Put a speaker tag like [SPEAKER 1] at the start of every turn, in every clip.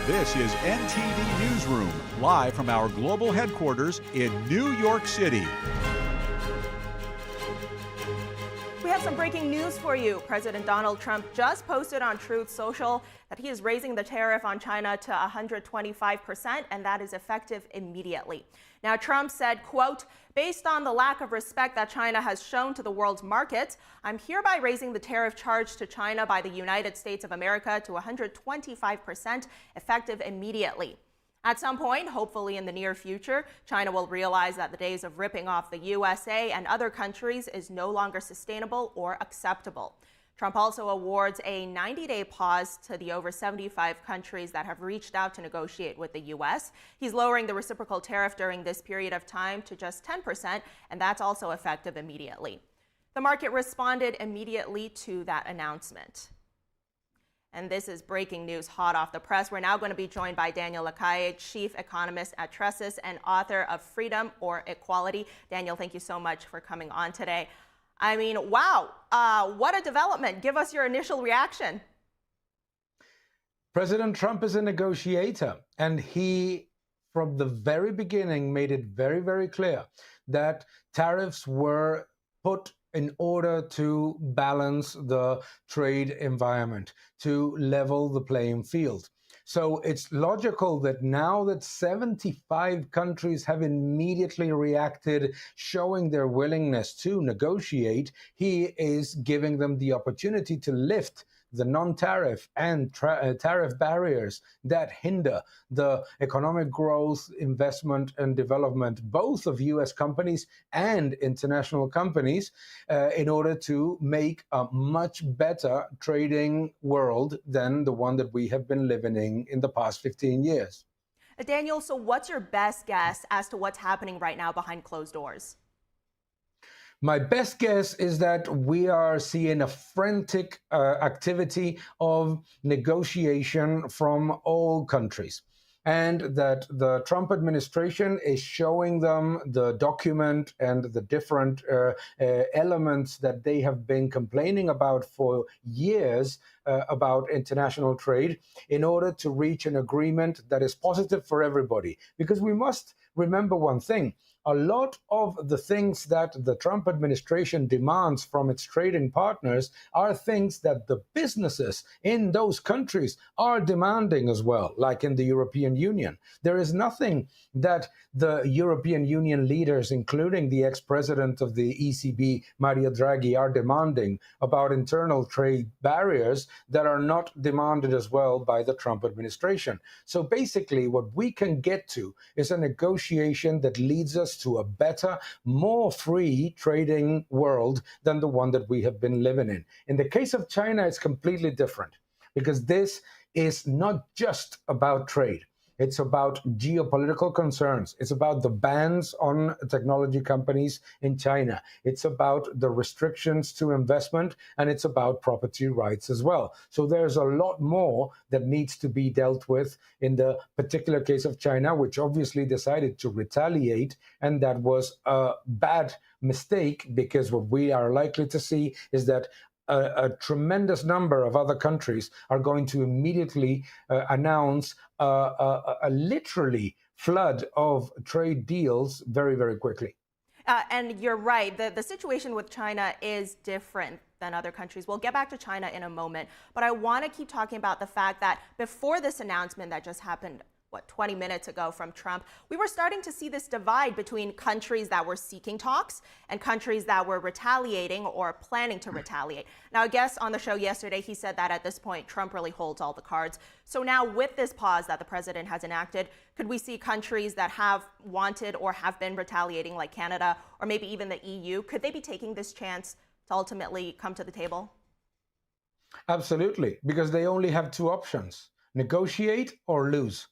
[SPEAKER 1] This is NTD Newsroom, live from our global headquarters in New York City.
[SPEAKER 2] We have some breaking news for you. President Donald Trump just posted on Truth Social that he is raising the tariff on China to 125%, and that is effective immediately. Now, Trump said, quote, "Based on the lack of respect that China has shown to the world's markets, I'm hereby raising the tariff charged to China by the United States of America to 125%, effective immediately." At some point, hopefully in the near future, China will realize that the days of ripping off the USA and other countries is no longer sustainable or acceptable. Trump also awards a 90-day pause to the over 75 countries that have reached out to negotiate with the U.S. He's lowering the reciprocal tariff during this period of time to just 10%, and that's also effective immediately. The market responded immediately to that announcement. And this is breaking news hot off the press. We're now going to be joined by Daniel Lacaille, Chief Economist at Tariff and author of Freedom or Equality. Daniel, thank you so much for coming on today. I mean, wow, what a development. Give us your initial reaction.
[SPEAKER 3] President Trump is a negotiator, and he, from the very beginning, made it very, very clear that tariffs were put in order to balance the trade environment, to level the playing field. So it's logical that now that 75 countries have immediately reacted, showing their willingness to negotiate, he is giving them the opportunity to lift the non-tariff and tariff barriers that hinder the economic growth, investment, and development, both of U.S. companies and international companies, in order to make a much better trading world than the one that we have been living in the past 15 years.
[SPEAKER 2] Daniel, so what's your best guess as to what's happening right now behind closed doors?
[SPEAKER 3] My best guess is that we are seeing a frantic activity of negotiation from all countries, and that the Trump administration is showing them the document and the different elements that they have been complaining about for years about international trade, in order to reach an agreement that is positive for everybody. Because we must remember one thing. A lot of the things that the Trump administration demands from its trading partners are things that the businesses in those countries are demanding as well, like in the European Union. There is nothing that the European Union leaders, including the ex-president of the ECB, Mario Draghi, are demanding about internal trade barriers that are not demanded as well by the Trump administration. So basically, what we can get to is a negotiation that leads us to a better, more free trading world than the one that we have been living in. In the case of China, it's completely different, because this is not just about trade. It's about geopolitical concerns. It's about the bans on technology companies in China. It's about the restrictions to investment, and it's about property rights as well. So there's a lot more that needs to be dealt with in the particular case of China, which obviously decided to retaliate, and that was a bad mistake, because what we are likely to see is that a tremendous number of other countries are going to immediately announce a literally flood of trade deals very, very quickly.
[SPEAKER 2] And you're right, the situation with China is different than other countries. We'll get back to China in a moment, but I want to keep talking about the fact that before this announcement that just happened, 20 minutes ago from Trump, we were starting to see this divide between countries that were seeking talks and countries that were retaliating or planning to retaliate. Now, a guest on the show yesterday, he said that at this point, Trump really holds all the cards. So now with this pause that the president has enacted, could we see countries that have wanted or have been retaliating, like Canada or maybe even the EU, could they be taking this chance to ultimately come to the table?
[SPEAKER 3] Absolutely, because they only have two options: negotiate or lose.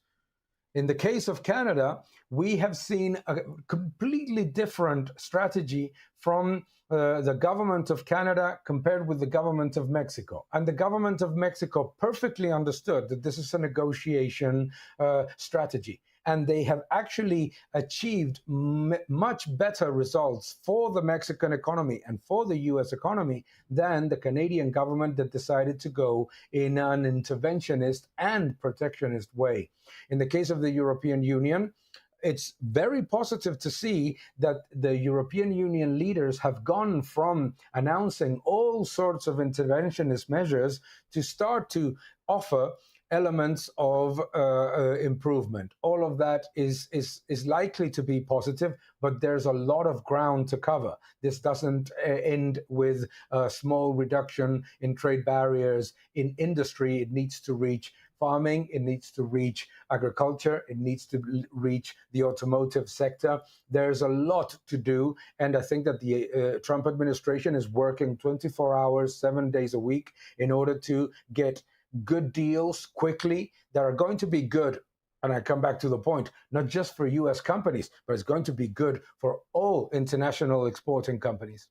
[SPEAKER 3] In the case of Canada, we have seen a completely different strategy from the government of Canada compared with the government of Mexico. And the government of Mexico perfectly understood that this is a negotiation strategy. and they have actually achieved much better results for the Mexican economy and for the US economy than the Canadian government that decided to go in an interventionist and protectionist way. In the case of the European Union, it's very positive to see that the European Union leaders have gone from announcing all sorts of interventionist measures to start to offer elements of improvement. All of that is likely to be positive, but there's a lot of ground to cover. This doesn't end with a small reduction in trade barriers in industry. It needs to reach farming, it needs to reach agriculture, it needs to reach the automotive sector. There's a lot to do, and I think that the Trump administration is working 24 hours, 7 days a week in order to get good deals quickly that are going to be good. And I come back to the point, not just for US companies, but it's going to be good for all international exporting companies.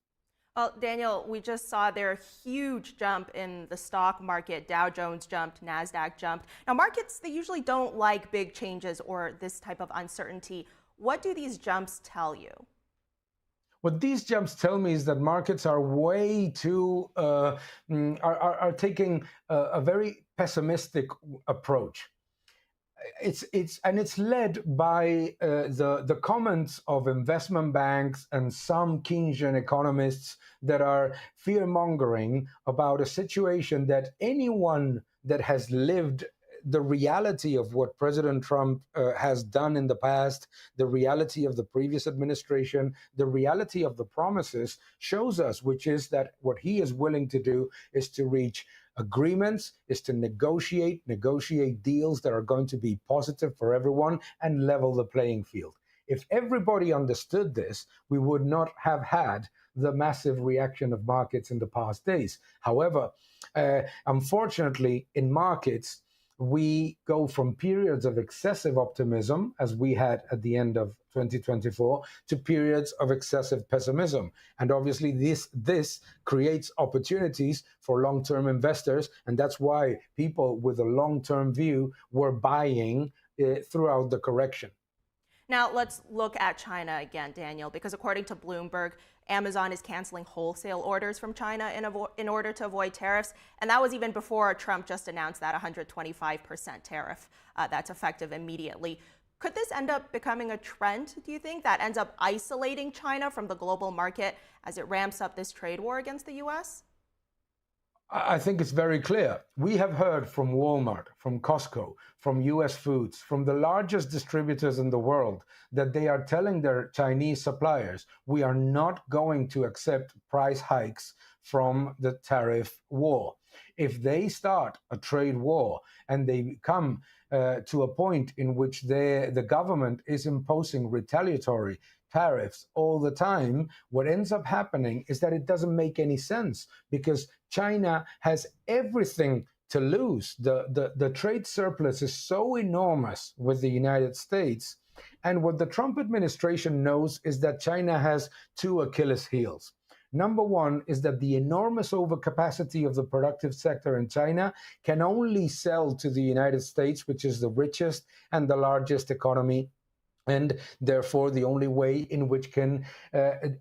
[SPEAKER 2] Well, Daniel, we just saw their huge jump in the stock market. Dow Jones jumped, NASDAQ jumped. Now, markets, they usually don't like big changes or this type of uncertainty. What do these jumps tell you?
[SPEAKER 3] What these jumps tell me is that markets are way too, are taking a very pessimistic approach. It's led by the comments of investment banks and some Keynesian economists that are fear-mongering about a situation that anyone that has lived the reality of what President Trump has done in the past, the reality of the previous administration, the reality of the promises shows us, which is that what he is willing to do is to reach agreements, is to negotiate deals that are going to be positive for everyone and level the playing field. If everybody understood this, we would not have had the massive reaction of markets in the past days. However, unfortunately, in markets, we go from periods of excessive optimism, as we had at the end of 2024, to periods of excessive pessimism. And obviously, this creates opportunities for long-term investors, and that's why people with a long-term view were buying throughout the correction.
[SPEAKER 2] Now, let's look at China again, Daniel, because according to Bloomberg, Amazon is canceling wholesale orders from China in order to avoid tariffs. And that was even before Trump just announced that 125% tariff that's effective immediately. Could this end up becoming a trend, do you think, that ends up isolating China from the global market as it ramps up this trade war against the U.S.?
[SPEAKER 3] I think it's very clear. We have heard from Walmart, from Costco, from US Foods, from the largest distributors in the world that they are telling their Chinese suppliers, we are not going to accept price hikes from the tariff war. If they start a trade war and they come to a point in which the government is imposing retaliatory tariffs all the time, what ends up happening is that it doesn't make any sense because China has everything to lose. The trade surplus is so enormous with the United States. And what the Trump administration knows is that China has two Achilles heels. Number one is that the enormous overcapacity of the productive sector in China can only sell to the United States, which is the richest and the largest economy, and therefore the only way in which can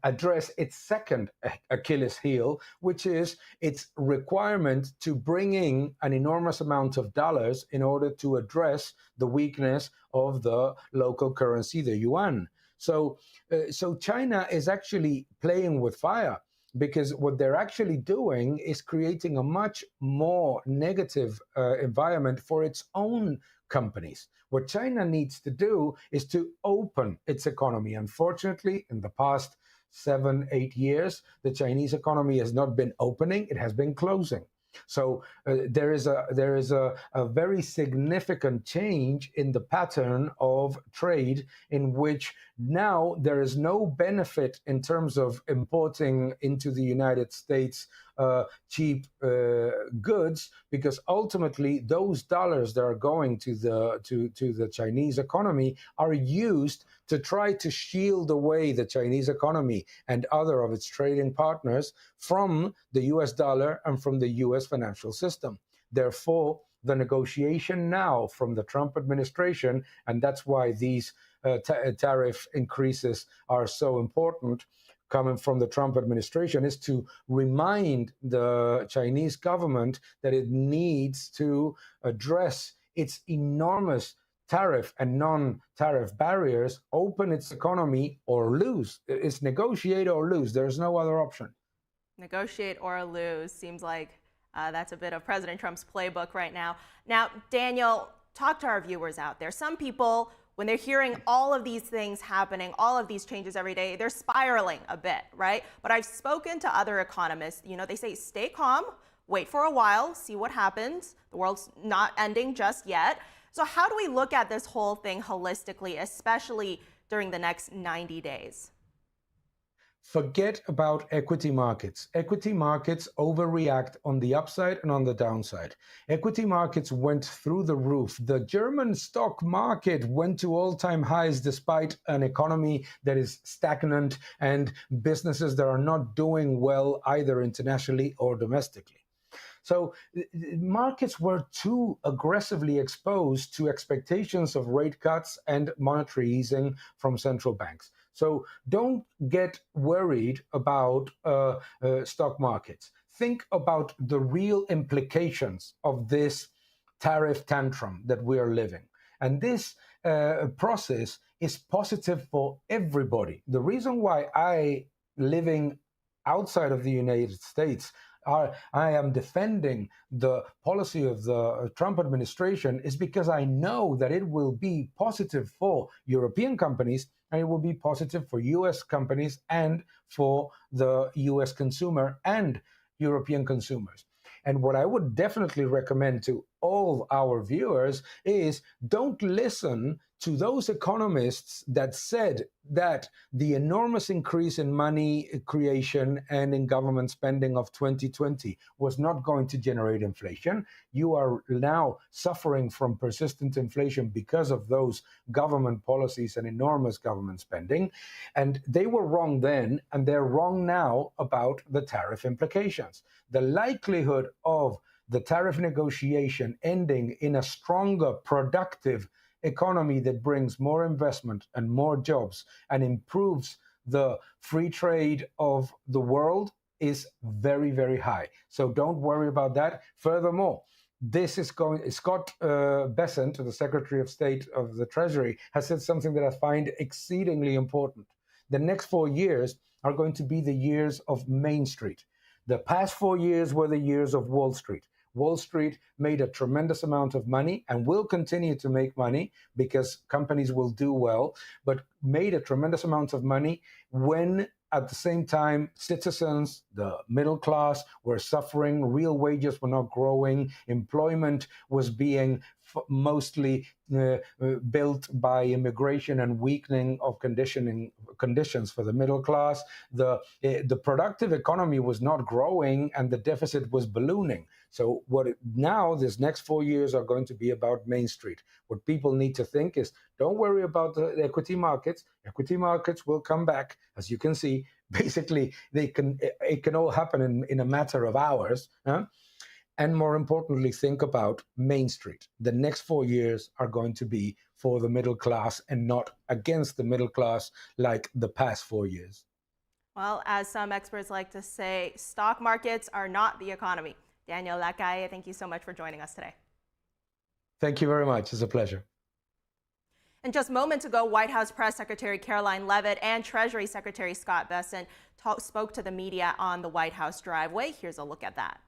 [SPEAKER 3] address its second Achilles heel, which is its requirement to bring in an enormous amount of dollars in order to address the weakness of the local currency, the yuan. So China is actually playing with fire because what they're actually doing is creating a much more negative environment for its own companies. What China needs to do is to open its economy. Unfortunately, in the past 7-8 years, the Chinese economy has not been opening, it has been closing. So there is a very significant change in the pattern of trade in which now there is no benefit in terms of importing into the United States cheap goods, because ultimately those dollars that are going to the Chinese economy are used to try to shield away the Chinese economy and other of its trading partners from the US dollar and from the US financial system. Therefore, the negotiation now from the Trump administration, and that's why these tariff increases are so important coming from the Trump administration, is to remind the Chinese government that it needs to address its enormous tariff and non-tariff barriers, open its economy or lose. It's negotiate or lose. There's no other option.
[SPEAKER 2] Negotiate or lose seems like that's a bit of President Trump's playbook right now. Now, Daniel, talk to our viewers out there. Some people, when they're hearing all of these things happening, all of these changes every day, they're spiraling a bit, right? But I've spoken to other economists. You know, they say stay calm, wait for a while, see what happens. The world's not ending just yet. So how do we look at this whole thing holistically, especially during the next 90 days?
[SPEAKER 3] Forget about equity markets. Equity markets overreact on the upside and on the downside. Equity markets went through the roof. The German stock market went to all-time highs despite an economy that is stagnant and businesses that are not doing well either internationally or domestically. So markets were too aggressively exposed to expectations of rate cuts and monetary easing from central banks. So don't get worried about stock markets. Think about the real implications of this tariff tantrum that we are living. And this process is positive for everybody. The reason why I, living outside of the United States, I am defending the policy of the Trump administration is because I know that it will be positive for European companies and it will be positive for US companies and for the US consumer and European consumers. And what I would definitely recommend to all our viewers is don't listen to those economists that said that the enormous increase in money creation and in government spending of 2020 was not going to generate inflation. You are now suffering from persistent inflation because of those government policies and enormous government spending. And they were wrong then, and they're wrong now about the tariff implications. The likelihood of the tariff negotiation ending in a stronger, productive economy that brings more investment and more jobs and improves the free trade of the world is very, very high. So don't worry about that. Furthermore, this is going, Scott Bessent, the Secretary of State of the Treasury, has said something that I find exceedingly important. The next 4 years are going to be the years of Main Street. The past 4 years were the years of Wall Street. Wall Street made a tremendous amount of money and will continue to make money because companies will do well, but made a tremendous amount of money when at the same time citizens, the middle class, were suffering, real wages were not growing, employment was being mostly built by immigration and weakening of conditions for the middle class. The productive economy was not growing and the deficit was ballooning. So now this next 4 years are going to be about Main Street. What people need to think is don't worry about the equity markets. Equity markets will come back. As you can see, basically it can all happen in a matter of hours. And more importantly, think about Main Street. The next 4 years are going to be for the middle class and not against the middle class like the past 4 years.
[SPEAKER 2] Well, as some experts like to say, stock markets are not the economy. Daniel Lacalle, thank you so much for joining us today.
[SPEAKER 3] Thank you very much. It's a pleasure.
[SPEAKER 2] And just moments ago, White House Press Secretary Caroline Leavitt and Treasury Secretary Scott Bessent spoke to the media on the White House driveway. Here's a look at that.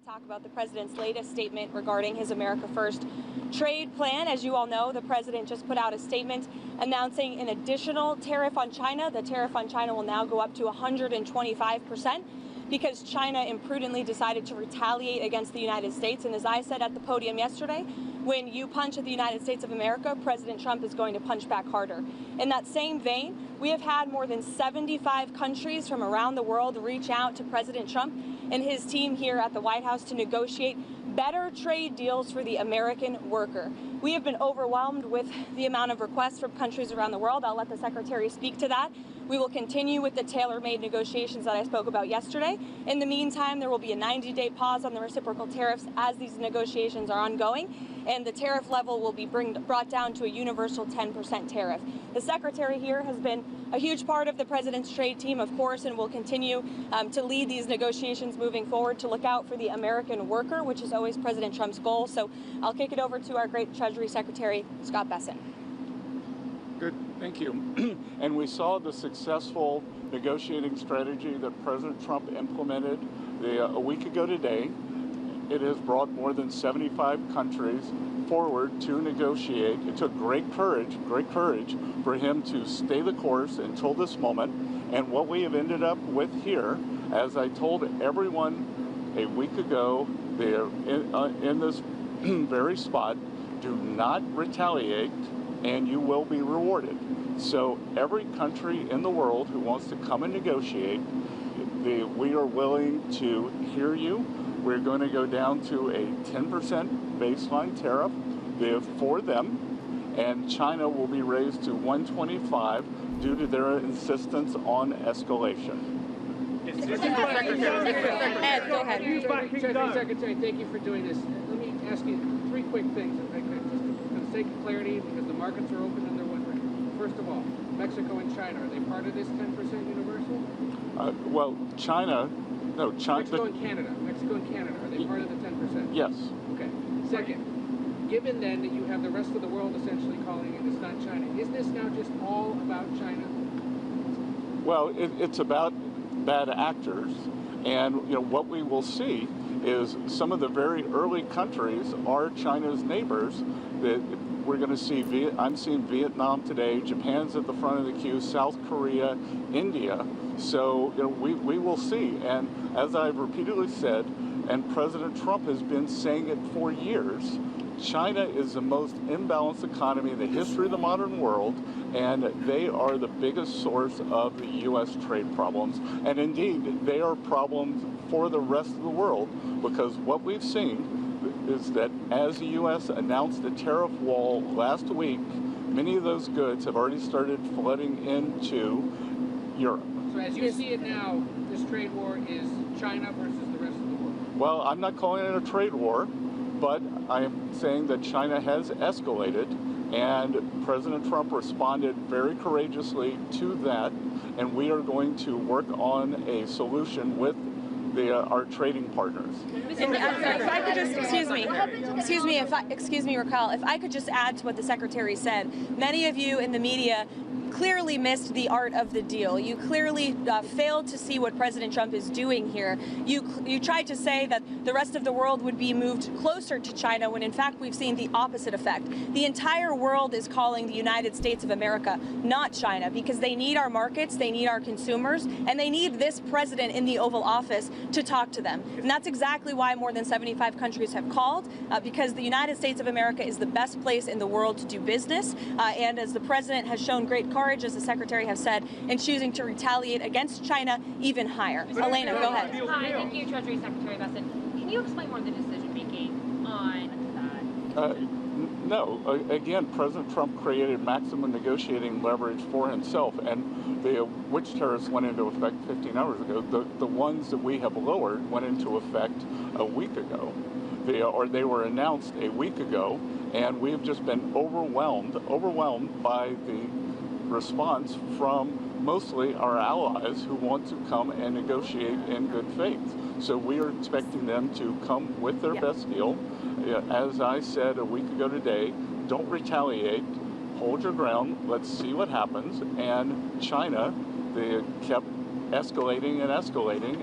[SPEAKER 4] Talk about the president's latest statement regarding his America First trade plan. As you all know, the president just put out a statement announcing an additional tariff on China. The tariff on China will now go up to 125% because China imprudently decided to retaliate against the United States. And as I said at the podium yesterday, when you punch at the United States of America, President Trump is going to punch back harder. In that same vein, we have had more than 75 countries from around the world reach out to President Trump and his team here at the White House to negotiate better trade deals for the American worker. We have been overwhelmed with the amount of requests from countries around the world. I'll let the Secretary speak to that. We will continue with the tailor-made negotiations that I spoke about yesterday. In the meantime, there will be a 90-day pause on the reciprocal tariffs as these negotiations are ongoing, and the tariff level will be brought down to a universal 10% tariff. The Secretary here has been a huge part of the President's trade team, of course, and will continue to lead these negotiations moving forward, to look out for the American worker, which is always President Trump's goal. So I'll kick it over to our great Treasury Secretary, Scott Bessent.
[SPEAKER 5] Good, thank you. And we saw the successful negotiating strategy that President Trump implemented a week ago today. It has brought more than 75 countries forward to negotiate. It took great courage for him to stay the course until this moment. And what we have ended up with here, as I told everyone a week ago, they're in this very spot, do not retaliate, and you will be rewarded. So every country in the world who wants to come and negotiate, we are willing to hear you. We're going to go down to a 10% baseline tariff for them, and China will be raised to 125 due to their insistence on escalation.
[SPEAKER 4] Ed, go ahead.
[SPEAKER 6] Treasury Secretary, thank you for doing this. Let me ask you three quick things, if I could, just for the sake of clarity, because the markets are open and they're wondering. First of all, Mexico and China, are they part of this 10% universal?
[SPEAKER 5] Well, China, no, China.
[SPEAKER 6] Mexico and Canada, are they part of the 10%?
[SPEAKER 5] Yes.
[SPEAKER 6] Okay. Second, given then that you have the rest of the world essentially calling it, it's not China, is this now just all about China?
[SPEAKER 5] Well, it's about bad actors, and what we will see is some of the very early countries are China's neighbors. That we're going to see. I'm seeing Vietnam today. Japan's at the front of the queue. South Korea, India. So we will see. And as I've repeatedly said, and President Trump has been saying it for years, China is the most imbalanced economy in the history of the modern world, and they are the biggest source of the U.S. trade problems. And indeed, they are problems for the rest of the world, because what we've seen is that as the U.S. announced a tariff wall last week, many of those goods have already started flooding into Europe.
[SPEAKER 6] So as you see it now, this trade war is China versus the rest of the world?
[SPEAKER 5] Well, I'm not calling it a trade war, but I am saying that China has escalated, and President Trump responded very courageously to that, and we are going to work on a solution with our trading partners.
[SPEAKER 4] If I could just, excuse me, Raquel, if I could just add to what the Secretary said. Many of you in the media clearly missed the art of the deal. You clearly failed to see what President Trump is doing here. You tried to say that the rest of the world would be moved closer to China, when in fact we've seen the opposite effect. The entire world is calling the United States of America, not China, because they need our markets, they need our consumers, and they need this president in the Oval Office to talk to them. And that's exactly why more than 75 countries have called, because the United States of America is the best place in the world to do business. And as the president has shown great courage, as the Secretary has said, in choosing to retaliate against China even higher. Elena, go ahead.
[SPEAKER 7] Hi, thank you, Treasury Secretary Bessent. Can you explain more of the decision-making on that?
[SPEAKER 5] No. Again, President Trump created maximum negotiating leverage for himself, and which tariffs went into effect 15 hours ago. The ones that we have lowered went into effect a week ago. They were announced a week ago, and we have just been overwhelmed by the response from mostly our allies who want to come and negotiate in good faith. So we are expecting them to come with their best deal. As I said a week ago today, don't retaliate, hold your ground, let's see what happens. And China, they kept escalating,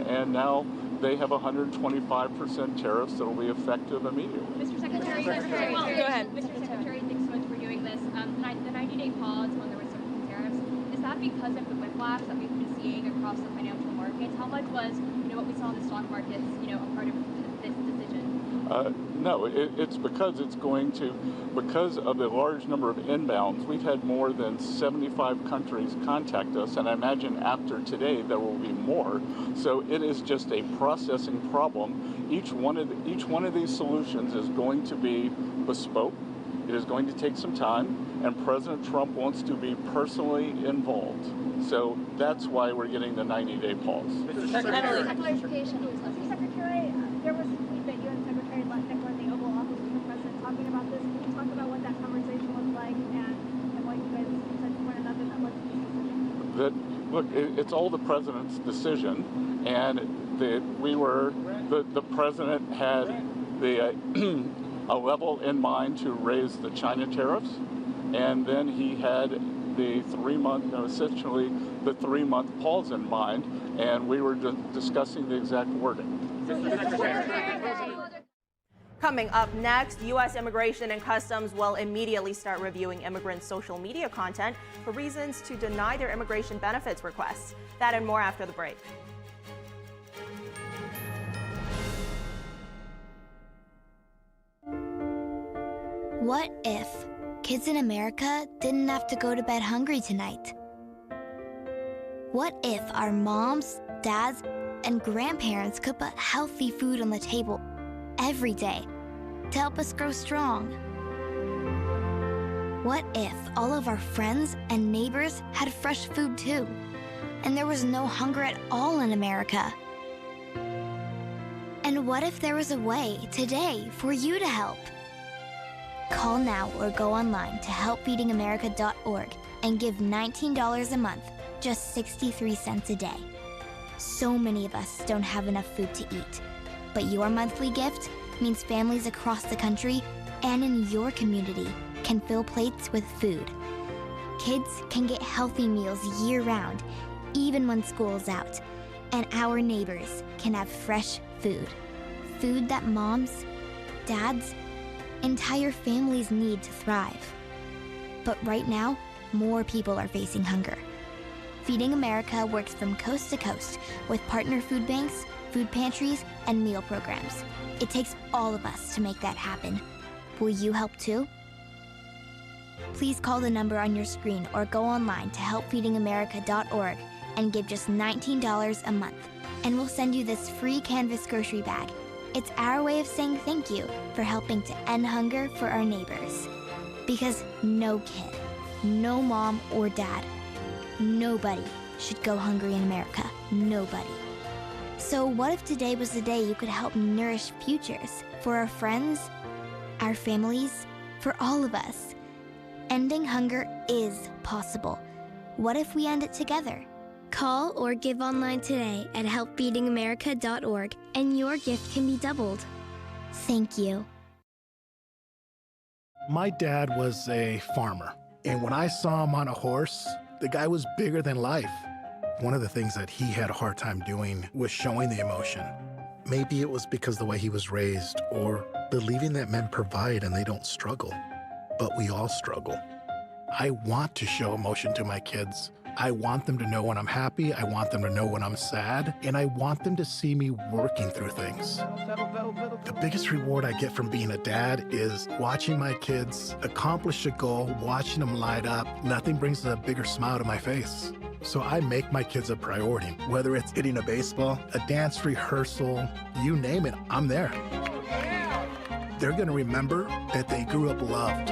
[SPEAKER 5] and now they have 125% tariffs that will be effective immediately.
[SPEAKER 7] Mr. Secretary,
[SPEAKER 4] go ahead.
[SPEAKER 7] Mr. Secretary, thanks so much for doing this. The 90-day pause on the reciprocal tariffs, is that because of the whiplash that we've been seeing across the financial markets? How much was, what we saw in the stock markets, a part of this decision?
[SPEAKER 5] No, it's because because of the large number of inbounds. We've had more than 75 countries contact us, and I imagine after today there will be more. So it is just a processing problem. Each one of these solutions is going to be bespoke, It is going to take some time, and President Trump wants to be personally involved. So that's why we're getting the 90-day pause.
[SPEAKER 7] Clarification. Mr. Secretary, there was a tweet that you and Secretary Letnick were in the Oval Office with the President talking about this. Can you talk about what that conversation was like and what you guys said to one another that led to this decision?
[SPEAKER 5] Look, it's all the President's decision, and the President had a level in mind to raise the China tariffs, and then he had the 3-month pause in mind, and we were discussing the exact wording.
[SPEAKER 2] Coming up next, U.S. Immigration and Customs will immediately start reviewing immigrants' social media content for reasons to deny their immigration benefits requests. That and more after the break.
[SPEAKER 8] What if kids in America didn't have to go to bed hungry tonight? What if our moms, dads, and grandparents could put healthy food on the table every day to help us grow strong? What if all of our friends and neighbors had fresh food too, and there was no hunger at all in America? And what if there was a way today for you to help? Call now or go online to helpfeedingamerica.org and give $19 a month, just 63 cents a day. So many of us don't have enough food to eat, but your monthly gift means families across the country and in your community can fill plates with food. Kids can get healthy meals year-round, even when school's out, and our neighbors can have fresh food. Food that moms, dads, entire families need to thrive. But right now, more people are facing hunger. Feeding America works from coast to coast with partner food banks, food pantries, and meal programs. It takes all of us to make that happen. Will you help too? Please call the number on your screen or go online to helpfeedingamerica.org and give just $19 a month, and we'll send you this free canvas grocery bag. It's our way of saying thank you for helping to end hunger for our neighbors. Because no kid, no mom or dad, nobody should go hungry in America. Nobody. So what if today was the day you could help nourish futures for our friends, our families, for all of us? Ending hunger is possible. What if we end it together? Call or give online today at helpfeedingamerica.org and your gift can be doubled. Thank you.
[SPEAKER 9] My dad was a farmer, and when I saw him on a horse, the guy was bigger than life. One of the things that he had a hard time doing was showing the emotion. Maybe it was because the way he was raised, or believing that men provide and they don't struggle. But we all struggle. I want to show emotion to my kids. I want them to know when I'm happy, I want them to know when I'm sad, and I want them to see me working through things. The biggest reward I get from being a dad is watching my kids accomplish a goal, watching them light up. Nothing brings a bigger smile to my face. So I make my kids a priority. Whether it's hitting a baseball, a dance rehearsal, you name it, I'm there. They're gonna remember that they grew up loved.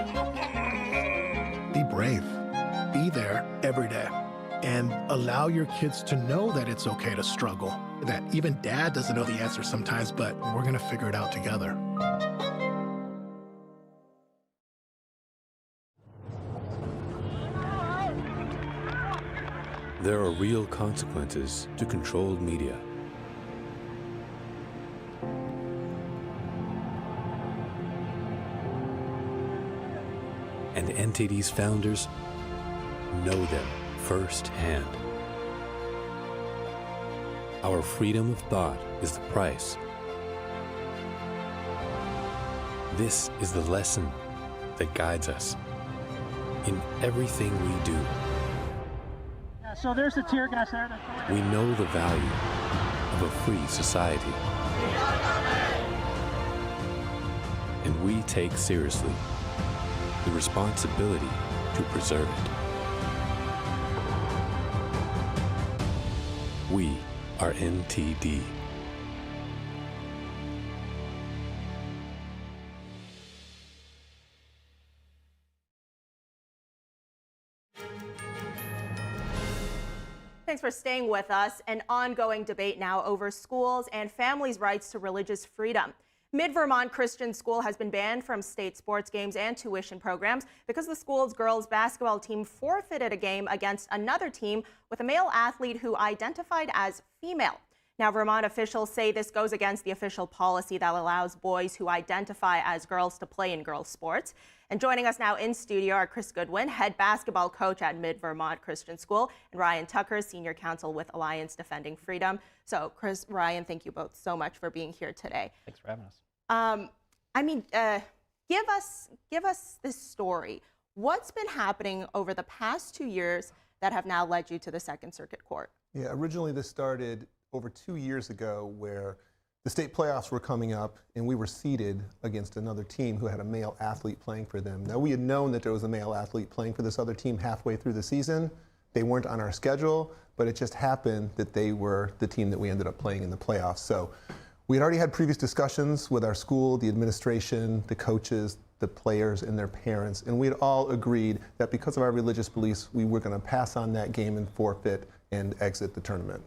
[SPEAKER 9] Be brave. Be there every day. And allow your kids to know that it's okay to struggle. That even dad doesn't know the answer sometimes, but we're gonna figure it out together.
[SPEAKER 10] There are real consequences to controlled media. And NTD's founders know them firsthand. Our freedom of thought is the price. This is the lesson that guides us in everything we do.
[SPEAKER 6] So there's the tear gas there.
[SPEAKER 10] We know the value of a free society. And we take seriously the responsibility to preserve it. We are NTD.
[SPEAKER 2] Thanks for staying with us. An ongoing debate now over schools and families' rights to religious freedom. Mid-Vermont Christian School has been banned from state sports games and tuition programs because the school's girls basketball team forfeited a game against another team with a male athlete who identified as female. Now, Vermont officials say this goes against the official policy that allows boys who identify as girls to play in girls' sports. And joining us now in studio are Chris Goodwin, head basketball coach at Mid-Vermont Christian School, and Ryan Tucker, senior counsel with Alliance Defending Freedom. So, Chris, Ryan, thank you both so much for being here today.
[SPEAKER 11] Thanks for having us.
[SPEAKER 2] Give us this story. What's been happening over the past 2 years that have now led you to the Second Circuit Court?
[SPEAKER 12] Yeah, originally this started over 2 years ago where the state playoffs were coming up and we were seeded against another team who had a male athlete playing for them. Now, we had known that there was a male athlete playing for this other team halfway through the season. They weren't on our schedule, but it just happened that they were the team that we ended up playing in the playoffs. So we had already had previous discussions with our school, the administration, the coaches, the players, and their parents, and we had all agreed that because of our religious beliefs, we were going to pass on that game and forfeit and exit the tournament.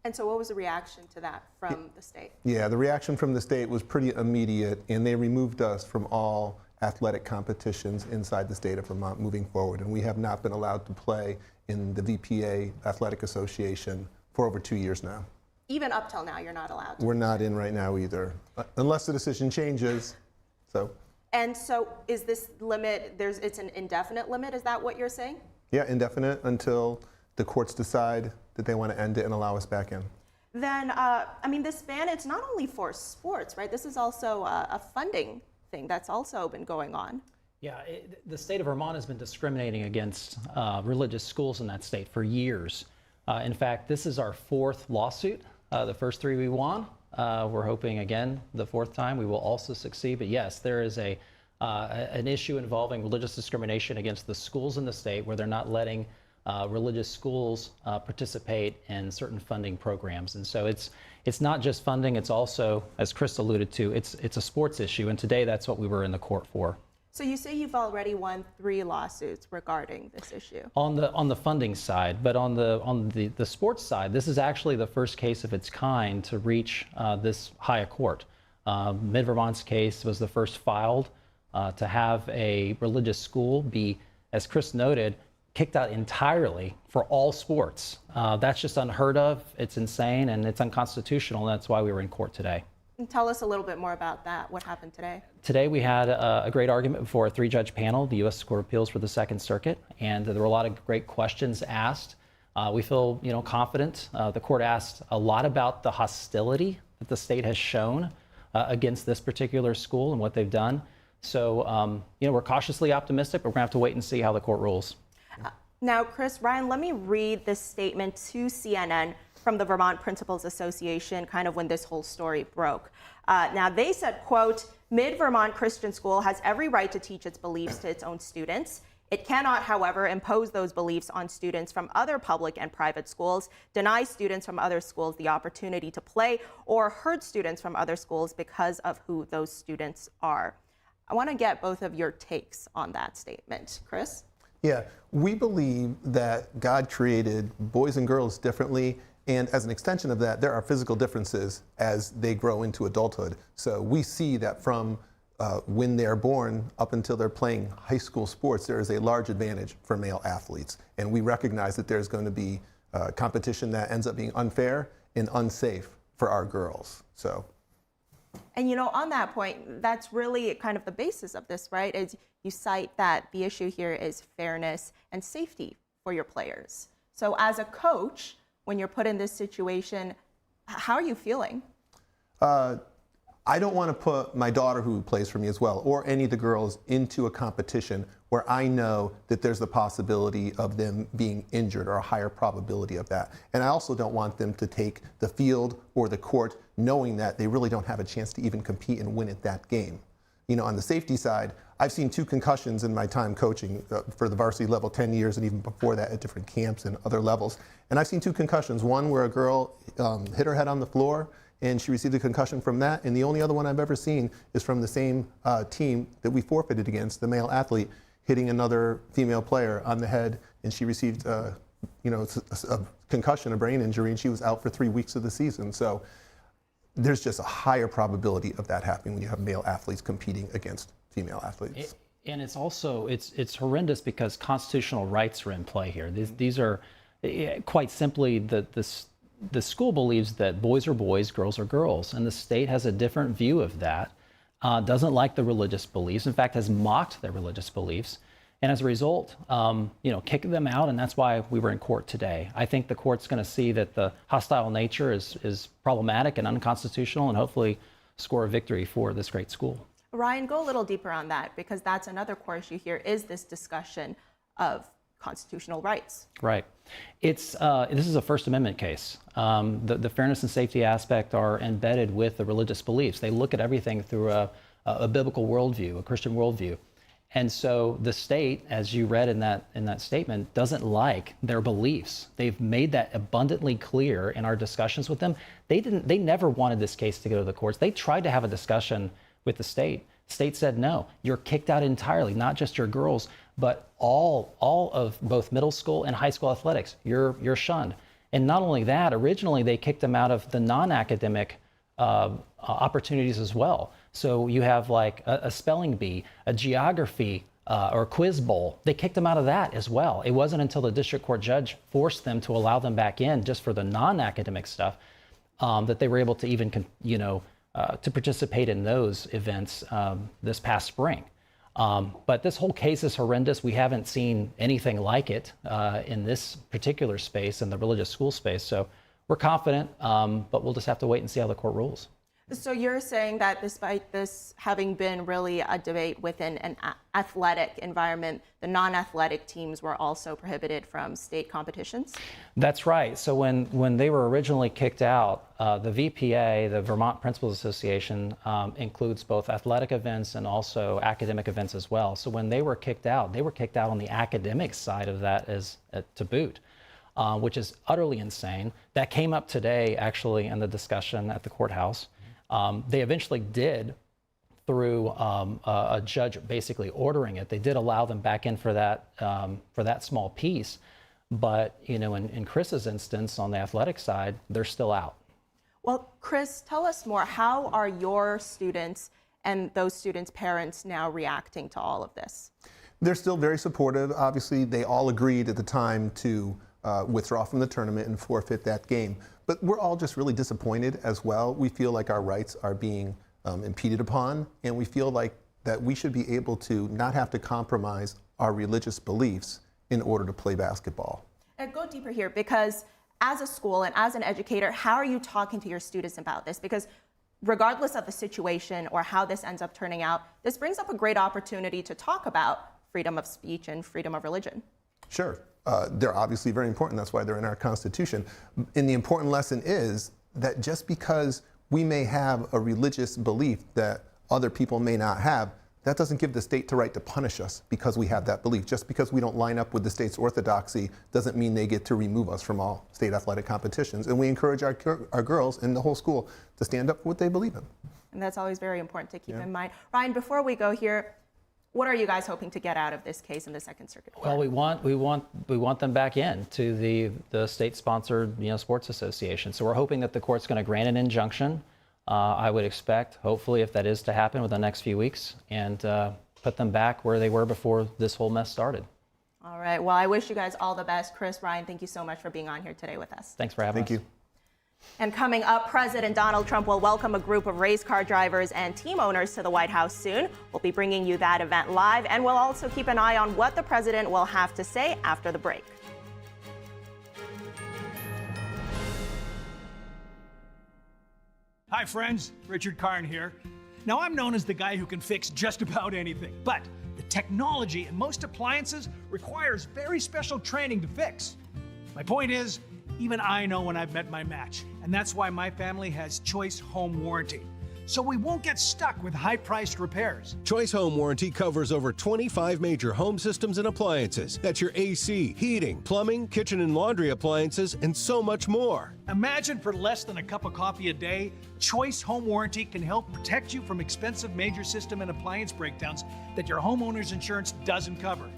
[SPEAKER 2] And so what was the reaction to that from the state?
[SPEAKER 12] Yeah, the reaction from the state was pretty immediate, and they removed us from all athletic competitions inside the state of Vermont moving forward, and we have not been allowed to play in the VPA Athletic Association for over 2 years now.
[SPEAKER 2] Even up till now, you're not allowed to.
[SPEAKER 12] We're not in right now either, unless the decision changes.
[SPEAKER 2] And so is this limit, it's an indefinite limit, is that what you're saying?
[SPEAKER 12] Yeah, indefinite until the courts decide that they want to end it and allow us back in.
[SPEAKER 2] Then, this ban, it's not only for sports, right? This is also a funding thing that's also been going on.
[SPEAKER 11] Yeah, the state of Vermont has been discriminating against religious schools in that state for years. In fact, this is our fourth lawsuit. The first three we won. We're hoping again the fourth time we will also succeed. But yes, there is an issue involving religious discrimination against the schools in the state where they're not letting religious schools participate in certain funding programs. And so it's not just funding, it's also, as Chris alluded to, it's a sports issue. And today that's what we were in the court for.
[SPEAKER 2] So you say you've already won 3 lawsuits regarding this issue. On
[SPEAKER 11] the funding side, but on the sports side, this is actually the first case of its kind to reach this higher court. Mid-Vermont's case was the first filed to have a religious school be, as Chris noted, kicked out entirely for all sports. That's just unheard of, it's insane, and it's unconstitutional, and that's why we were in court today.
[SPEAKER 2] And tell us a little bit more about that. What happened today?
[SPEAKER 11] Today we had a great argument before a 3-judge panel, the U.S. Court of Appeals for the Second Circuit, and there were a lot of great questions asked. We feel confident. The court asked a lot about the hostility that the state has shown against this particular school and what they've done. So we're cautiously optimistic, but we're going to have to wait and see how the court rules.
[SPEAKER 2] Now, Chris, Ryan, let me read this statement to CNN from the Vermont Principals Association, kind of when this whole story broke. Now, they said, quote, Mid-Vermont Christian School has every right to teach its beliefs to its own students. It cannot, however, impose those beliefs on students from other public and private schools, deny students from other schools the opportunity to play, or hurt students from other schools because of who those students are. I want to get both of your takes on that statement. Chris?
[SPEAKER 12] Yeah, we believe that God created boys and girls differently, and as an extension of that, there are physical differences as they grow into adulthood. So we see that from when they're born up until they're playing high school sports, there is a large advantage for male athletes. And we recognize that there's going to be competition that ends up being unfair and unsafe for our girls.
[SPEAKER 2] And on that point, that's really kind of the basis of this, right? Is you cite that the issue here is fairness and safety for your players. So as a coach, when you're put in this situation, how are you feeling?
[SPEAKER 12] I don't want to put my daughter, who plays for me as well, or any of the girls into a competition where I know that there's the possibility of them being injured or a higher probability of that. And I also don't want them to take the field or the court knowing that they really don't have a chance to even compete and win at that game. On the safety side, I've seen 2 concussions in my time coaching for the varsity level 10 years and even before that at different camps and other levels. And I've seen 2 concussions, one where a girl hit her head on the floor and she received a concussion from that. And the only other one I've ever seen is from the same team that we forfeited against, the male athlete hitting another female player on the head, and she received a concussion, a brain injury, and she was out for 3 weeks of the season. So there's just a higher probability of that happening when you have male athletes competing against female athletes.
[SPEAKER 11] And it's also, it's horrendous because constitutional rights are in play here. These are, quite simply, the school believes that boys are boys, girls are girls, and the state has a different view of that, doesn't like the religious beliefs, in fact, has mocked their religious beliefs, and as a result, kicking them out, and that's why we were in court today. I think the court's going to see that the hostile nature is problematic and unconstitutional, and hopefully score a victory for this great school.
[SPEAKER 2] Ryan, go a little deeper on that, because that's another core issue here, is this discussion of constitutional rights.
[SPEAKER 11] Right. This is a First Amendment case. The fairness and safety aspect are embedded with the religious beliefs. They look at everything through a biblical worldview, a Christian worldview. And so the state, as you read in that statement, doesn't like their beliefs. They've made that abundantly clear in our discussions with them. They never wanted this case to go to the courts. They tried to have a discussion with the state. The state said, no, you're kicked out entirely, not just your girls, but all of both middle school and high school athletics. You're shunned. And not only that, originally they kicked them out of the non-academic opportunities as well. So you have like a spelling bee, a geography or quiz bowl. They kicked them out of that as well. It wasn't until the district court judge forced them to allow them back in just for the non-academic stuff that they were able to even, to participate in those events this past spring. But this whole case is horrendous. We haven't seen anything like it in this particular space, in the religious school space. So we're confident, but we'll just have to wait and see how the court rules.
[SPEAKER 2] So you're saying that despite this having been really a debate within an athletic environment, the non-athletic teams were also prohibited from state competitions?
[SPEAKER 11] That's right. So when they were originally kicked out, the VPA, the Vermont Principals Association, includes both athletic events and also academic events as well. So when they were kicked out on the academic side of that to boot. Which is utterly insane. That came up today, actually, in the discussion at the courthouse. They eventually did, through a judge basically ordering it, they did allow them back in for that small piece. But in Chris's instance, on the athletic side, they're still out.
[SPEAKER 2] Well, Chris, tell us more. How are your students and those students' parents now reacting to all of this?
[SPEAKER 12] They're still very supportive. Obviously, they all agreed at the time to withdraw from the tournament and forfeit that game. But we're all just really disappointed as well. We feel like our rights are being impeded upon, and we feel like that we should be able to not have to compromise our religious beliefs in order to play basketball.
[SPEAKER 2] And go deeper here, because as a school and as an educator, how are you talking to your students about this? Because regardless of the situation or how this ends up turning out, this brings up a great opportunity to talk about freedom of speech and freedom of religion.
[SPEAKER 12] Sure. They're obviously very important. That's why they're in our Constitution. And the important lesson is that just because we may have a religious belief that other people may not have, that doesn't give the state the right to punish us because we have that belief. Just because we don't line up with the state's orthodoxy doesn't mean they get to remove us from all state athletic competitions. And we encourage our girls and the whole school to stand up for what they believe in.
[SPEAKER 2] And that's always very important to keep in mind. Ryan, before we go here, what are you guys hoping to get out of this case in the Second Circuit Court?
[SPEAKER 11] Well, we want them back in to the state-sponsored sports association. So we're hoping that the court's going to grant an injunction. I would expect, hopefully, if that is to happen within the next few weeks, and put them back where they were before this whole mess started.
[SPEAKER 2] All right. Well, I wish you guys all the best. Chris, Ryan, thank you so much for being on here today with us.
[SPEAKER 11] Thanks for having us.
[SPEAKER 12] Thank you.
[SPEAKER 2] And coming up, President Donald Trump will welcome a group of race car drivers and team owners to the White House soon. We'll be bringing you that event live, and we'll also keep an eye on what the president will have to say after the break.
[SPEAKER 13] Hi friends, Richard Karn here. Now I'm known as the guy who can fix just about anything, but the technology in most appliances requires very special training to fix. My point is, even I know when I've met my match, and that's why my family has Choice Home Warranty. So we won't get stuck with high-priced repairs.
[SPEAKER 14] Choice Home Warranty covers over 25 major home systems and appliances. That's your AC, heating, plumbing, kitchen and laundry appliances, and so much more.
[SPEAKER 13] Imagine for less than a cup of coffee a day, Choice Home Warranty can help protect you from expensive major system and appliance breakdowns that your homeowner's insurance doesn't cover.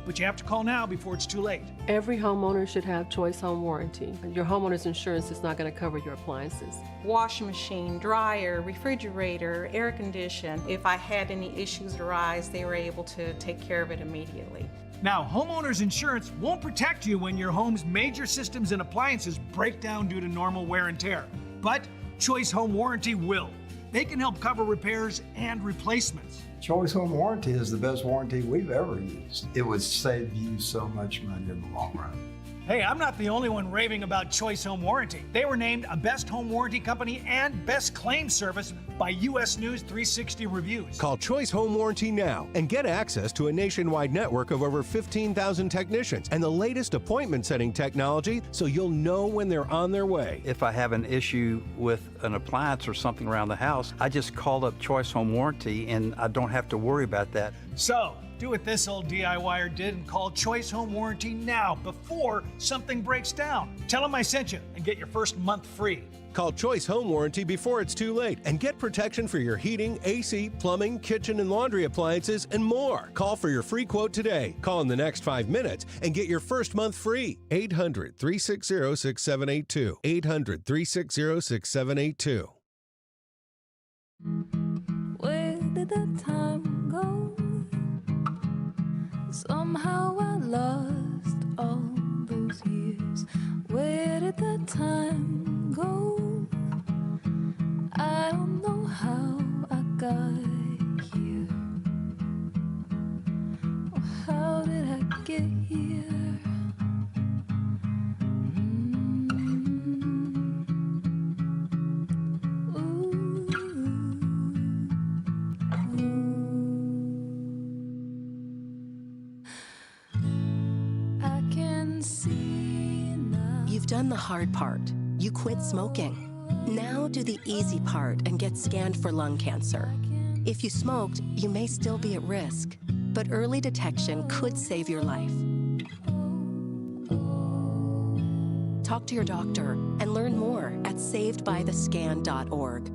[SPEAKER 13] but you have to call now before it's too late.
[SPEAKER 15] Every homeowner should have Choice Home Warranty. Your homeowner's insurance is not going to cover your appliances.
[SPEAKER 16] Washing machine, dryer, refrigerator, air condition. If I had any issues arise, they were able to take care of it immediately.
[SPEAKER 13] Now, homeowners insurance won't protect you when your home's major systems and appliances break down due to normal wear and tear. But Choice Home Warranty will. They can help cover repairs and replacements.
[SPEAKER 17] Choice Home Warranty is the best warranty we've ever used. It would save you so much money in the long run.
[SPEAKER 13] Hey, I'm not the only one raving about Choice Home Warranty. They were named a Best Home Warranty Company and Best Claim Service by U.S. News 360 Reviews.
[SPEAKER 14] Call Choice Home Warranty now and get access to a nationwide network of over 15,000 technicians and the latest appointment setting technology so you'll know when they're on their way.
[SPEAKER 18] If I have an issue with an appliance or something around the house, I just call up Choice Home Warranty and I don't have to worry about that.
[SPEAKER 13] So, do what this old DIYer did and call Choice Home Warranty now before something breaks down. Tell them I sent you and get your first month free.
[SPEAKER 14] Call Choice Home Warranty before it's too late and get protection for your heating, AC, plumbing, kitchen and laundry appliances, and more. Call for your free quote today. Call in the next 5 minutes and get your first month free. 800-360-6782. 800-360-6782.
[SPEAKER 19] Where did the time go? Somehow I lost all those years. Where did the time go? I don't know how I got here. Or how did I get here?
[SPEAKER 20] You've done the hard part. You quit smoking. Now do the easy part and get scanned for lung cancer. If you smoked, you may still be at risk, but early detection could save your life. Talk to your doctor and learn more at savedbythescan.org.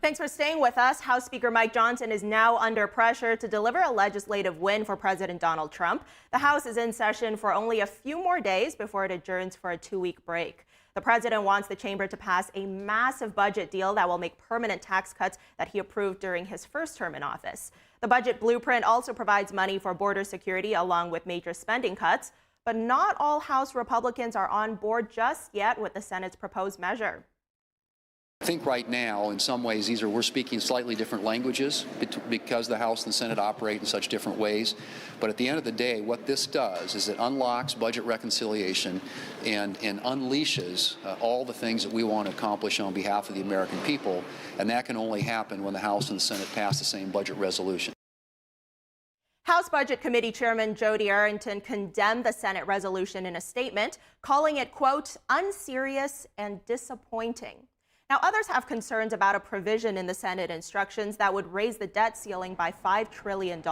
[SPEAKER 2] Thanks for staying with us. House Speaker Mike Johnson is now under pressure to deliver a legislative win for President Donald Trump. The House is in session for only a few more days before it adjourns for a 2-week break. The president wants the chamber to pass a massive budget deal that will make permanent tax cuts that he approved during his first term in office. The budget blueprint also provides money for border security along with major spending cuts, but not all House Republicans are on board just yet with the Senate's proposed measure.
[SPEAKER 21] I think right now, in some ways, we're speaking slightly different languages because the House and the Senate operate in such different ways. But at the end of the day, what this does is it unlocks budget reconciliation and unleashes all the things that we want to accomplish on behalf of the American people. And that can only happen when the House and the Senate pass the same budget resolution.
[SPEAKER 2] House Budget Committee Chairman Jody Arrington condemned the Senate resolution in a statement, calling it, quote, unserious and disappointing. Now, others have concerns about a provision in the Senate instructions that would raise the debt ceiling by $5 trillion.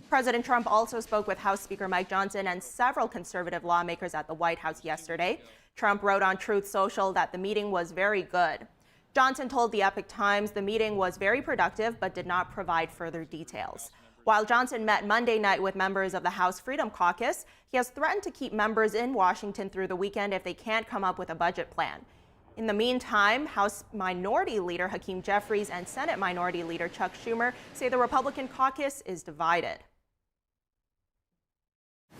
[SPEAKER 2] President Trump also spoke with House Speaker Mike Johnson and several conservative lawmakers at the White House yesterday. Trump wrote on Truth Social that the meeting was very good. Johnson told the Epoch Times the meeting was very productive but did not provide further details. While Johnson met Monday night with members of the House Freedom Caucus, he has threatened to keep members in Washington through the weekend if they can't come up with a budget plan. In the meantime, House Minority Leader Hakeem Jeffries and Senate Minority Leader Chuck Schumer say the Republican caucus is divided.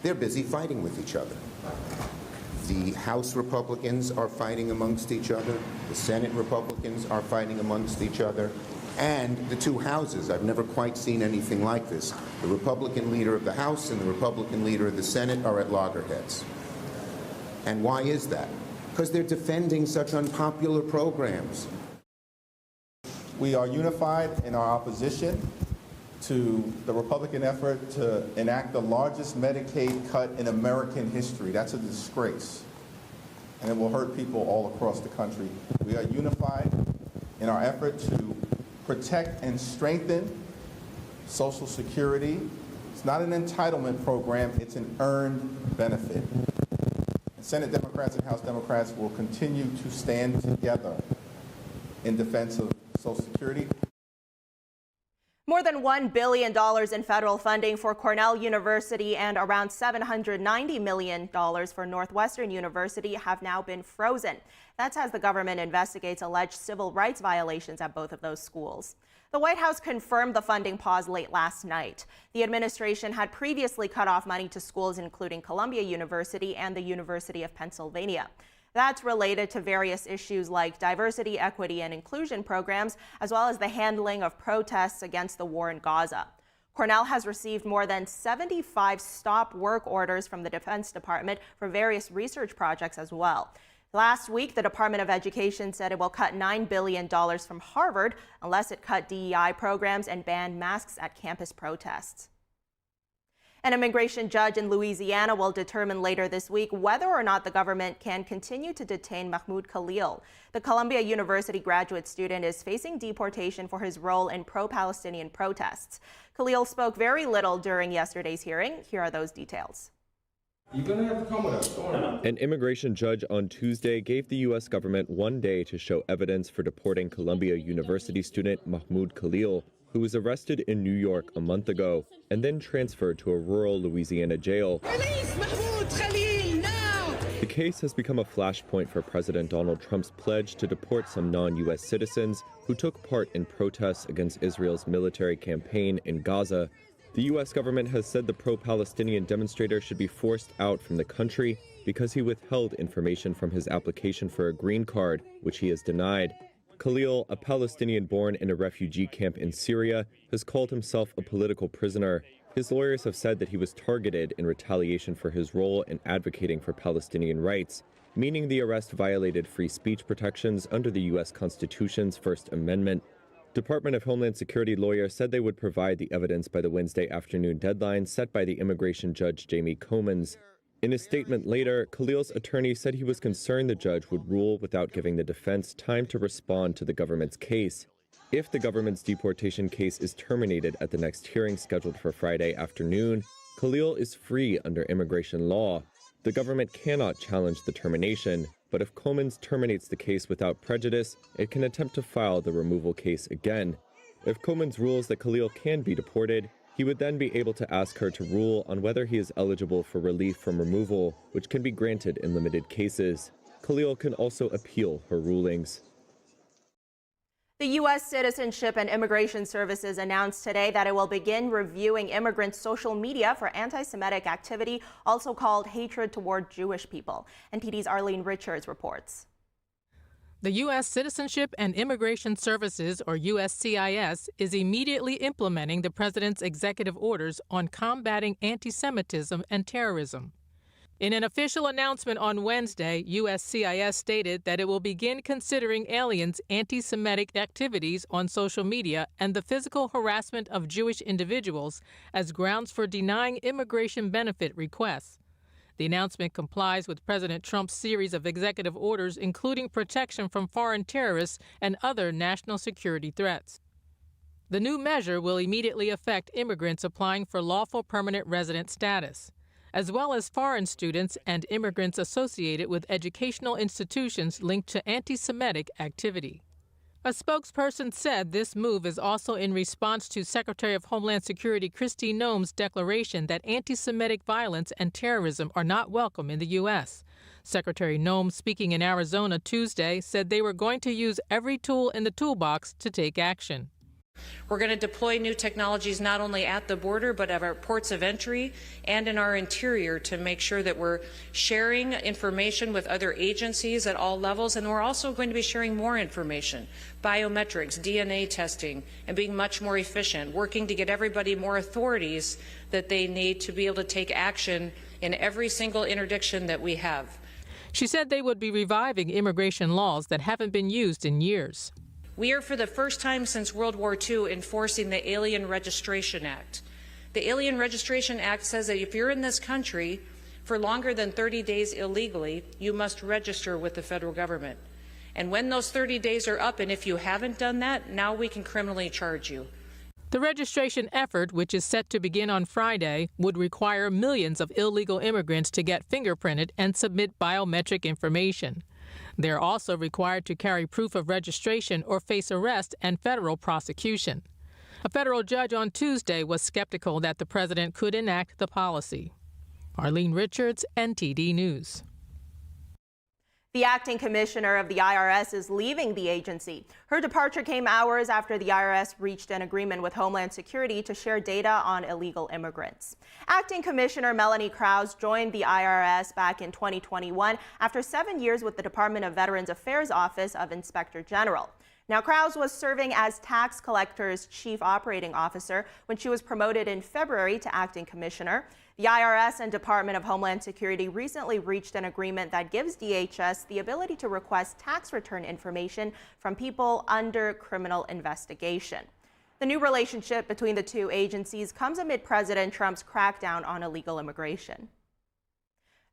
[SPEAKER 22] They're busy fighting with each other. The House Republicans are fighting amongst each other. The Senate Republicans are fighting amongst each other. And the two houses, I've never quite seen anything like this. The Republican leader of the House and the Republican leader of the Senate are at loggerheads. And why is that? Because they're defending such unpopular programs.
[SPEAKER 23] We are unified in our opposition to the Republican effort to enact the largest Medicaid cut in American history. That's a disgrace, and it will hurt people all across the country. We are unified in our effort to protect and strengthen Social Security. It's not an entitlement program, it's an earned benefit. Senate Democrats and House Democrats will continue to stand together in defense of Social Security.
[SPEAKER 2] More than $1 billion in federal funding for Cornell University and around $790 million for Northwestern University have now been frozen. That's as the government investigates alleged civil rights violations at both of those schools. The White House confirmed the funding pause late last night. The administration had previously cut off money to schools including Columbia University and the University of Pennsylvania. That's related to various issues like diversity, equity, and inclusion programs, as well as the handling of protests against the war in Gaza. Cornell has received more than 75 stop work orders from the Defense Department for various research projects as well. Last week, the Department of Education said it will cut $9 billion from Harvard unless it cut DEI programs and banned masks at campus protests. An immigration judge in Louisiana will determine later this week whether or not the government can continue to detain Mahmoud Khalil. The Columbia University graduate student is facing deportation for his role in pro-Palestinian protests. Khalil spoke very little during yesterday's hearing. Here are those details.
[SPEAKER 1] You're going to have to come with us. An immigration judge on Tuesday gave the U.S. government 1 day to show evidence for deporting Columbia University student Mahmoud Khalil, who was arrested in New York a month ago and then transferred to a rural Louisiana jail.
[SPEAKER 3] Release Mahmoud Khalil now!
[SPEAKER 1] The case has become a flashpoint for President Donald Trump's pledge to deport some non-U.S. citizens who took part in protests against Israel's military campaign in Gaza. The U.S. government has said the pro-Palestinian demonstrator should be forced out from the country because he withheld information from his application for a green card, which he has denied. Khalil, a Palestinian born in a refugee camp in Syria, has called himself a political prisoner. His lawyers have said that he was targeted in retaliation for his role in advocating for Palestinian rights, meaning the arrest violated free speech protections under the U.S. Constitution's First Amendment. Department of Homeland Security lawyers said they would provide the evidence by the Wednesday afternoon deadline set by the immigration judge Jamie Comins. In a statement later, Khalil's attorney said he was concerned the judge would rule without giving the defense time to respond to the government's case. If the government's deportation case is terminated at the next hearing scheduled for Friday afternoon, Khalil is free under immigration law. The government cannot challenge the termination, but if Comins terminates the case without prejudice, it can attempt to file the removal case again. If Comins rules that Khalil can be deported, he would then be able to ask her to rule on whether he is eligible for relief from removal, which can be granted in limited cases. Khalil can also appeal her rulings.
[SPEAKER 2] The U.S. Citizenship and Immigration Services announced today that it will begin reviewing immigrants' social media for anti-Semitic activity, also called hatred toward Jewish people. NTD's Arlene Richards reports.
[SPEAKER 4] The U.S. Citizenship and Immigration Services, or USCIS, is immediately implementing the president's executive orders on combating anti-Semitism and terrorism. In an official announcement on Wednesday, USCIS stated that it will begin considering aliens' anti-Semitic activities on social media and the physical harassment of Jewish individuals as grounds for denying immigration benefit requests. The announcement complies with President Trump's series of executive orders, including protection from foreign terrorists and other national security threats. The new measure will immediately affect immigrants applying for lawful permanent resident status, as well as foreign students and immigrants associated with educational institutions linked to anti-Semitic activity. A spokesperson said this move is also in response to Secretary of Homeland Security Kristi Noem's declaration that anti-Semitic violence and terrorism are not welcome in the U.S. Secretary Noem, speaking in Arizona Tuesday, said they were going to use every tool in the toolbox to take action.
[SPEAKER 24] We're going to deploy new technologies not only at the border, but at our ports of entry and in our interior to make sure that we're sharing information with other agencies at all levels. And we're also going to be sharing more information, biometrics, DNA testing, and being much more efficient, working to get everybody more authorities that they need to be able to take action in every single interdiction that we have.
[SPEAKER 4] She said they would be reviving immigration laws that haven't been used in years.
[SPEAKER 24] We are, for the first time since World War II, enforcing the Alien Registration Act. The Alien Registration Act says that if you're in this country for longer than 30 days illegally, you must register with the federal government. And when those 30 days are up, and if you haven't done that, now we can criminally charge you.
[SPEAKER 4] The registration effort, which is set to begin on Friday, would require millions of illegal immigrants to get fingerprinted and submit biometric information. They're also required to carry proof of registration or face arrest and federal prosecution. A federal judge on Tuesday was skeptical that the president could enact the policy. Arlene Richards, NTD News.
[SPEAKER 2] The acting commissioner of the IRS is leaving the agency. Her departure came hours after the IRS reached an agreement with Homeland Security to share data on illegal immigrants. Acting Commissioner Melanie Krause joined the IRS back in 2021 after 7 years with the Department of Veterans Affairs Office of Inspector General. Now, Krause was serving as tax collector's chief operating officer when she was promoted in February to acting commissioner. The IRS and Department of Homeland Security recently reached an agreement that gives DHS the ability to request tax return information from people under criminal investigation. The new relationship between the two agencies comes amid President Trump's crackdown on illegal immigration.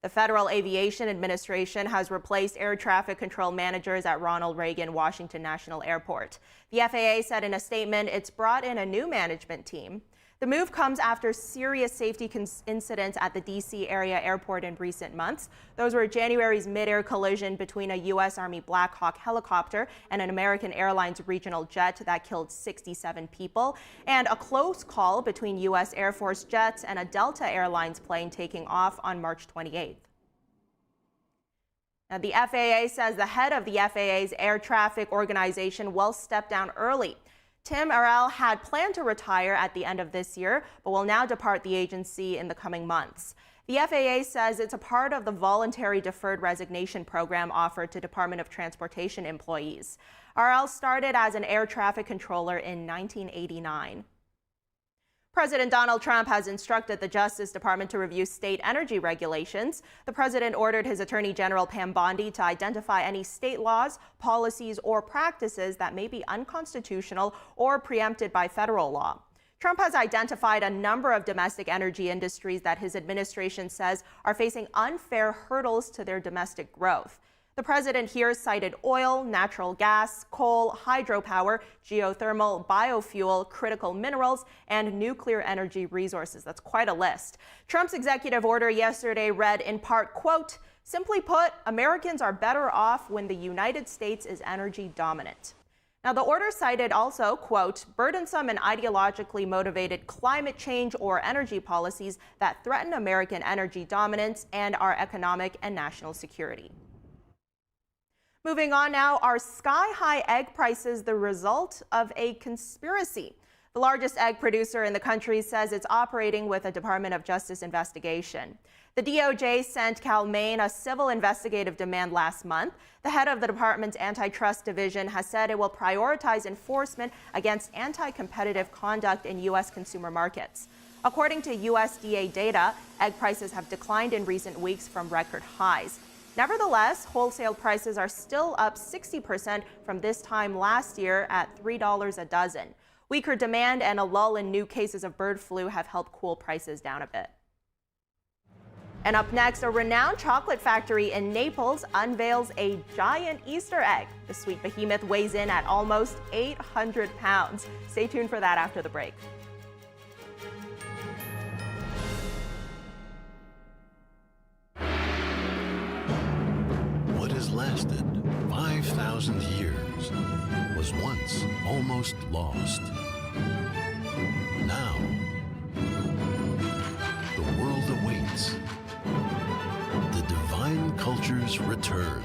[SPEAKER 2] The Federal Aviation Administration has replaced air traffic control managers at Ronald Reagan Washington National Airport. The FAA said in a statement it's brought in a new management team. The move comes after serious safety incidents at the D.C. area airport in recent months. Those were January's mid-air collision between a U.S. Army Black Hawk helicopter and an American Airlines regional jet that killed 67 people, and a close call between U.S. Air Force jets and a Delta Airlines plane taking off on March 28th. Now, the FAA says the head of the FAA's air traffic organization will step down early. Tim Arell had planned to retire at the end of this year, but will now depart the agency in the coming months. The FAA says it's a part of the voluntary deferred resignation program offered to Department of Transportation employees. Arell started as an air traffic controller in 1989. President Donald Trump has instructed the Justice Department to review state energy regulations. The president ordered his Attorney General Pam Bondi to identify any state laws, policies, or practices that may be unconstitutional or preempted by federal law. Trump has identified a number of domestic energy industries that his administration says are facing unfair hurdles to their domestic growth. The president here cited oil, natural gas, coal, hydropower, geothermal, biofuel, critical minerals, and nuclear energy resources. That's quite a list. Trump's executive order yesterday read in part, quote, "Simply put, Americans are better off when the United States is energy dominant." Now, the order cited also, quote, "burdensome and ideologically motivated climate change or energy policies that threaten American energy dominance and our economic and national security." Moving on now, are sky-high egg prices the result of a conspiracy? The largest egg producer in the country says it's operating with a Department of Justice investigation. The DOJ sent Cal-Maine a civil investigative demand last month. The head of the department's antitrust division has said it will prioritize enforcement against anti-competitive conduct in U.S. consumer markets. According to USDA data, egg prices have declined in recent weeks from record highs. Nevertheless, wholesale prices are still up 60% from this time last year at $3 a dozen. Weaker demand and a lull in new cases of bird flu have helped cool prices down a bit. And up next, a renowned chocolate factory in Naples unveils a giant Easter egg. The sweet behemoth weighs in at almost 800 pounds. Stay tuned for that after the break.
[SPEAKER 5] What has lasted 5,000 years was once almost lost. Now, the world awaits the divine culture's return.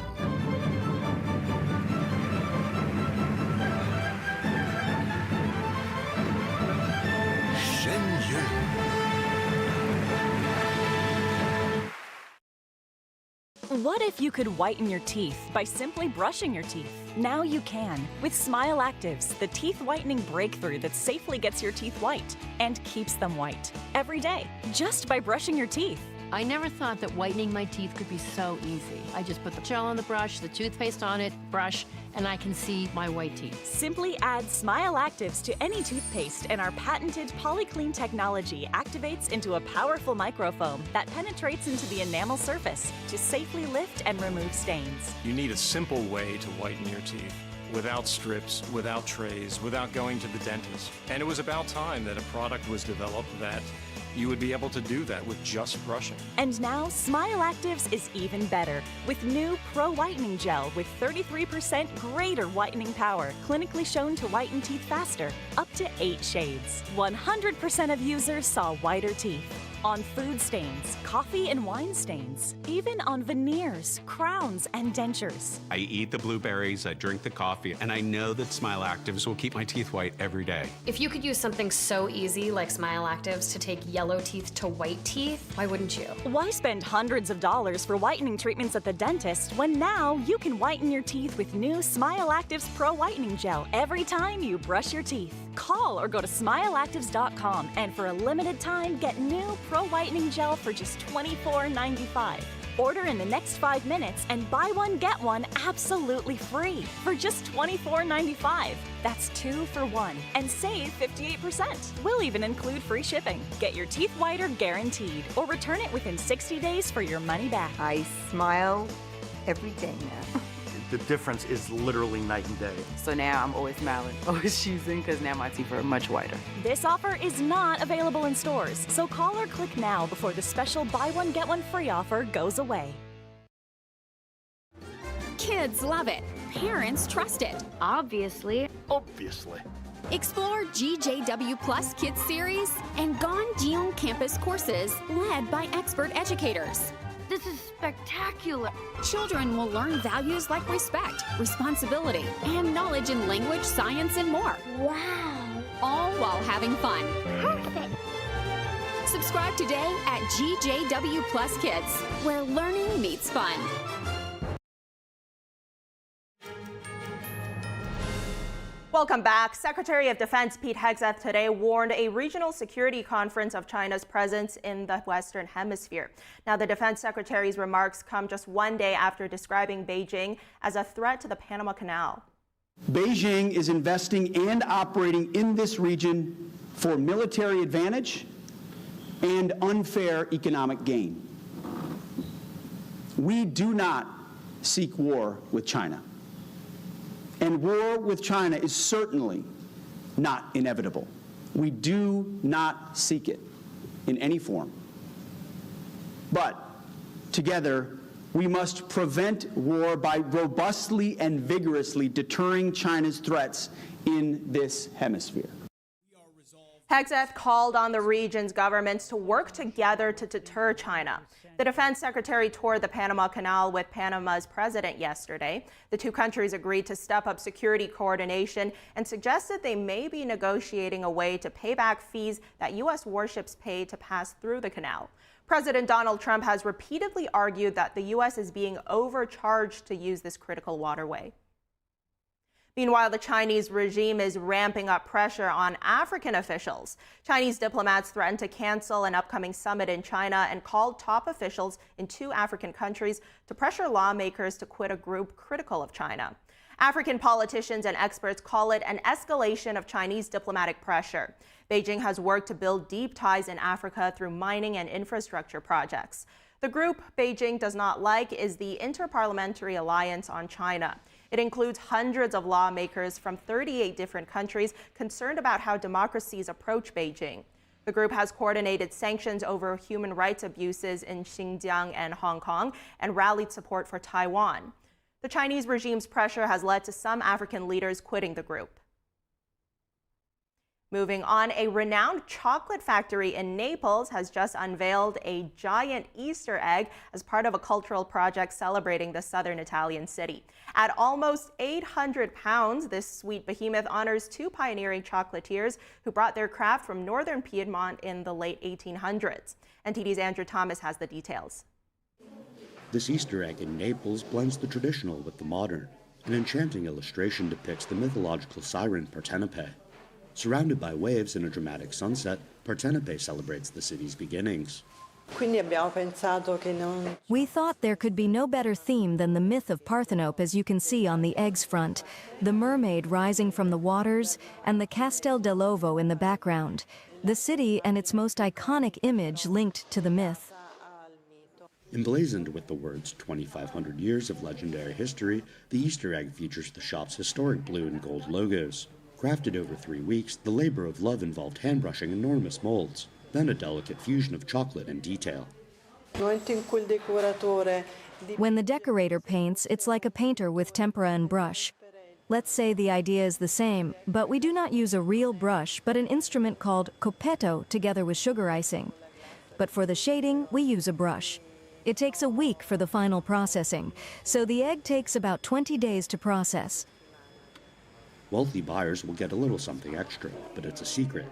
[SPEAKER 7] What if you could whiten your teeth by simply brushing your teeth? Now you can with Smile Actives, the teeth whitening breakthrough that safely gets your teeth white and keeps them white every day just by brushing your teeth.
[SPEAKER 8] I never thought that whitening my teeth could be so easy. I just put the gel on the brush, the toothpaste on it, brush, and I can see my white teeth.
[SPEAKER 7] Simply add Smile Actives to any toothpaste and our patented PolyClean technology activates into a powerful microfoam that penetrates into the enamel surface to safely lift and remove stains.
[SPEAKER 9] You need a simple way to whiten your teeth.
[SPEAKER 6] without strips, without trays, without going to the dentist. And it was about time that a product was developed that you would be able to do that with just brushing.
[SPEAKER 7] And now, Smile Actives is even better with new Pro Whitening Gel with 33% greater whitening power, clinically shown to whiten teeth faster, up to 8 shades. 100% of users saw whiter teeth. On food stains, coffee and wine stains, even on veneers, crowns, and dentures.
[SPEAKER 9] I eat the blueberries, I drink the coffee, and I know that Smile Actives will keep my teeth white every day.
[SPEAKER 10] If you could use something so easy like Smile Actives to take yellow teeth to white teeth, why wouldn't you?
[SPEAKER 7] Why spend hundreds of dollars for whitening treatments at the dentist when now you can whiten your teeth with new Smile Actives Pro Whitening Gel every time you brush your teeth? Call or go to smileactives.com and for a limited time get new Pro Whitening Gel for just $24.95. Order in the next 5 minutes and buy one get one absolutely free for just $24.95. That's 2 for 1 and save 58%. We'll even include free shipping. Get your teeth whiter guaranteed or return it within 60 days for your money back.
[SPEAKER 11] I smile every day now.
[SPEAKER 25] The difference is literally night and day.
[SPEAKER 11] So now I'm always smiling, always choosing, because now my teeth are much whiter.
[SPEAKER 7] This offer is not available in stores, so call or click now before the special buy one get one free offer goes away.
[SPEAKER 26] Kids love it. Parents trust it. Obviously. Explore GJW Plus Kids Series and Ganjiang Campus courses led by expert educators. This is spectacular. Children will learn values like respect, responsibility, and knowledge in language, science, and more. Wow. All while having fun. Perfect. Subscribe today at GJW Plus Kids, where learning meets fun.
[SPEAKER 2] Welcome back. Secretary of Defense Pete Hegseth today warned a regional security conference of China's presence in the Western Hemisphere. Now, the Defense Secretary's remarks come just one day after describing Beijing as a threat to the Panama Canal.
[SPEAKER 27] Beijing is investing and operating in this region for military advantage and unfair economic gain. We do not seek war with China. And war with China is certainly not inevitable. We do not seek it in any form. But together, we must prevent war by robustly and vigorously deterring China's threats in this hemisphere.
[SPEAKER 2] Hegseth called on the region's governments to work together to deter China. The defense secretary toured the Panama Canal with Panama's president yesterday. The two countries agreed to step up security coordination and suggested they may be negotiating a way to pay back fees that U.S. warships pay to pass through the canal. President Donald Trump has repeatedly argued that the U.S. is being overcharged to use this critical waterway. Meanwhile, the Chinese regime is ramping up pressure on African officials. Chinese diplomats threatened to cancel an upcoming summit in China and called top officials in 2 African countries to pressure lawmakers to quit a group critical of China. African politicians and experts call it an escalation of Chinese diplomatic pressure. Beijing has worked to build deep ties in Africa through mining and infrastructure projects. The group Beijing does not like is the Interparliamentary Alliance on China. It includes hundreds of lawmakers from 38 different countries concerned about how democracies approach Beijing. The group has coordinated sanctions over human rights abuses in Xinjiang and Hong Kong and rallied support for Taiwan. The Chinese regime's pressure has led to some African leaders quitting the group. Moving on, a renowned chocolate factory in Naples has just unveiled a giant Easter egg as part of a cultural project celebrating the southern Italian city. At almost 800 pounds, this sweet behemoth honors 2 pioneering chocolatiers who brought their craft from northern Piedmont in the late 1800s. NTD's Andrew Thomas has the details.
[SPEAKER 28] This Easter egg in Naples blends the traditional with the modern. An enchanting illustration depicts the mythological siren Parental. Surrounded by waves in a dramatic sunset, Parental celebrates the city's beginnings.
[SPEAKER 29] We thought there could be no better theme than the myth of Parthenope, as you can see on the egg's front, the mermaid rising from the waters, and the Castel dell'Ovo in the background, the city and its most iconic image linked to the myth.
[SPEAKER 28] Emblazoned with the words 2,500 years of legendary history, the Easter egg features the shop's historic blue and gold logos. Crafted over 3 weeks, the labor of love involved hand-brushing enormous molds, then a delicate fusion of chocolate and detail.
[SPEAKER 29] When the decorator paints, it's like a painter with tempera and brush. Let's say the idea is the same, but we do not use a real brush, but an instrument called coppetto together with sugar icing. But for the shading, we use a brush. It takes a week for the final processing, so the egg takes about 20 days to process.
[SPEAKER 28] Wealthy buyers will get a little something extra, but it's a secret.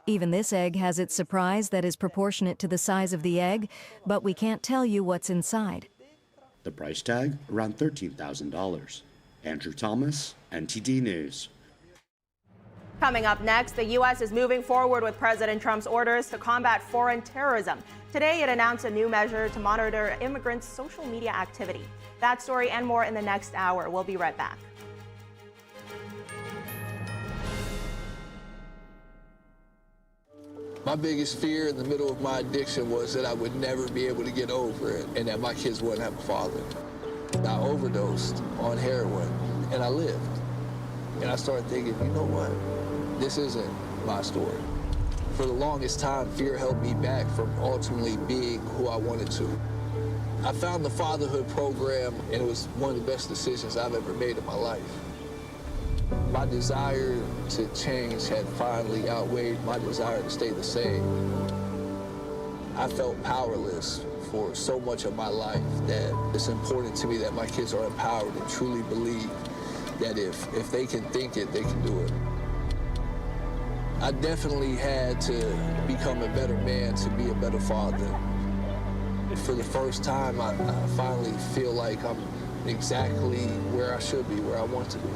[SPEAKER 29] Even this egg has its surprise that is proportionate to the size of the egg, but we can't tell you what's inside.
[SPEAKER 28] The price tag, around $13,000. Andrew Thomas, NTD News.
[SPEAKER 2] Coming up next, the U.S. is moving forward with President Trump's orders to combat foreign terrorism. Today, it announced a new measure to monitor immigrants' social media activity. That story and more in the next hour. We'll be right back.
[SPEAKER 12] My biggest fear in the middle of my addiction was that I would never be able to get over it and that my kids wouldn't have a father. I overdosed on heroin and I lived. And I started thinking, you know what? This isn't my story. For the longest time, fear held me back from ultimately being who I wanted to. I found the fatherhood program, and it was one of the best decisions I've ever made in my life. My desire to change had finally outweighed my desire to stay the same. I felt powerless for so much of my life that it's important to me that my kids are empowered and truly believe that if they can think it, they can do it. I definitely had to become a better man to be a better father. For the first time, I finally feel like I'm exactly where I should be, where I want to be.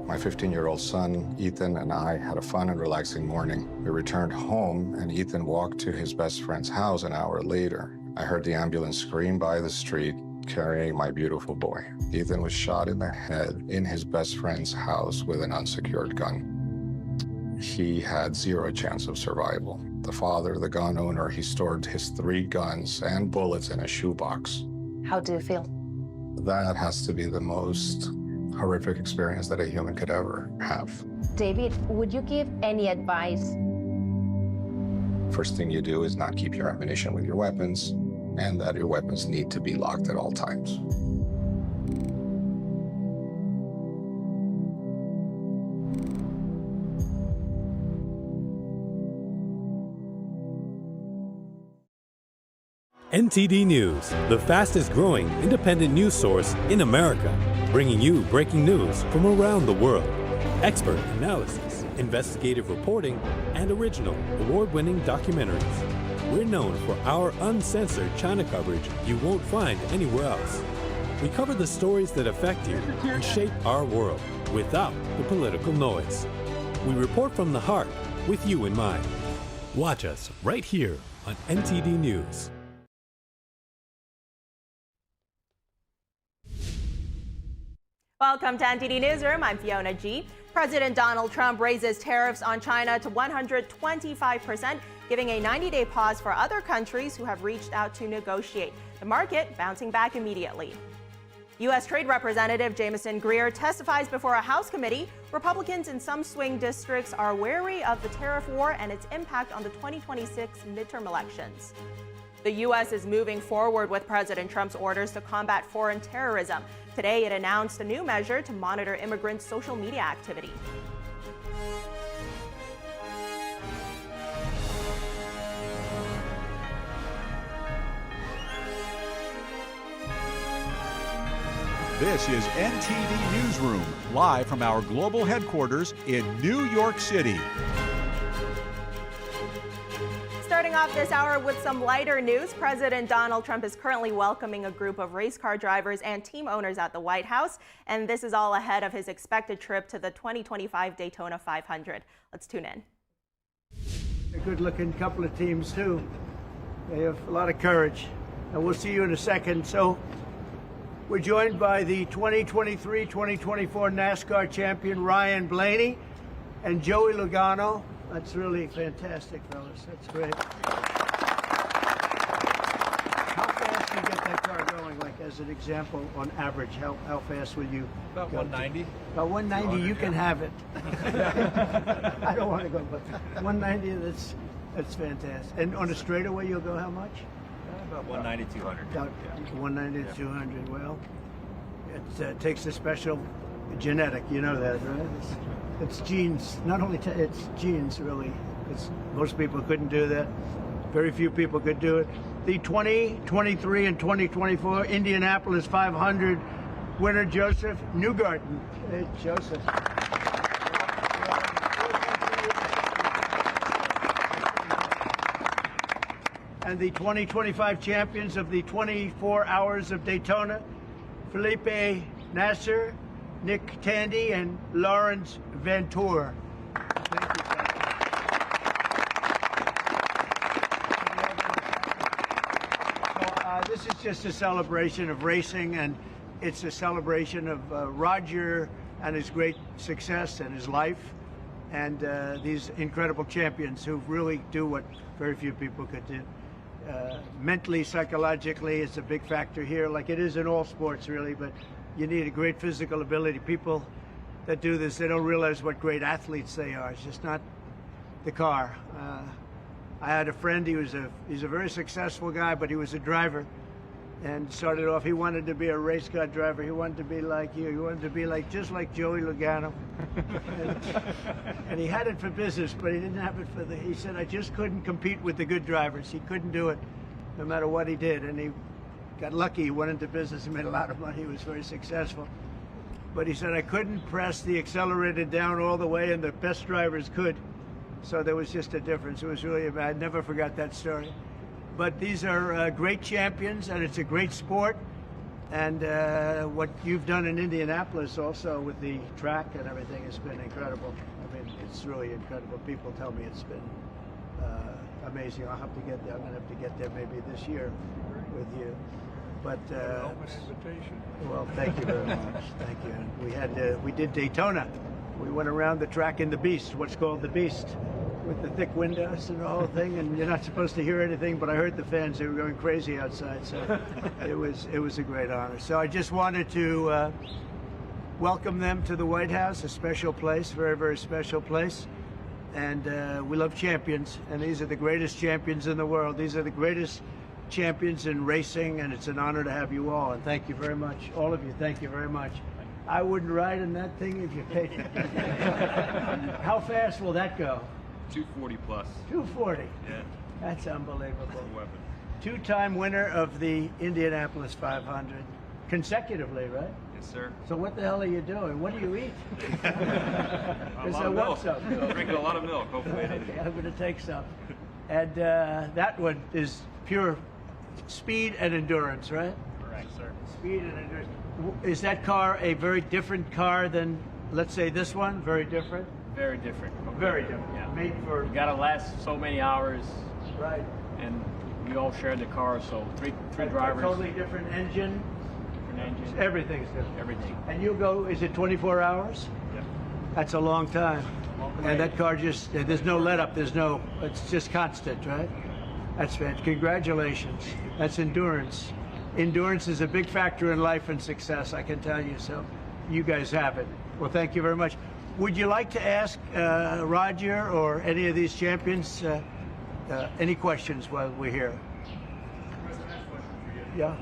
[SPEAKER 13] My 15-year-old son, Ethan, and I had a fun and relaxing morning. We returned home, and Ethan walked to his best friend's house an hour later. I heard the ambulance scream by the street, carrying my beautiful boy. Ethan was shot in the head in his best friend's house with an unsecured gun. He had 0 chance of survival. The father, the gun owner, he stored his 3 guns and bullets in a shoebox.
[SPEAKER 14] How do you feel?
[SPEAKER 13] That has to be the most horrific experience that a human could ever have.
[SPEAKER 14] David, would you give any advice?
[SPEAKER 13] First thing you do is not keep your ammunition with your weapons, and that your weapons need to be locked at all times.
[SPEAKER 15] NTD News, the fastest growing independent news source in America, bringing you breaking news from around the world. Expert analysis, investigative reporting, and original award-winning documentaries. We're known for our uncensored China coverage you won't find anywhere else. We cover the stories that affect you and shape our world without the political noise. We report from the heart with you in mind. Watch us right here on NTD News.
[SPEAKER 2] Welcome to NTD Newsroom. I'm Fiona G. President Donald Trump raises tariffs on China to 125%, giving a 90-day pause for other countries who have reached out to negotiate. The market bouncing back immediately. U.S. Trade Representative Jamieson Greer testifies before a House committee. Republicans in some swing districts are wary of the tariff war and its impact on the 2026 midterm elections. The U.S. is moving forward with President Trump's orders to combat foreign terrorism. Today, it announced a new measure to monitor immigrants' social media activity.
[SPEAKER 3] This is NTD Newsroom, live from our global headquarters in New York City.
[SPEAKER 2] Starting off this hour with some lighter news, President Donald Trump is currently welcoming a group of race car drivers and team owners at the White House, and this is all ahead of his expected trip to the 2025 Daytona 500. Let's tune in.
[SPEAKER 16] A good-looking couple of teams, too. They have a lot of courage, and we'll see you in a second. So, we're joined by the 2023-2024 NASCAR champion Ryan Blaney and Joey Logano. That's really fantastic, fellas. That's great. How fast do you get that car going, like as an example, on average? How fast will you
[SPEAKER 17] About
[SPEAKER 16] go
[SPEAKER 17] 190.
[SPEAKER 16] About 190, you can have it. I don't want to go, but 190, that's fantastic. And on a straightaway, you'll go how much?
[SPEAKER 17] About 190, 200.
[SPEAKER 16] About 190 to 200. Well, it takes a special genetic, you know that, right? It's genes. Not only it's genes, really. Most people couldn't do that. Very few people could do it. The 2023 and 2024 Indianapolis 500 winner, Joseph Newgarden. Hey, Joseph. And the 2025 champions of the 24 Hours of Daytona, Felipe Nasser, Nick Tandy, and Lawrence Ventura. Thank you, so, this is just a celebration of racing, and it's a celebration of Roger and his great success and his life, and these incredible champions who really do what very few people could do. Mentally, psychologically, it's a big factor here, like it is in all sports, really, but you need a great physical ability. People that do this, they don't realize what great athletes they are. It's just not the car. I had a friend, he's a very successful guy, but he was a driver, and started off, he wanted to be a race car driver. He wanted to be like you. He wanted to be just like Joey Logano. and he had it for business, but he didn't have it for he said, I just couldn't compete with the good drivers. He couldn't do it, no matter what he did. And he got lucky. He went into business. He made a lot of money. He was very successful. But he said, I couldn't press the accelerator down all the way, and the best drivers could. So there was just a difference. It was really, I never forgot that story. But these are great champions, and it's a great sport. And what you've done in Indianapolis also with the track and everything has been incredible. I mean, it's really incredible. People tell me it's been amazing. I'll have to get there. I'm going to have to get there maybe this year with you. But
[SPEAKER 17] Open invitation.
[SPEAKER 16] Well, thank you very much. Thank you. And we did Daytona. We went around the track in the Beast, what's called the Beast, with the thick windows and the whole thing. And you're not supposed to hear anything, but I heard the fans. They were going crazy outside. So it was a great honor. So I just wanted to welcome them to the White House, a special place, very, very special place. And we love champions, and these are the greatest champions in the world. These are the greatest champions in racing, and it's an honor to have you all. And thank you very much, all of you. Thank you very much. I wouldn't ride in that thing if you paid it. How fast will that go?
[SPEAKER 17] 240 plus.
[SPEAKER 16] 240.
[SPEAKER 17] Yeah.
[SPEAKER 16] That's unbelievable.
[SPEAKER 17] That's a weapon.
[SPEAKER 16] Two-time winner of the Indianapolis 500, consecutively, right?
[SPEAKER 17] Yes, sir.
[SPEAKER 16] So what the hell are you doing? What do you eat?
[SPEAKER 17] A lot of milk. Drinking a lot of milk, hopefully.
[SPEAKER 16] Okay, I'm going to take some. And that one is pure speed and endurance, right?
[SPEAKER 17] Correct, sir.
[SPEAKER 16] Speed and endurance. Is that car a very different car than, let's say, this one? Very different?
[SPEAKER 17] Very different.
[SPEAKER 16] Very different.
[SPEAKER 17] Yeah.
[SPEAKER 16] Made for...
[SPEAKER 17] You gotta last so many hours.
[SPEAKER 16] Right.
[SPEAKER 17] And we all share the car, so three drivers.
[SPEAKER 16] Totally different engine.
[SPEAKER 17] Different engine.
[SPEAKER 16] Everything's different.
[SPEAKER 17] Everything.
[SPEAKER 16] And you go, is it 24 hours?
[SPEAKER 17] Yeah.
[SPEAKER 16] That's a long time. And that car just, there's no let up, it's just constant, right? That's fantastic. Congratulations. That's endurance. Endurance is a big factor in life and success, I can tell you. So you guys have it. Well, thank you very much. Would you like to ask Roger or any of these champions any questions while we're here? Yeah.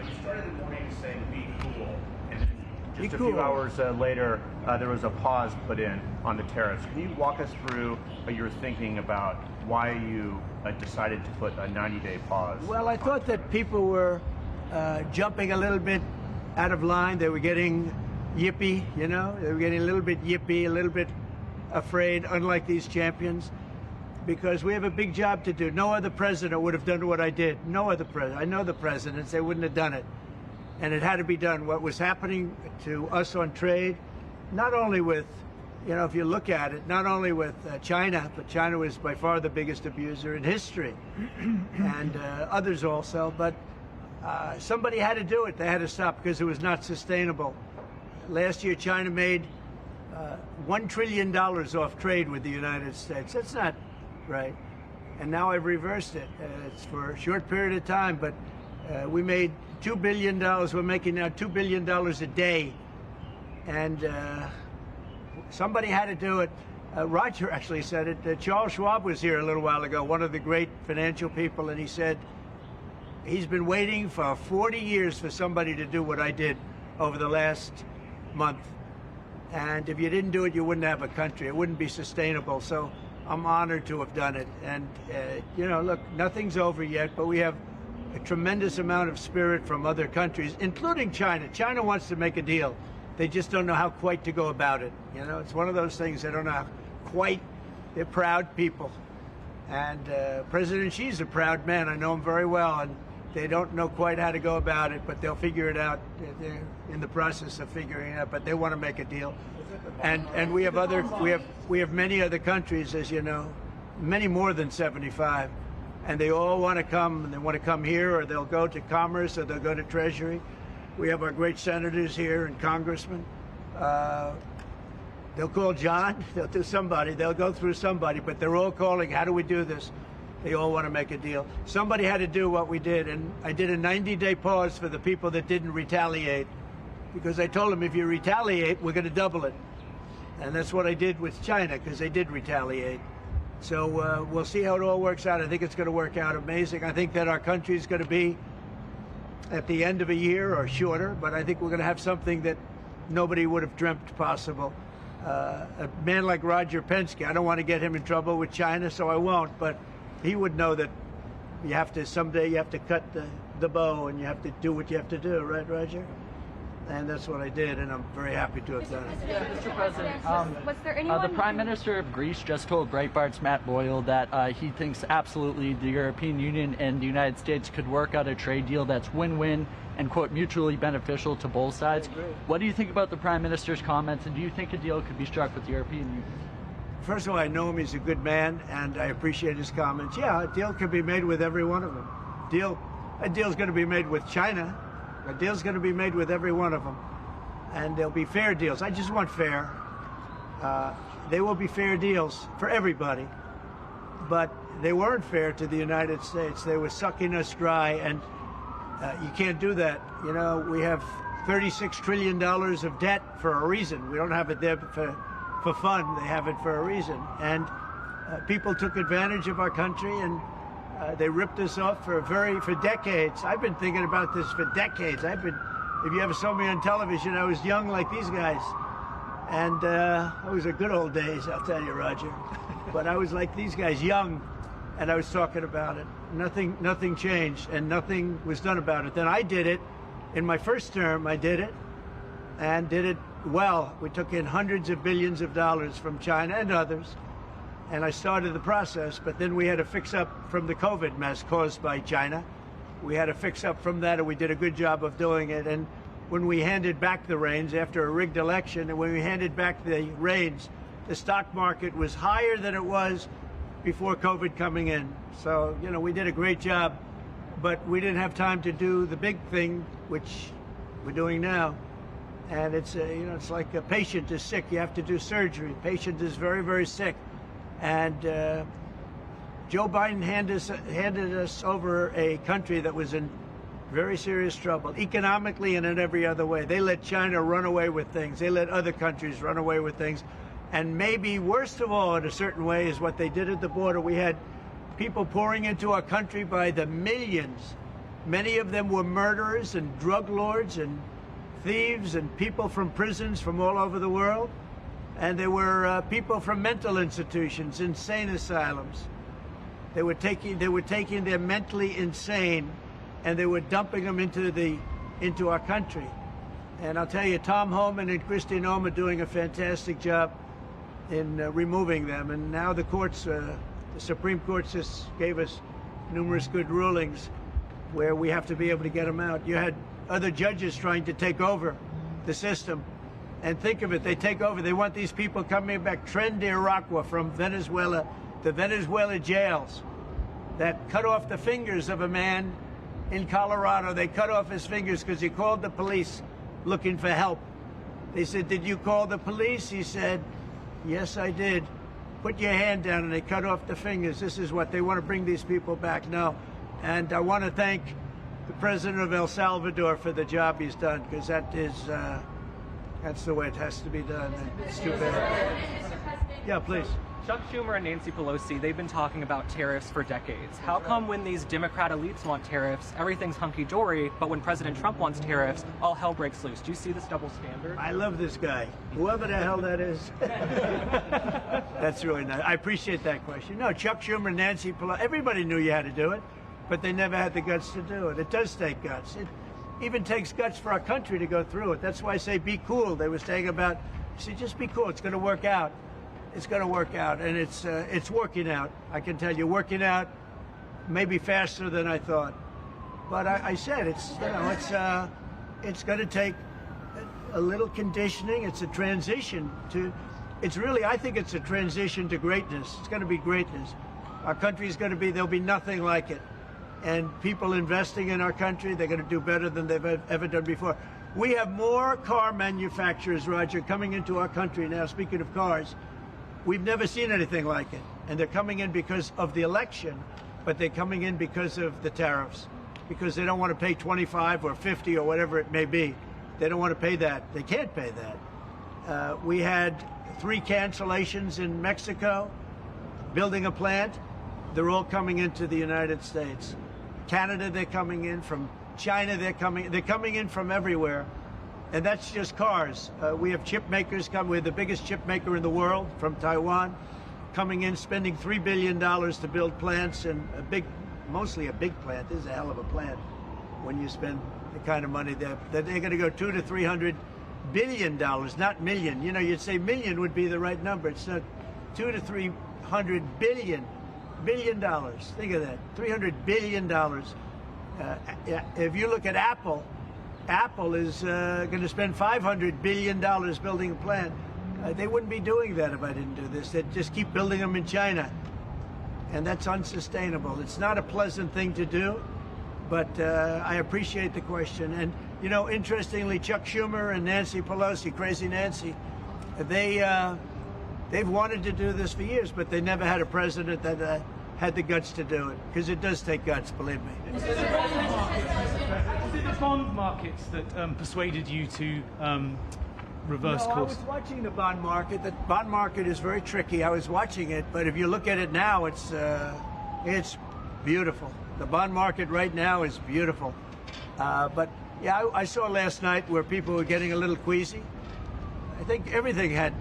[SPEAKER 17] You started the morning saying be cool, and just a
[SPEAKER 16] cool.
[SPEAKER 17] few hours later, there was a pause put in on the tariffs. Can you walk us through your thinking about why you decided to put a 90-day pause?
[SPEAKER 16] Well, I thought that people were jumping a little bit out of line. They were getting yippy, you know? They were getting a little bit yippy, a little bit afraid, unlike these champions, because we have a big job to do. No other president would have done what I did. No other president. I know the presidents. They wouldn't have done it. And it had to be done. What was happening to us on trade, not only with, you know, if you look at it, not only with China, but China was by far the biggest abuser in history, and others also, but somebody had to do it. They had to stop because it was not sustainable. Last year, China made $1 trillion off trade with the United States. That's not right. And now I've reversed it. It's for a short period of time, but we made $2 billion. We're making now $2 billion a day. And somebody had to do it. Roger actually said it. Charles Schwab was here a little while ago, one of the great financial people, and he said he's been waiting for 40 years for somebody to do what I did over the last month. And if you didn't do it, you wouldn't have a country. It wouldn't be sustainable. So I'm honored to have done it. And, you know, look, nothing's over yet, but we have a tremendous amount of spirit from other countries, including China. China wants to make a deal. They just don't know how quite to go about it. You know, it's one of those things they don't know how quite. They're proud people. And President Xi's a proud man. I know him very well. And they don't know quite how to go about it, but they'll figure it out. They're in the process of figuring it out, but they want to make a deal. And we have many other countries, as you know, many more than 75, and they all want to come, and they want to come here, or they'll go to Commerce, or they'll go to Treasury. We have our great senators here and congressmen. They'll call John, they'll do somebody, they'll go through somebody, but they're all calling, how do we do this? They all want to make a deal. Somebody had to do what we did, and I did a 90-day pause for the people that didn't retaliate, because I told them if you retaliate, we're going to double it. And that's what I did with China, because they did retaliate. So we'll see how it all works out. I think it's going to work out amazing. I think that our country is going to be at the end of a year or shorter, but I think we're going to have something that nobody would have dreamt possible. A man like Roger Penske, I don't want to get him in trouble with China, so I won't, but he would know that you have to, someday you have to cut the bow and you have to do what you have to do, right, Roger? And that's what I did, and I'm very happy to have done it.
[SPEAKER 1] Mr. President, the Prime Minister of Greece just told Breitbart's Matt Boyle that he thinks absolutely the European Union and the United States could work out a trade deal that's win-win and, quote, mutually beneficial to both sides. What do you think about the Prime Minister's comments, and do you think a deal could be struck with the European Union?
[SPEAKER 16] First of all, I know him. He's a good man, and I appreciate his comments. Yeah, a deal can be made with every one of them. A deal's going to be made with China. A deal's going to be made with every one of them. And there'll be fair deals. I just want fair. They will be fair deals for everybody. But they weren't fair to the United States. They were sucking us dry, and you can't do that. You know, we have $36 trillion of debt for a reason. We don't have it there for fun. They have it for a reason. And people took advantage of our country, and they ripped us off for decades. I've been thinking about this for decades. If you ever saw me on television, I was young like these guys. And it was the good old days, I'll tell you, Roger. But I was like these guys, young, and I was talking about it. Nothing changed, and nothing was done about it. Then I did it. In my first term, I did it, and did it well. We took in hundreds of billions of dollars from China and others, and I started the process, but then we had to fix up from the COVID mess caused by China. We had to fix up from that, and we did a good job of doing it. And when we handed back the reins after a rigged election, and when we handed back the reins, the stock market was higher than it was before COVID coming in. So, you know, we did a great job, but we didn't have time to do the big thing, which we're doing now. And it's, it's like a patient is sick, you have to do surgery. Patient is very, very sick. And Joe Biden handed us over a country that was in very serious trouble, economically and in every other way. They let China run away with things. They let other countries run away with things. And maybe worst of all, in a certain way, is what they did at the border. We had people pouring into our country by the millions. Many of them were murderers and drug lords and thieves and people from prisons from all over the world. And there were people from mental institutions, insane asylums. They were taking their mentally insane and they were dumping them into our country. And I'll tell you, Tom Homan and Kristi Noem are doing a fantastic job in removing them. And now the courts, the Supreme Court just gave us numerous good rulings where we have to be able to get them out. You had other judges trying to take over the system. And think of it, they take over, they want these people coming back, Tren de Aragua from Venezuela, the Venezuela jails that cut off the fingers of a man in Colorado. They cut off his fingers because he called the police looking for help. They said, "Did you call the police?" He said, "Yes, I did." "Put your hand down," and they cut off the fingers. This is what they want to bring these people back now. And I want to thank the president of El Salvador for the job he's done, because that's the way it has to be done. It's too bad. Yeah, please.
[SPEAKER 4] Chuck Schumer and Nancy Pelosi, they've been talking about tariffs for decades. How come when these Democrat elites want tariffs, everything's hunky-dory, but when President Trump wants tariffs, all hell breaks loose? Do you see this double standard?
[SPEAKER 16] I love this guy, whoever the hell that is. That's really nice. I appreciate that question. No, Chuck Schumer and Nancy Pelosi, everybody knew you had to do it, but they never had the guts to do it. It does take guts. It even takes guts for our country to go through it. That's why I say be cool. They were saying about, just be cool. It's going to work out. It's going to work out, and it's working out. I can tell you, working out maybe faster than I thought. But I said it's going to take a little conditioning. It's a transition to. It's really, I think it's a transition to greatness. It's going to be greatness. Our country is going to be. There'll be nothing like it, and people investing in our country, they're going to do better than they've ever done before. We have more car manufacturers, Roger, coming into our country now. Speaking of cars. We've never seen anything like it. And they're coming in because of the election, but they're coming in because of the tariffs, because they don't want to pay 25 or 50 or whatever it may be. They don't want to pay that. They can't pay that. We had 3 cancellations in Mexico, building a plant. They're all coming into the United States. Canada, they're coming in. From China, they're coming in from everywhere. And that's just cars. We have chip makers come. We're the biggest chip maker in the world from Taiwan, coming in, spending $3 billion to build plants, and mostly a big plant. This is a hell of a plant when you spend the kind of money there. They're going to go $200 to $300 billion, not million. You know, you'd say million would be the right number. It's not. $200 to $300 billion. Think of that. $300 billion. If you look at Apple is going to spend $500 billion building a plant. They wouldn't be doing that if I didn't do this. They'd just keep building them in China. And that's unsustainable. It's not a pleasant thing to do, but I appreciate the question. And, you know, interestingly, Chuck Schumer and Nancy Pelosi, Crazy Nancy, they've wanted to do this for years, but they never had a president that had the guts to do it, because it does take guts, believe me.
[SPEAKER 5] Was it the bond markets that persuaded you to reverse course?
[SPEAKER 16] I was watching the bond market. The bond market is very tricky. I was watching it, but if you look at it now, it's beautiful. The bond market right now is beautiful. But yeah, I saw last night where people were getting a little queasy. I think everything had.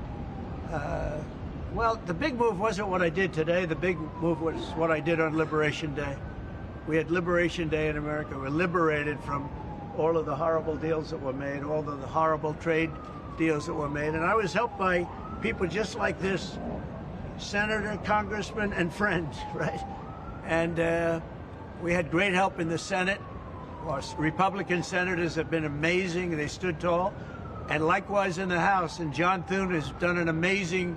[SPEAKER 16] Well, the big move wasn't what I did today. The big move was what I did on Liberation Day. We had Liberation Day in America. We're liberated from all of the horrible deals that were made, all of the horrible trade deals that were made. And I was helped by people just like this, senator, congressman, and friends, right? And we had great help in the Senate. Our Republican senators have been amazing. They stood tall. And likewise in the House. And John Thune has done an amazing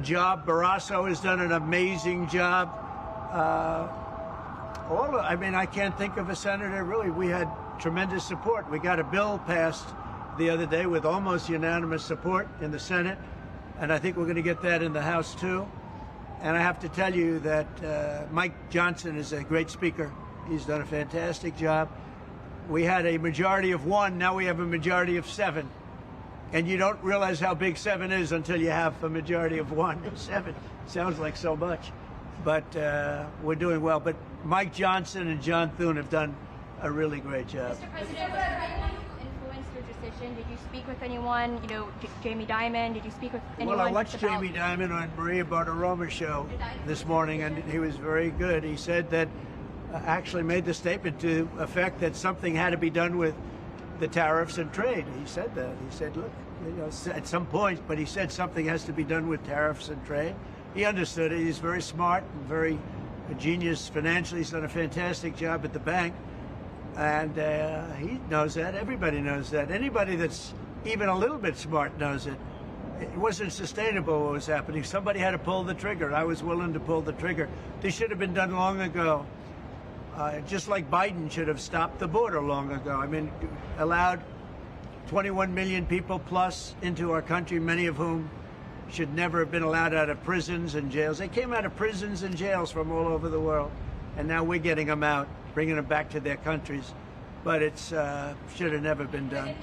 [SPEAKER 16] job. Barrasso has done an amazing job. I mean, I can't think of a senator, really. We had tremendous support. We got a bill passed the other day with almost unanimous support in the Senate, and I think we're going to get that in the House too. And I have to tell you that Mike Johnson is a great speaker. He's done a fantastic job. We had a majority of 1, now we have a majority of 7. And you don't realize how big 7 is until you have a majority of 1. 7 sounds like so much. But we're doing well. But Mike Johnson and John Thune have done a really great job.
[SPEAKER 6] Mr. President, was there anyone who influenced your decision? Did you speak with anyone, Jamie Dimon? Did you speak with anyone?
[SPEAKER 16] Well, I watched Jamie Dimon on Maria Bartiromo's show this morning, and he was very good. He said that, actually made the statement to effect that something had to be done with the tariffs and trade. He said that. He said, look, at some point, but he said something has to be done with tariffs and trade. He understood it. He's very smart and very a genius financially. He's done a fantastic job at the bank. And he knows that. Everybody knows that. Anybody that's even a little bit smart knows it. It wasn't sustainable what was happening. Somebody had to pull the trigger. I was willing to pull the trigger. This should have been done long ago. Just like Biden should have stopped the border long ago. I mean, allowed 21 million people plus into our country, many of whom should never have been allowed out of prisons and jails. They came out of prisons and jails from all over the world, and now we're getting them out, bringing them back to their countries. But it's should have never been done.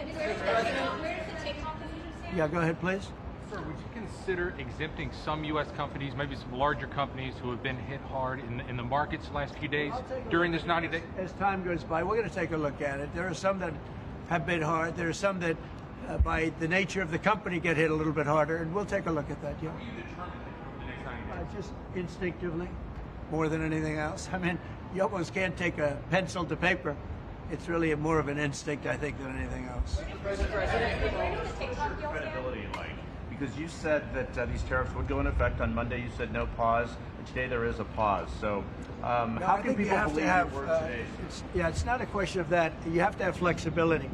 [SPEAKER 16] Yeah, go ahead, please.
[SPEAKER 8] Sir, would you consider exempting some U.S. companies, maybe some larger companies who have been hit hard in the markets the last few days during this 90 days?
[SPEAKER 16] As time goes by, we're going to take a look at it. There are some that have been hard. There are some that, by the nature of the company, get hit a little bit harder, and we'll take a look at that, yeah.
[SPEAKER 8] How do you determine the next 90 days?
[SPEAKER 16] Just instinctively, more than anything else. I mean, you almost can't take a pencil to paper. It's really more of an instinct, I think, than anything else.
[SPEAKER 17] What's your credibility like? Because you said that these tariffs would go in effect on Monday. You said no pause. And today there is a pause. So how can people believe your word today?
[SPEAKER 16] It's not a question of that. You have to have flexibility.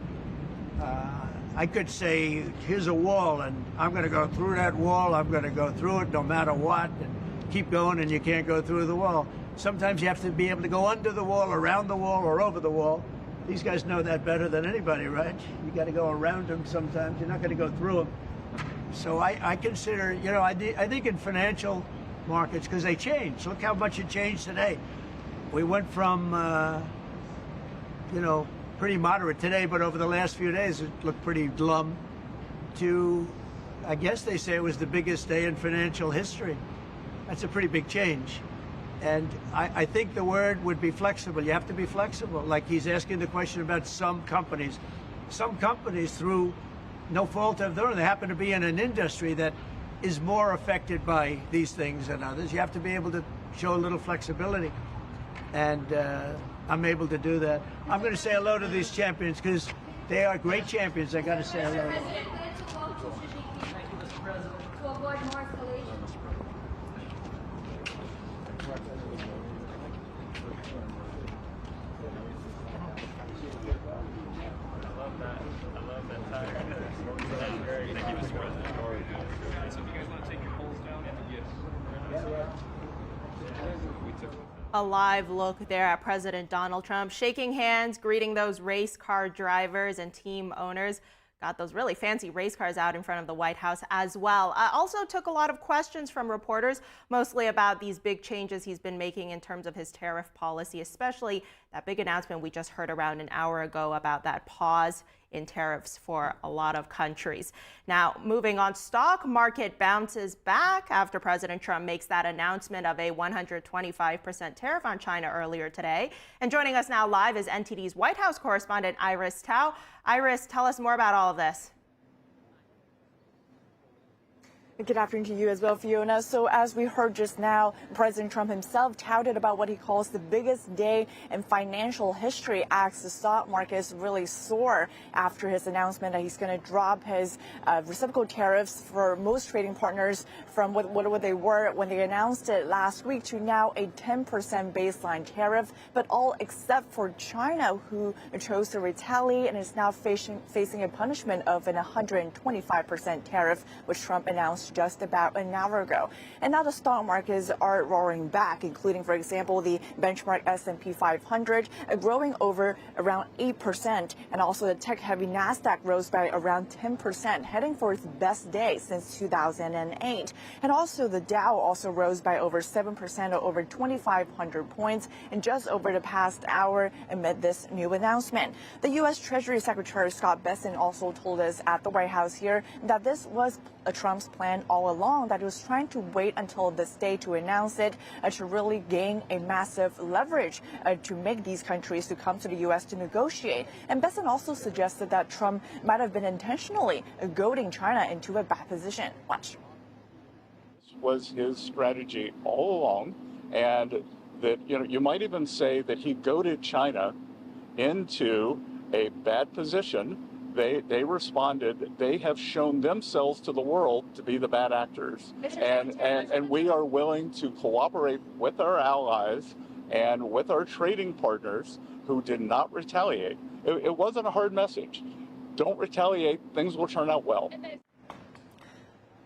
[SPEAKER 16] I could say, here's a wall, and I'm going to go through that wall. I'm going to go through it no matter what, and keep going, and you can't go through the wall. Sometimes you have to be able to go under the wall, around the wall, or over the wall. These guys know that better than anybody, right? You got to go around them sometimes. You're not going to go through them. So I consider, I think in financial markets, because they change. Look how much it changed today. We went from, pretty moderate today, but over the last few days it looked pretty glum, to, I guess they say it was the biggest day in financial history. That's a pretty big change. And I think the word would be flexible. You have to be flexible. Like he's asking the question about some companies. Some companies, through no fault of their own, they happen to be in an industry that is more affected by these things than others. You have to be able to show a little flexibility. And I'm able to do that. I'm going to say hello to these champions because they are great champions. I got to say hello.
[SPEAKER 6] To avoid more escalation.
[SPEAKER 2] A live look there at President Donald Trump, shaking hands, greeting those race car drivers and team owners. Got those really fancy race cars out in front of the White House as well. Also took a lot of questions from reporters, mostly about these big changes he's been making in terms of his tariff policy, especially that big announcement we just heard around an hour ago about that pause in tariffs for a lot of countries. Now, moving on, stock market bounces back after President Trump makes that announcement of a 125% tariff on China earlier today. And joining us now live is NTD's White House correspondent Iris Tao. Iris, tell us more about all of this.
[SPEAKER 18] Good afternoon to you as well, Fiona. So as we heard just now, President Trump himself touted about what he calls the biggest day in financial history as the stock markets really soar after his announcement that he's going to drop his reciprocal tariffs for most trading partners from what they were when they announced it last week to now a 10% baseline tariff, but all except for China, who chose to retaliate and is now facing a punishment of an 125% tariff, which Trump announced just about an hour ago. And now the stock markets are roaring back, including, for example, the benchmark S&P 500 growing over around 8%, and also the tech-heavy NASDAQ rose by around 10%, heading for its best day since 2008. And also the Dow also rose by over 7%, or over 2,500 points in just over the past hour amid this new announcement. The U.S. Treasury Secretary Scott Bessent also told us at the White House here that this was Trump's plan all along, that he was trying to wait until this day to announce it, to really gain a massive leverage to make these countries to come to the U.S. to negotiate. And Bessent also suggested that Trump might have been intentionally goading China into a bad position. Watch.
[SPEAKER 9] This was his strategy all along, and that, you might even say that he goaded China into a bad position. They responded. They have shown themselves to the world to be the bad actors. And we are willing to cooperate with our allies and with our trading partners who did not retaliate. It wasn't a hard message. Don't retaliate. Things will turn out well.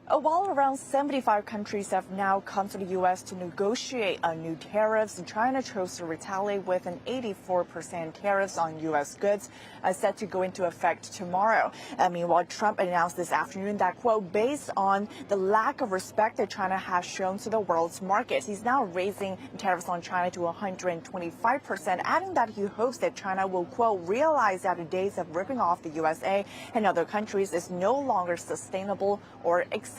[SPEAKER 18] While around 75 countries have now come to the U.S. to negotiate new tariffs, China chose to retaliate with an 84% tariffs on U.S. goods set to go into effect tomorrow. Meanwhile, Trump announced this afternoon that, quote, based on the lack of respect that China has shown to the world's markets, he's now raising tariffs on China to 125%, adding that he hopes that China will, quote, realize that the days of ripping off the USA and other countries is no longer sustainable or acceptable.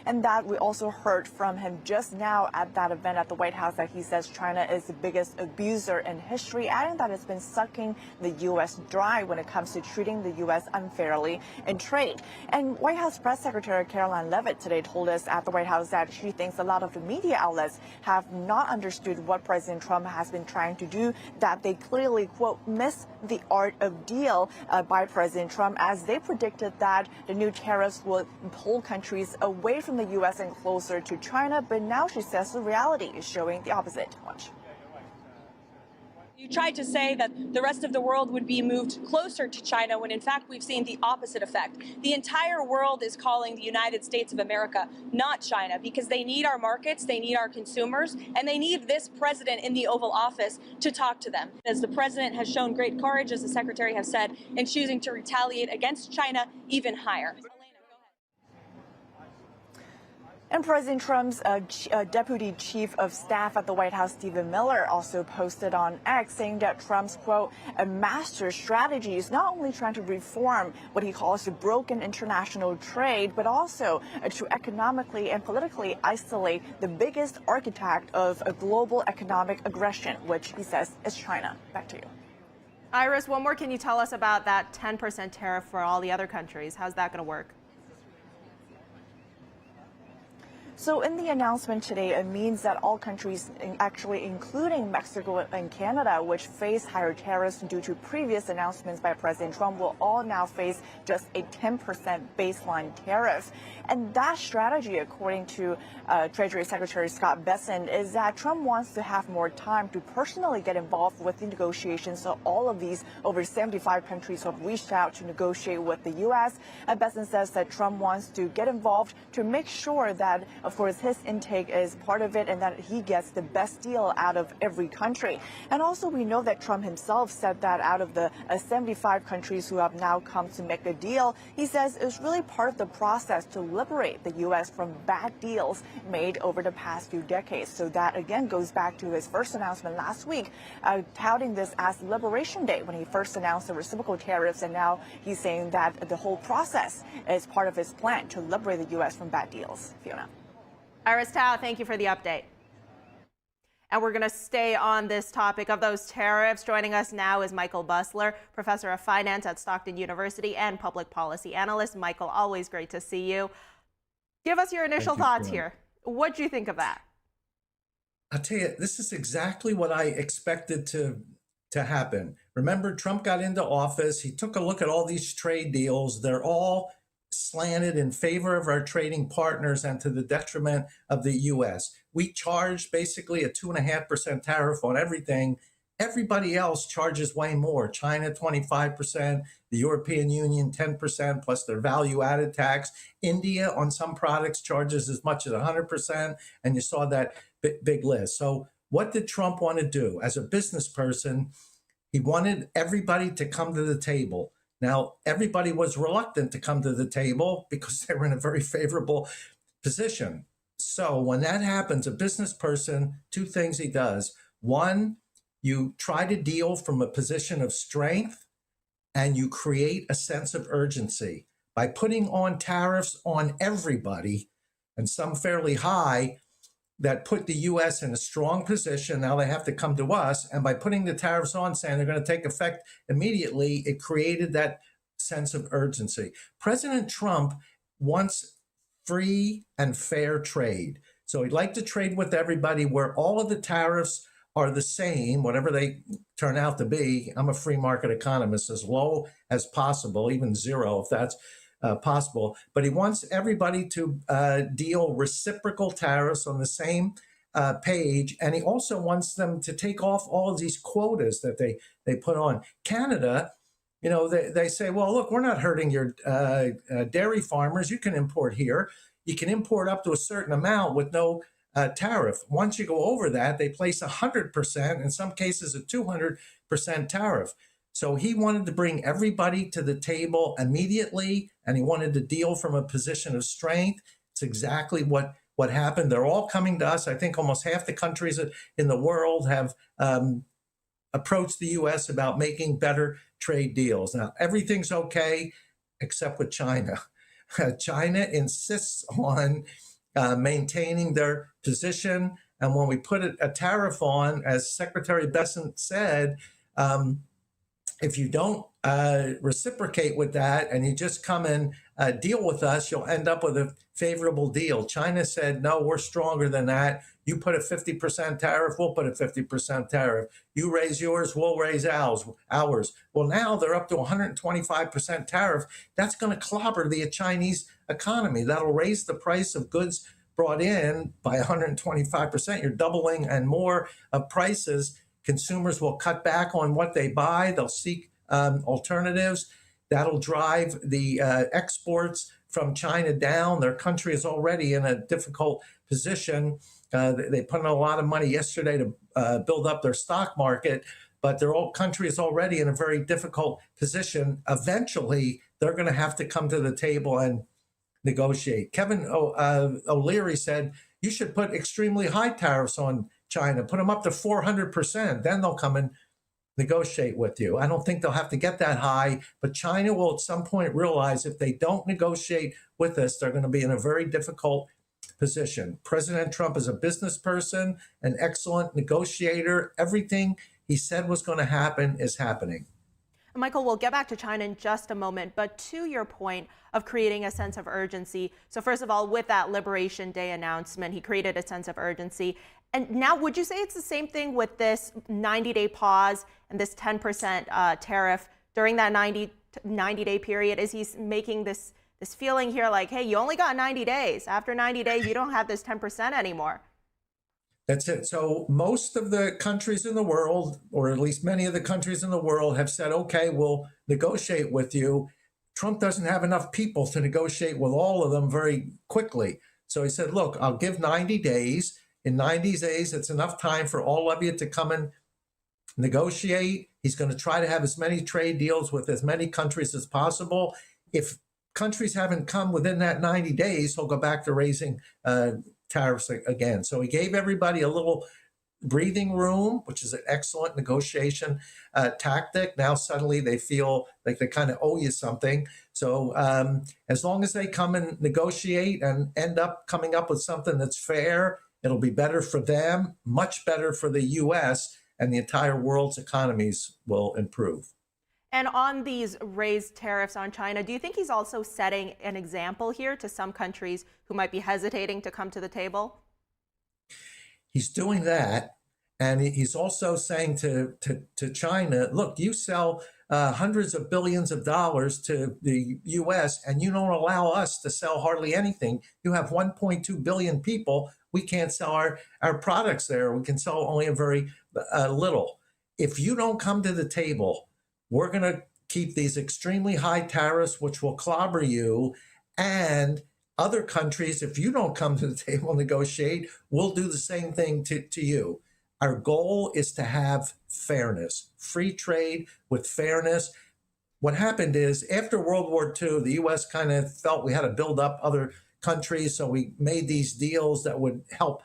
[SPEAKER 18] And that we also heard from him just now at that event at the White House, that he says China is the biggest abuser in history, adding that it's been sucking the U.S. dry when it comes to treating the U.S. unfairly in trade. And White House Press Secretary Caroline Leavitt today told us at the White House that she thinks a lot of the media outlets have not understood what President Trump has been trying to do, that they clearly, quote, miss the art of deal by President Trump, as they predicted that the new tariffs would pull countries away from the U.S. and closer to China. But now she says the reality is showing the opposite. Watch.
[SPEAKER 10] You tried to say that the rest of the world would be moved closer to China, when in fact we've seen the opposite effect. The entire world is calling the United States of America, not China, because they need our markets, they need our consumers, and they need this president in the Oval Office to talk to them. As the president has shown great courage, as the secretary has said, in choosing to retaliate against China even higher.
[SPEAKER 18] And President Trump's deputy chief of staff at the White House, Stephen Miller, also posted on X saying that Trump's, quote, a master strategy is not only trying to reform what he calls the broken international trade, but also to economically and politically isolate the biggest architect of a global economic aggression, which he says is China. Back to you.
[SPEAKER 2] Iris, one more. Can you tell us about that 10% tariff for all the other countries? How's that going to work?
[SPEAKER 18] So in the announcement today, it means that all countries, actually including Mexico and Canada, which face higher tariffs due to previous announcements by President Trump, will all now face just a 10% baseline tariff. And that strategy, according to Treasury Secretary Scott Bessent, is that Trump wants to have more time to personally get involved with the negotiations. So all of these over 75 countries who have reached out to negotiate with the U.S. Bessent says that Trump wants to get involved to make sure that, of course, his intake is part of it, and that he gets the best deal out of every country. And also, we know that Trump himself said that out of the 75 countries who have now come to make a deal, he says it's really part of the process to liberate the U.S. from bad deals made over the past few decades. So that, again, goes back to his first announcement last week, touting this as Liberation Day when he first announced the reciprocal tariffs. And now he's saying that the whole process is part of his plan to liberate the U.S. from bad deals. Fiona.
[SPEAKER 2] Iris Tao, thank you for the update. And we're going to stay on this topic of those tariffs. Joining us now is Michael Busler, professor of finance at Stockton University and public policy analyst. Michael, always great to see you. Give us your initial thoughts here. What do you think of that?
[SPEAKER 19] I'll tell you, this is exactly what I expected to happen. Remember, Trump got into office. He took a look at all these trade deals. They're all slanted in favor of our trading partners and to the detriment of the U.S. We charged basically a 2.5% tariff on everything, Everybody else charges way more. China, 25%, the European Union, 10%, plus their value-added tax. India, on some products, charges as much as 100%, and you saw that big list. So what did Trump want to do? As a business person, he wanted everybody to come to the table. Now, everybody was reluctant to come to the table because they were in a very favorable position. So when that happens, a business person, two things he does. One, you try to deal from a position of strength and you create a sense of urgency. By putting on tariffs on everybody, and some fairly high, that put the U.S. in a strong position. Now they have to come to us. And by putting the tariffs on, saying they're going to take effect immediately, it created that sense of urgency. President Trump wants free and fair trade. So he'd like to trade with everybody where all of the tariffs are the same, whatever they turn out to be. I'm a free market economist, as low as possible, even zero if that's possible. But he wants everybody to deal reciprocal tariffs on the same page. And he also wants them to take off all of these quotas that they put on. Canada, you know, they say, well, look, we're not hurting your dairy farmers. You can import here. You can import up to a certain amount with no tariff. Once you go over that, they place 100%, in some cases a 200% tariff. So he wanted to bring everybody to the table immediately, and he wanted to deal from a position of strength. It's exactly what happened. They're all coming to us. I think almost half the countries in the world have approached the U.S. about making better trade deals. Now, everything's okay except with China. China insists on maintaining their position. And when we put a tariff on, as Secretary Bessent said, if you don't reciprocate with that and you just come and deal with us, you'll end up with a favorable deal. China said, no, we're stronger than that. You put a 50% tariff, we'll put a 50% tariff. You raise yours, we'll raise ours. Well, now they're up to 125% tariff. That's going to clobber the Chinese economy. That'll raise the price of goods brought in by 125%. You're doubling and more of prices. Consumers will cut back on what they buy. They'll seek alternatives. That'll drive the exports from China down. Their country is already in a difficult position. They put in a lot of money yesterday to build up their stock market, but their country is already in a very difficult position. Eventually, they're going to have to come to the table and negotiate. Kevin O'Leary said, you should put extremely high tariffs on China, put them up to 400%, then they'll come and negotiate with you. I don't think they'll have to get that high, but China will at some point realize if they don't negotiate with us, they're going to be in a very difficult position. President Trump is a business person, an excellent negotiator. Everything he said was going to happen is happening.
[SPEAKER 2] Michael, we'll get back to China in just a moment, but to your point of creating a sense of urgency. So first of all, with that Liberation Day announcement, he created a sense of urgency. And now, would you say it's the same thing with this 90-day pause and this 10% tariff during that 90-day period? Is he making this feeling here like, hey, you only got 90 days. After 90 days, you don't have this 10% anymore?
[SPEAKER 19] That's it. So most of the countries in the world, or at least many of the countries in the world, have said, okay, we'll negotiate with you. Trump doesn't have enough people to negotiate with all of them very quickly. So he said, look, I'll give 90 days. In 90 days, it's enough time for all of you to come and negotiate. He's going to try to have as many trade deals with as many countries as possible. If countries haven't come within that 90 days, he'll go back to raising tariffs again. So he gave everybody a little breathing room, which is an excellent negotiation tactic. Now suddenly they feel like they kind of owe you something. So as long as they come and negotiate and end up coming up with something that's fair, it'll be better for them, much better for the U.S., and the entire world's economies will improve.
[SPEAKER 2] And on these raised tariffs on China, do you think he's also setting an example here to some countries who might be hesitating to come to the table?
[SPEAKER 19] He's doing that. And he's also saying to China, look, you sell hundreds of billions of dollars to the U.S. and you don't allow us to sell hardly anything. You have 1.2 billion people. We can't sell our products there. We can sell only a very little. if you don't come to the table, we're going to keep these extremely high tariffs, which will clobber you. And other countries, if you don't come to the table and negotiate, we'll do the same thing to you. Our goal is to have fairness, free trade with fairness. What happened is after World War II, the U.S. kind of felt we had to build up other countries, so we made these deals that would help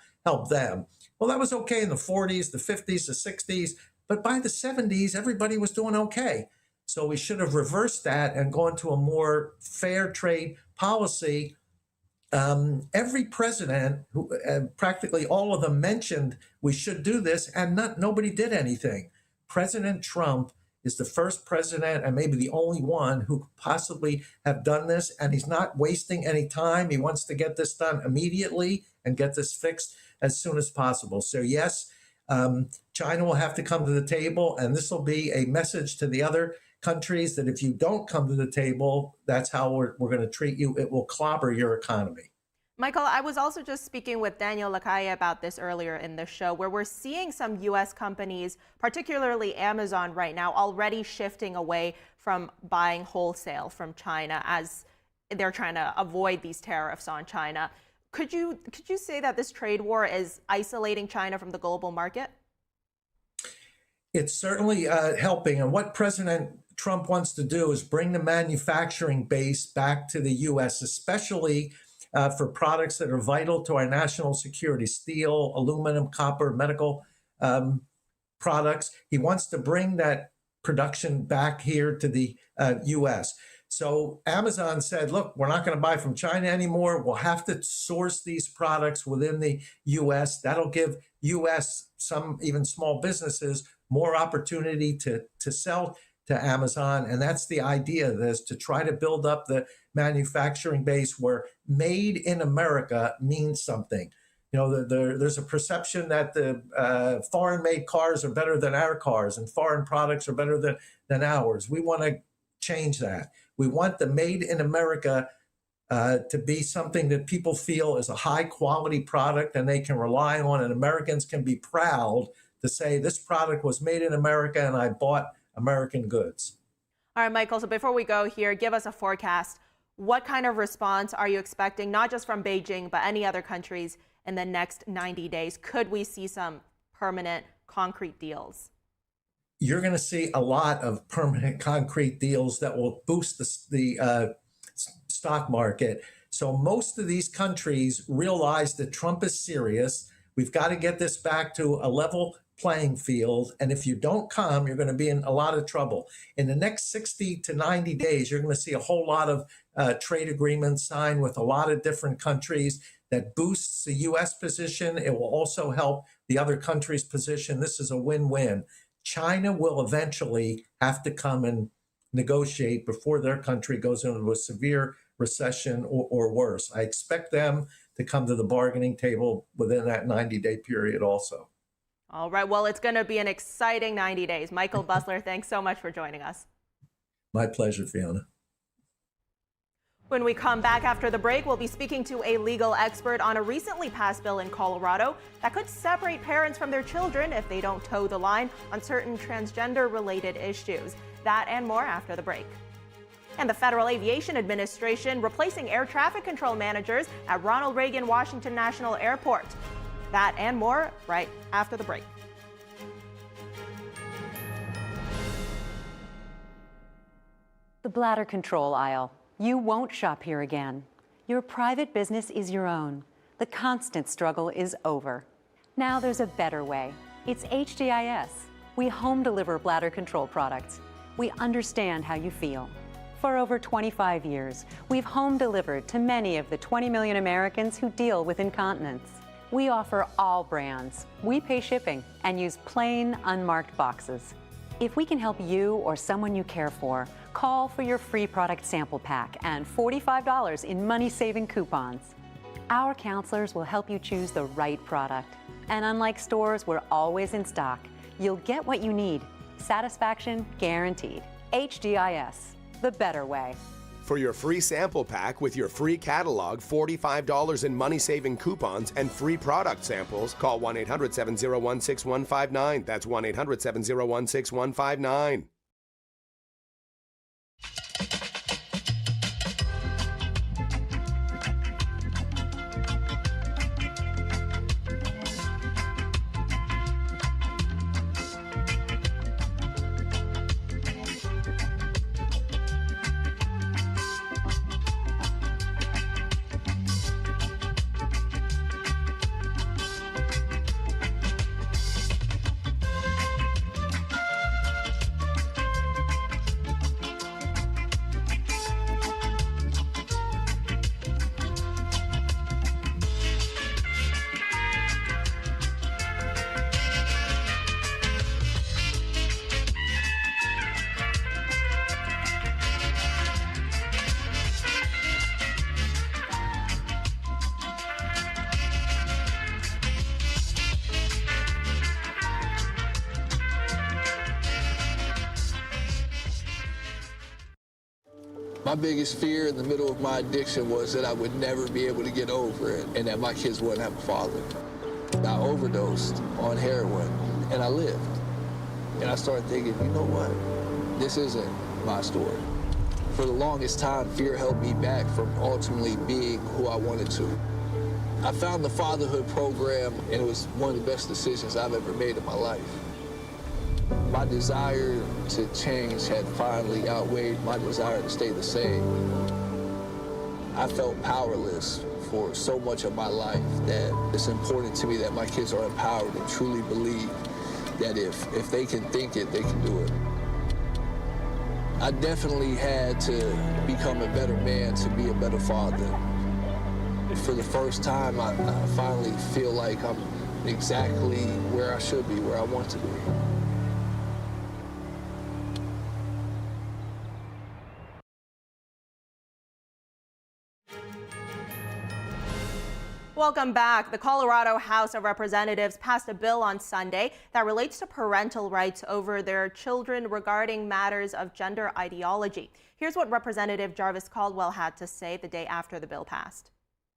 [SPEAKER 19] them. Well, that was okay in the 40s, the 50s, the 60s, but by the 70s, everybody was doing okay. So we should have reversed that and gone to a more fair trade policy. Every president, who practically all of them, mentioned we should do this, and nobody did anything. President Trump is the first president and maybe the only one who could possibly have done this, and he's not wasting any time. He wants to get this done immediately and get this fixed as soon as possible. So yes, China will have to come to the table, and this will be a message to the other countries that if you don't come to the table, that's how we're going to treat you. It will clobber your economy.
[SPEAKER 2] Michael, I was also just speaking with Daniel Lacalle about this earlier in the show, where we're seeing some U.S. companies, particularly Amazon right now, already shifting away from buying wholesale from China as they're trying to avoid these tariffs on China. Could you say that this trade war is isolating China from the global market?
[SPEAKER 19] It's certainly helping. And what President Trump wants to do is bring the manufacturing base back to the U.S., especially for products that are vital to our national security: steel, aluminum, copper, medical products. He wants to bring that production back here to the U.S. So Amazon said, look, we're not going to buy from China anymore. We'll have to source these products within the U.S. That'll give U.S., some even small businesses, more opportunity to sell to Amazon. And that's the idea of this, to try to build up the manufacturing base where made in America means something. You know, there's a perception that the foreign-made cars are better than our cars and foreign products are better than ours. We want to change that. We want the made in America to be something that people feel is a high-quality product and they can rely on, and Americans can be proud to say this product was made in America and I bought American goods.
[SPEAKER 2] All right, Michael, so before we go here, give us a forecast. What kind of response are you expecting, not just from Beijing, but any other countries in the next 90 days? Could we see some permanent concrete deals?
[SPEAKER 19] You're going to see a lot of permanent concrete deals that will boost the stock market. So most of these countries realize that Trump is serious. We've got to get this back to a level playing field. And if you don't come, you're going to be in a lot of trouble. In the next 60 to 90 days, you're going to see a whole lot of trade agreements signed with a lot of different countries that boosts the U.S. position. It will also help the other countries' position. This is a win-win. China will eventually have to come and negotiate before their country goes into a severe recession or worse. I expect them to come to the bargaining table within that 90-day period also.
[SPEAKER 2] All right. Well, it's going to be an exciting 90 days. Michael Busler, thanks so much for joining us.
[SPEAKER 19] My pleasure, Fiona.
[SPEAKER 2] When we come back after the break, we'll be speaking to a legal expert on a recently passed bill in Colorado that could separate parents from their children if they don't toe the line on certain transgender-related issues. That and more after the break. And the Federal Aviation Administration replacing air traffic control managers at Ronald Reagan Washington National Airport. That and more right after the break.
[SPEAKER 7] The bladder control aisle. You won't shop here again. Your private business is your own. The constant struggle is over. Now there's a better way. It's HDIS. We home deliver bladder control products. We understand how you feel. For over 25 years, we've home delivered to many of the 20 million Americans who deal with incontinence. We offer all brands. We pay shipping and use plain, unmarked boxes. If we can help you or someone you care for, call for your free product sample pack and $45 in money-saving coupons. Our counselors will help you choose the right product. And unlike stores, we're always in stock. You'll get what you need. Satisfaction guaranteed. HDIS, the better way.
[SPEAKER 11] For your free sample pack with your free catalog, $45 in money-saving coupons, and free product samples, call 1-800-701-6159. That's 1-800-701-6159.
[SPEAKER 12] My biggest fear in the middle of my addiction was that I would never be able to get over it and that my kids wouldn't have a father. I overdosed on heroin and I lived. And I started thinking, you know what? This isn't my story. For the longest time, fear held me back from ultimately being who I wanted to. I found the fatherhood program and it was one of the best decisions I've ever made in my life. My desire to change had finally outweighed my desire to stay the same. I felt powerless for so much of my life that it's important to me that my kids are empowered and truly believe that if they can think it, they can do it. I definitely had to become a better man to be a better father. For the first time, I finally feel like I'm exactly where I should be, where I want to be.
[SPEAKER 2] Welcome back. The Colorado House of Representatives passed a bill on Sunday that relates to parental rights over their children regarding matters of gender ideology. Here's what Representative Jarvis Caldwell had to say the day after the bill passed.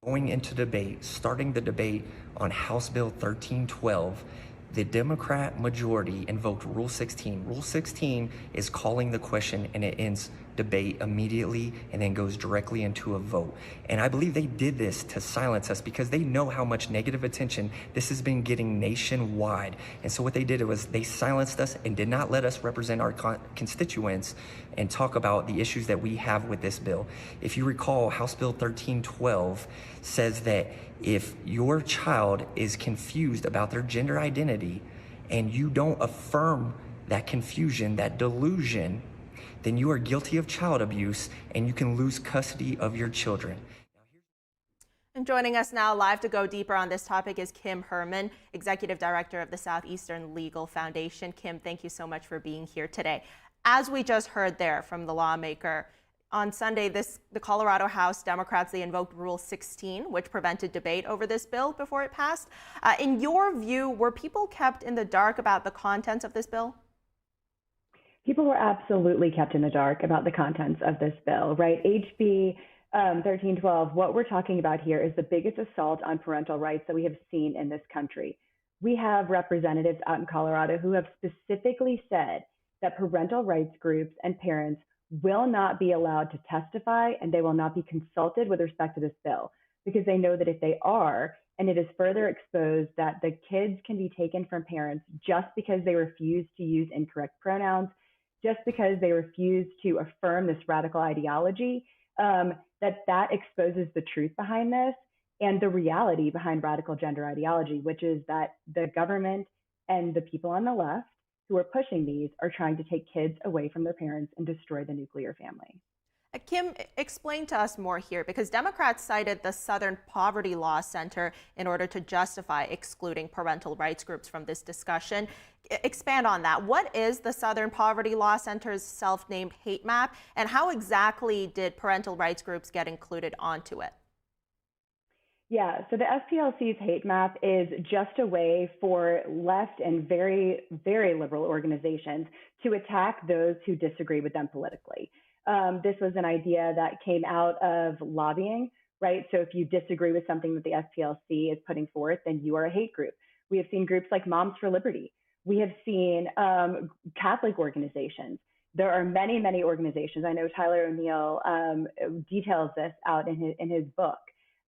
[SPEAKER 20] Going into debate, starting the debate on House Bill 1312, the Democrat majority invoked Rule 16. Rule 16 is calling the question and it ends debate immediately and then goes directly into a vote. And I believe they did this to silence us because they know how much negative attention this has been getting nationwide. And so what they did was they silenced us and did not let us represent our constituents and talk about the issues that we have with this bill. If you recall, House Bill 1312 says that if your child is confused about their gender identity and you don't affirm that confusion, that delusion, then you are guilty of child abuse and you can lose custody of your children.
[SPEAKER 2] And joining us now live to go deeper on this topic is Kim Herman, Executive Director of the Southeastern Legal Foundation. Kim, thank you so much for being here today. As we just heard there from the lawmaker, on Sunday, the Colorado House Democrats, they invoked Rule 16, which prevented debate over this bill before it passed. In your view, were people kept in the dark about the contents of this bill?
[SPEAKER 21] People were absolutely kept in the dark about the contents of this bill, right? HB 1312, what we're talking about here is the biggest assault on parental rights that we have seen in this country. We have representatives out in Colorado who have specifically said that parental rights groups and parents will not be allowed to testify and they will not be consulted with respect to this bill because they know that if they are, and it is further exposed that the kids can be taken from parents just because they refuse to use incorrect pronouns, just because they refuse to affirm this radical ideology, that exposes the truth behind this and the reality behind radical gender ideology, which is that the government and the people on the left who are pushing these are trying to take kids away from their parents and destroy the nuclear family.
[SPEAKER 2] Kim, explain to us more here, because Democrats cited the Southern Poverty Law Center in order to justify excluding parental rights groups from this discussion. Expand on that. What is the Southern Poverty Law Center's self-named hate map, and how exactly did parental rights groups get included onto it?
[SPEAKER 21] Yeah, so the SPLC's hate map is just a way for left and very, very liberal organizations to attack those who disagree with them politically. This was an idea that came out of lobbying, right? So if you disagree with something that the SPLC is putting forth, then you are a hate group. We have seen groups like Moms for Liberty. We have seen Catholic organizations. There are many, many organizations. I know Tyler O'Neill details this out in his book.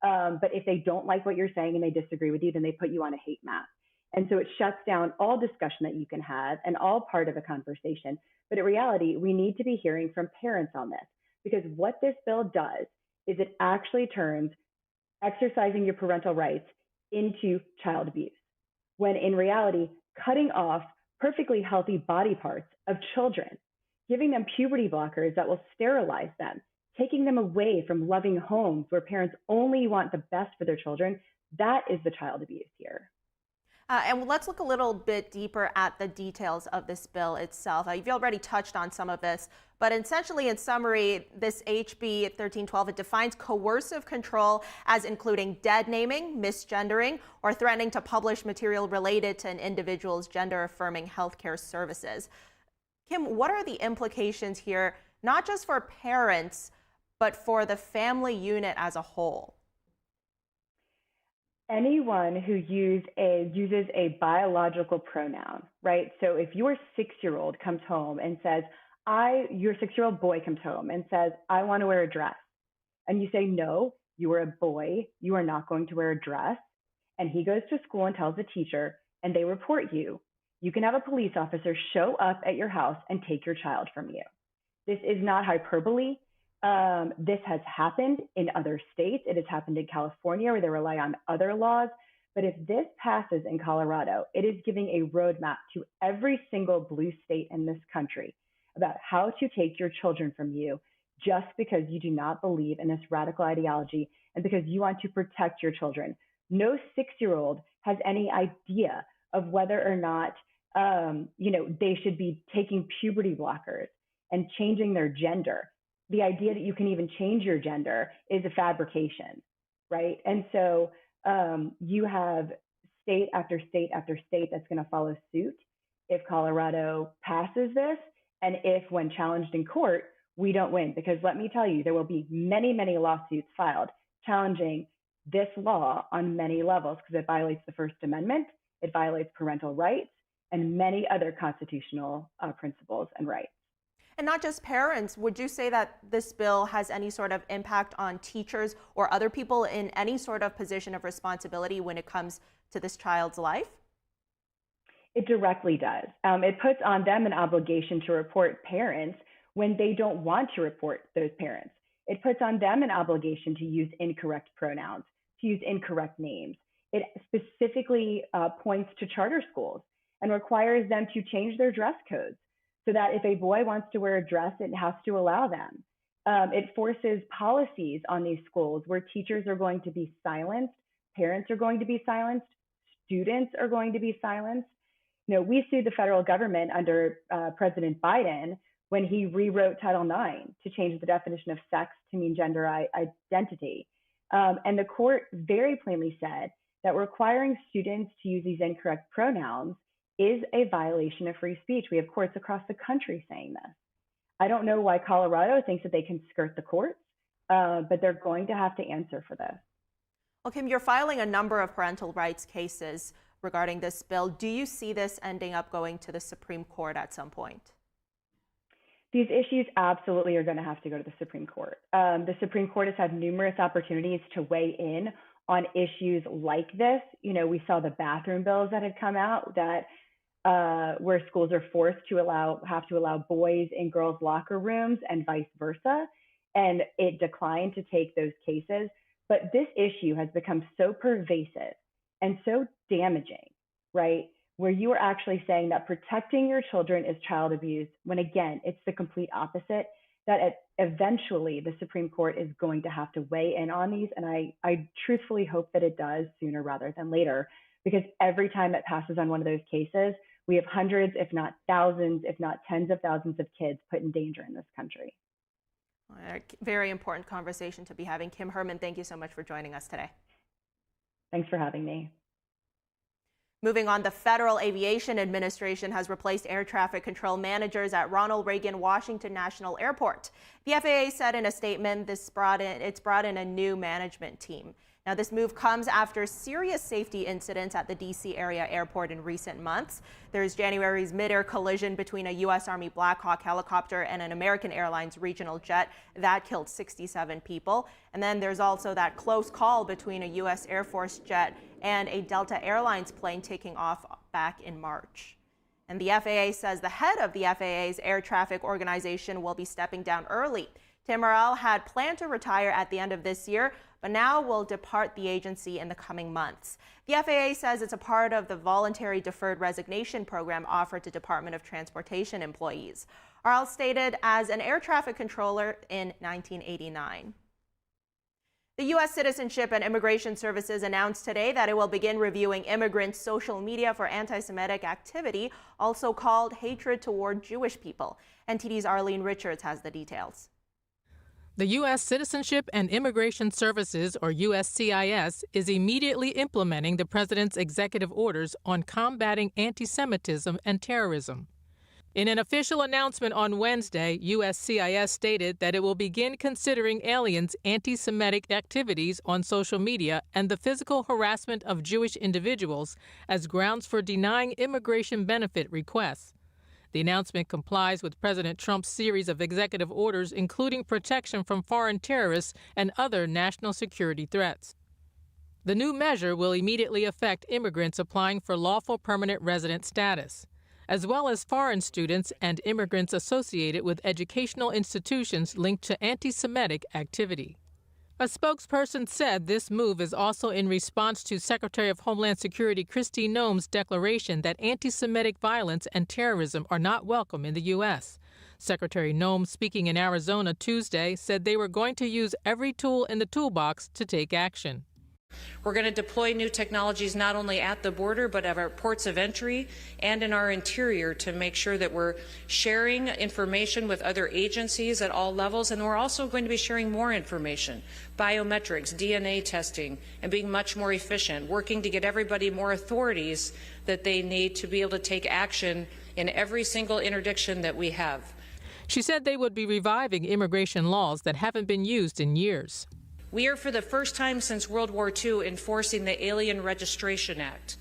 [SPEAKER 21] But if they don't like what you're saying and they disagree with you, then they put you on a hate map. And so it shuts down all discussion that you can have and all part of a conversation. But in reality, we need to be hearing from parents on this, because what this bill does is it actually turns exercising your parental rights into child abuse, when in reality, cutting off perfectly healthy body parts of children, giving them puberty blockers that will sterilize them, taking them away from loving homes where parents only want the best for their children, that is the child abuse here.
[SPEAKER 2] And let's look a little bit deeper at the details of this bill itself. You've already touched on some of this, but essentially, in summary, this HB 1312, it defines coercive control as including dead naming, misgendering, or threatening to publish material related to an individual's gender-affirming healthcare services. Kim, what are the implications here, not just for parents, but for the family unit as a whole?
[SPEAKER 21] Anyone who uses a biological pronoun, right? So if your 6-year-old comes home and says, your 6-year-old boy comes home and says, I want to wear a dress. And you say, no, you are a boy, you are not going to wear a dress. And he goes to school and tells the teacher, and they report you. You can have a police officer show up at your house and take your child from you. This is not hyperbole. This has happened in other states. It has happened in California, where they rely on other laws. But if this passes in Colorado, it is giving a roadmap to every single blue state in this country about how to take your children from you just because you do not believe in this radical ideology and because you want to protect your children. No 6-year-old has any idea of whether or not they should be taking puberty blockers and changing their gender. The idea that you can even change your gender is a fabrication, right? And so you have state after state after state that's going to follow suit if Colorado passes this, and if, when challenged in court, we don't win. Because let me tell you, there will be many, many lawsuits filed challenging this law on many levels, because it violates the First Amendment, it violates parental rights, and many other constitutional principles and rights.
[SPEAKER 2] And not just parents, would you say that this bill has any sort of impact on teachers or other people in any sort of position of responsibility when it comes to this child's life?
[SPEAKER 21] It directly does. It puts on them an obligation to report parents when they don't want to report those parents. It puts on them an obligation to use incorrect pronouns, to use incorrect names. It specifically points to charter schools and requires them to change their dress codes, so that if a boy wants to wear a dress, it has to allow them. It forces policies on these schools where teachers are going to be silenced, parents are going to be silenced, students are going to be silenced. We sued the federal government under President Biden when he rewrote Title IX to change the definition of sex to mean gender identity. And the court very plainly said that requiring students to use these incorrect pronouns is a violation of free speech. We have courts across the country saying this. I don't know why Colorado thinks that they can skirt the courts, but they're going to have to answer for this.
[SPEAKER 2] Well, Kim, you're filing a number of parental rights cases regarding this bill. Do you see this ending up going to the Supreme Court at some point?
[SPEAKER 21] These issues absolutely are going to have to go to the Supreme Court. The Supreme Court has had numerous opportunities to weigh in on issues like this. We saw the bathroom bills that had come out that where schools are forced to have to allow boys in girls' locker rooms and vice versa. And it declined to take those cases. But this issue has become so pervasive and so damaging, right? Where you are actually saying that protecting your children is child abuse, when again, it's the complete opposite, that eventually the Supreme Court is going to have to weigh in on these. And I truthfully hope that it does sooner rather than later, because every time it passes on one of those cases, we have hundreds, if not thousands, if not tens of thousands of kids put in danger in this country.
[SPEAKER 2] Very important conversation to be having. Kim Herman, thank you so much for joining us today.
[SPEAKER 21] Thanks for having me.
[SPEAKER 2] Moving on, the Federal Aviation Administration has replaced air traffic control managers at Ronald Reagan Washington National Airport. The FAA said in a statement it's brought in a new management team. Now, this move comes after serious safety incidents at the D.C. area airport in recent months. There's January's mid-air collision between a U.S. Army Black Hawk helicopter and an American Airlines regional jet that killed 67 people. And then there's also that close call between a U.S. Air Force jet and a Delta Airlines plane taking off back in March. And the FAA says the head of the FAA's air traffic organization will be stepping down early. Tim Morrell had planned to retire at the end of this year, but now will depart the agency in the coming months. The FAA says it's a part of the voluntary deferred resignation program offered to Department of Transportation employees. Morrell started as an air traffic controller in 1989. The U.S. Citizenship and Immigration Services announced today that it will begin reviewing immigrants' social media for anti-Semitic activity, also called hatred toward Jewish people. NTD's Arlene Richards has the details.
[SPEAKER 14] The U.S. Citizenship and Immigration Services, or USCIS, is immediately implementing the president's executive orders on combating anti-Semitism and terrorism. In an official announcement on Wednesday, USCIS stated that it will begin considering aliens' anti-Semitic activities on social media and the physical harassment of Jewish individuals as grounds for denying immigration benefit requests. The announcement complies with President Trump's series of executive orders, including protection from foreign terrorists and other national security threats. The new measure will immediately affect immigrants applying for lawful permanent resident status, as well as foreign students and immigrants associated with educational institutions linked to anti-Semitic activity. A spokesperson said this move is also in response to Secretary of Homeland Security Kristi Noem's declaration that anti-Semitic violence and terrorism are not welcome in the U.S. Secretary Noem, speaking in Arizona Tuesday, said they were going to use every tool in the toolbox to take action.
[SPEAKER 22] We're going to deploy new technologies not only at the border, but at our ports of entry and in our interior to make sure that we're sharing information with other agencies at all levels. And we're also going to be sharing more information, biometrics, DNA testing, and being much more efficient, working to get everybody more authorities that they need to be able to take action in every single interdiction that we have.
[SPEAKER 14] She said they would be reviving immigration laws that haven't been used in years.
[SPEAKER 22] We are, for the first time since World War II, enforcing the Alien Registration Act.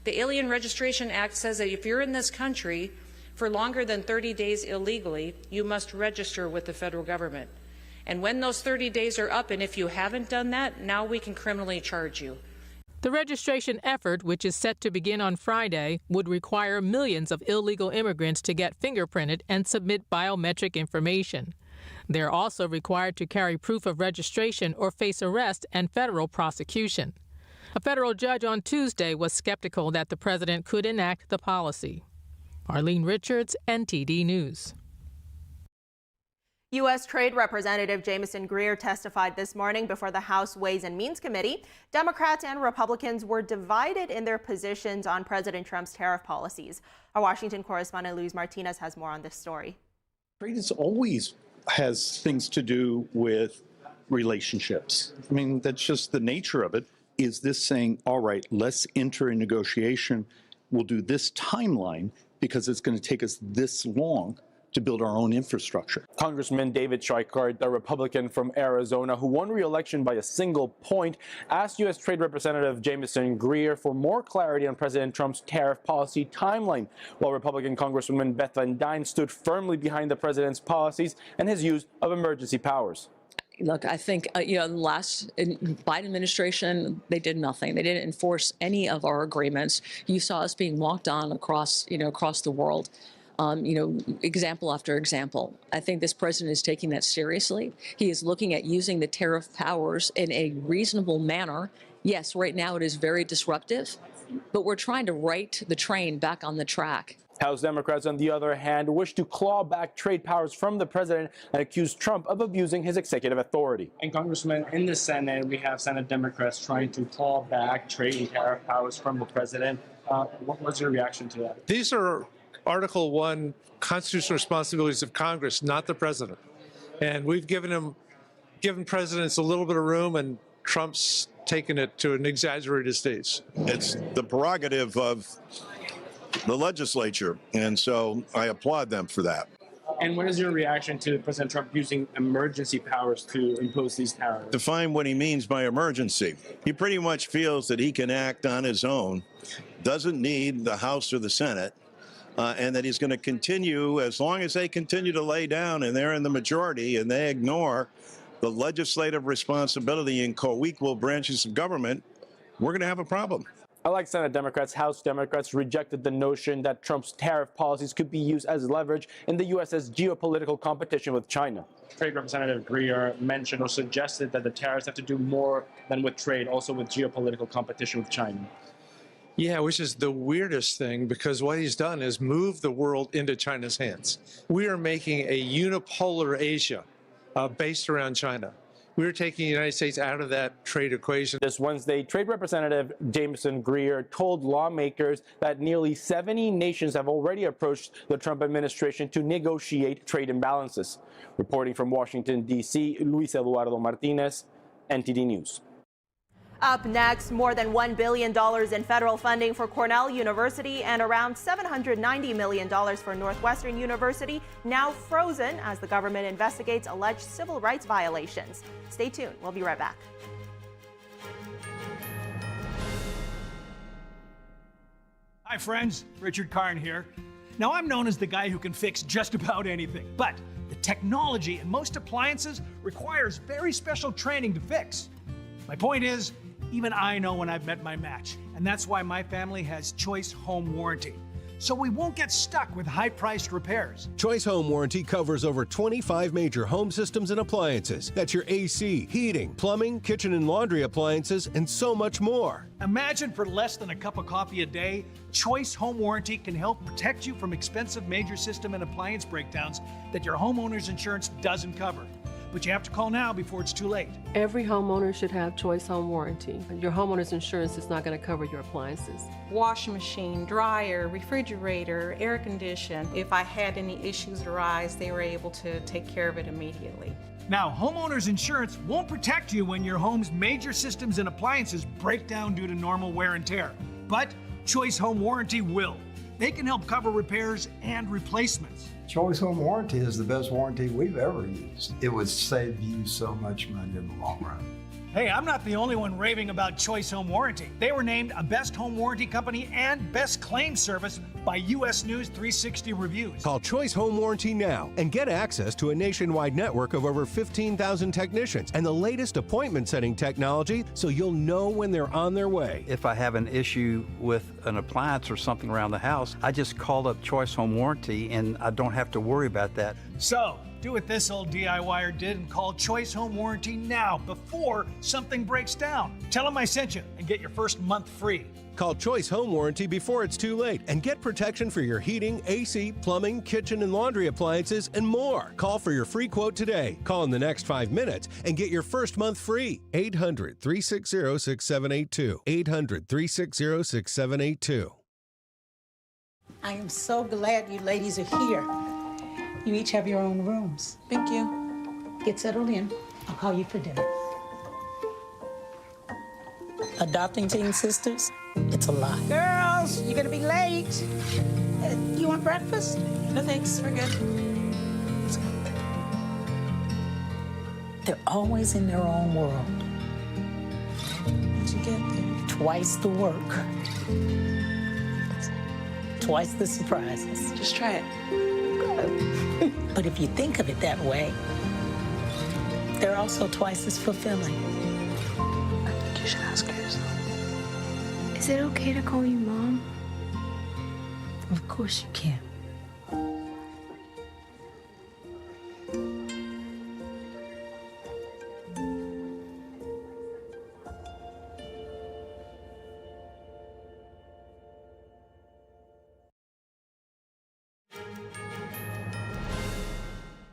[SPEAKER 22] The Alien Registration Act says that if you're in this country for longer than 30 days illegally, you must register with the federal government. And when those 30 days are up, and if you haven't done that, now we can criminally charge you.
[SPEAKER 14] The registration effort, which is set to begin on Friday, would require millions of illegal immigrants to get fingerprinted and submit biometric information. They're also required to carry proof of registration or face arrest and federal prosecution. A federal judge on Tuesday was skeptical that the president could enact the policy. Arlene Richards, NTD News.
[SPEAKER 2] U.S. Trade Representative Jamieson Greer testified this morning before the House Ways and Means Committee. Democrats and Republicans were divided in their positions on President Trump's tariff policies. Our Washington correspondent Luis Martinez has more on this story.
[SPEAKER 23] Trade is always has things to do with relationships. I mean, that's just the nature of it. Is this saying, all right, let's enter a negotiation, we'll do this timeline because it's going to take us this long to build our own infrastructure.
[SPEAKER 24] Congressman David Schweikart, the Republican from Arizona who won re-election by a single point, asked U.S. Trade Representative Jamieson Greer for more clarity on President Trump's tariff policy timeline, while Republican Congresswoman Beth Van Dyne stood firmly behind the president's policies and his use of emergency powers.
[SPEAKER 25] Look, I think, last Biden administration, they did nothing. They didn't enforce any of our agreements. You saw us being walked on across the world. Example after example. I think this president is taking that seriously. He is looking at using the tariff powers in a reasonable manner. Yes, right now it is very disruptive, but we're trying to right the train back on the track.
[SPEAKER 24] House Democrats, on the other hand, wish to claw back trade powers from the president and accuse Trump of abusing his executive authority.
[SPEAKER 26] And Congressman, in the Senate, we have Senate Democrats trying to claw back trade and tariff powers from the president. What was your reaction to that?
[SPEAKER 27] These are Article 1 constitutional responsibilities of Congress, not the president. And we've given presidents a little bit of room, and Trump's taken it to an exaggerated stage.
[SPEAKER 1] It's the prerogative of the legislature, and so I applaud them for that.
[SPEAKER 26] And what is your reaction to President Trump using emergency powers to impose these tariffs?
[SPEAKER 1] Define what he means by emergency. He pretty much feels that he can act on his own, doesn't need the House or the Senate, and that he's going to continue, as long as they continue to lay down and they're in the majority and they ignore the legislative responsibility in co-equal branches of government, we're going to have a problem.
[SPEAKER 24] Unlike Senate Democrats, House Democrats rejected the notion that Trump's tariff policies could be used as leverage in the U.S.'s geopolitical competition with China.
[SPEAKER 26] Trade Representative Greer mentioned or suggested that the tariffs have to do more than with trade, also with geopolitical competition with China.
[SPEAKER 27] Yeah, which is the weirdest thing, because what he's done is move the world into China's hands. We are making a unipolar Asia based around China. We're taking the United States out of that trade equation.
[SPEAKER 24] This Wednesday, Trade Representative Jameson Greer told lawmakers that nearly 70 nations have already approached the Trump administration to negotiate trade imbalances. Reporting from Washington, D.C., Luis Eduardo Martinez, NTD News.
[SPEAKER 2] Up next, more than $1 billion in federal funding for Cornell University and around $790 million for Northwestern University now frozen as the government investigates alleged civil rights violations. Stay tuned. We'll be right back.
[SPEAKER 3] Hi, friends. Richard Karn here. Now, I'm known as the guy who can fix just about anything, but the technology in most appliances requires very special training to fix. My point is, even I know when I've met my match, and that's why my family has Choice Home Warranty. So we won't get stuck with high-priced repairs.
[SPEAKER 4] Choice Home Warranty covers over 25 major home systems and appliances. That's your AC, heating, plumbing, kitchen and laundry appliances, and so much more.
[SPEAKER 3] Imagine for less than a cup of coffee a day, Choice Home Warranty can help protect you from expensive major system and appliance breakdowns that your homeowner's insurance doesn't cover. But you have to call now before it's too late.
[SPEAKER 5] Every homeowner should have Choice Home Warranty. Your homeowner's insurance is not going to cover your appliances.
[SPEAKER 8] Washing machine, dryer, refrigerator, air condition. If I had any issues arise, they were able to take care of it immediately.
[SPEAKER 3] Now, homeowner's insurance won't protect you when your home's major systems and appliances break down due to normal wear and tear. But Choice Home Warranty will. They can help cover repairs and replacements.
[SPEAKER 13] Choice Home Warranty is the best warranty we've ever used. It would save you so much money in the long run.
[SPEAKER 3] Hey, I'm not the only one raving about Choice Home Warranty. They were named a Best Home Warranty Company and Best Claim Service by U.S. News 360 Reviews.
[SPEAKER 4] Call Choice Home Warranty now and get access to a nationwide network of over 15,000 technicians and the latest appointment setting technology so you'll know when they're on their way.
[SPEAKER 15] If I have an issue with an appliance or something around the house, I just call up Choice Home Warranty and I don't have to worry about that.
[SPEAKER 3] So, do what this old DIYer did and call Choice Home Warranty now before something breaks down. Tell them I sent you and get your first month free.
[SPEAKER 4] Call Choice Home Warranty before it's too late and get protection for your heating, AC, plumbing, kitchen and laundry appliances, and more. Call for your free quote today. Call in the next 5 minutes and get your first month free. 800-360-6782. 800-360-6782.
[SPEAKER 28] I am so glad you ladies are here. You each have your own rooms. Thank you. Get settled in. I'll call you for dinner. Adopting teen sisters, it's a lot. Girls, you're gonna be late. You want breakfast? No thanks, we're good. They're always in their own world. What'd you get there? Twice the work. Twice the surprises. Just try it. But if you think of it that way, they're also twice as fulfilling. I think you should ask her yourself.
[SPEAKER 29] Is it okay to call you Mom?
[SPEAKER 28] Of course you can.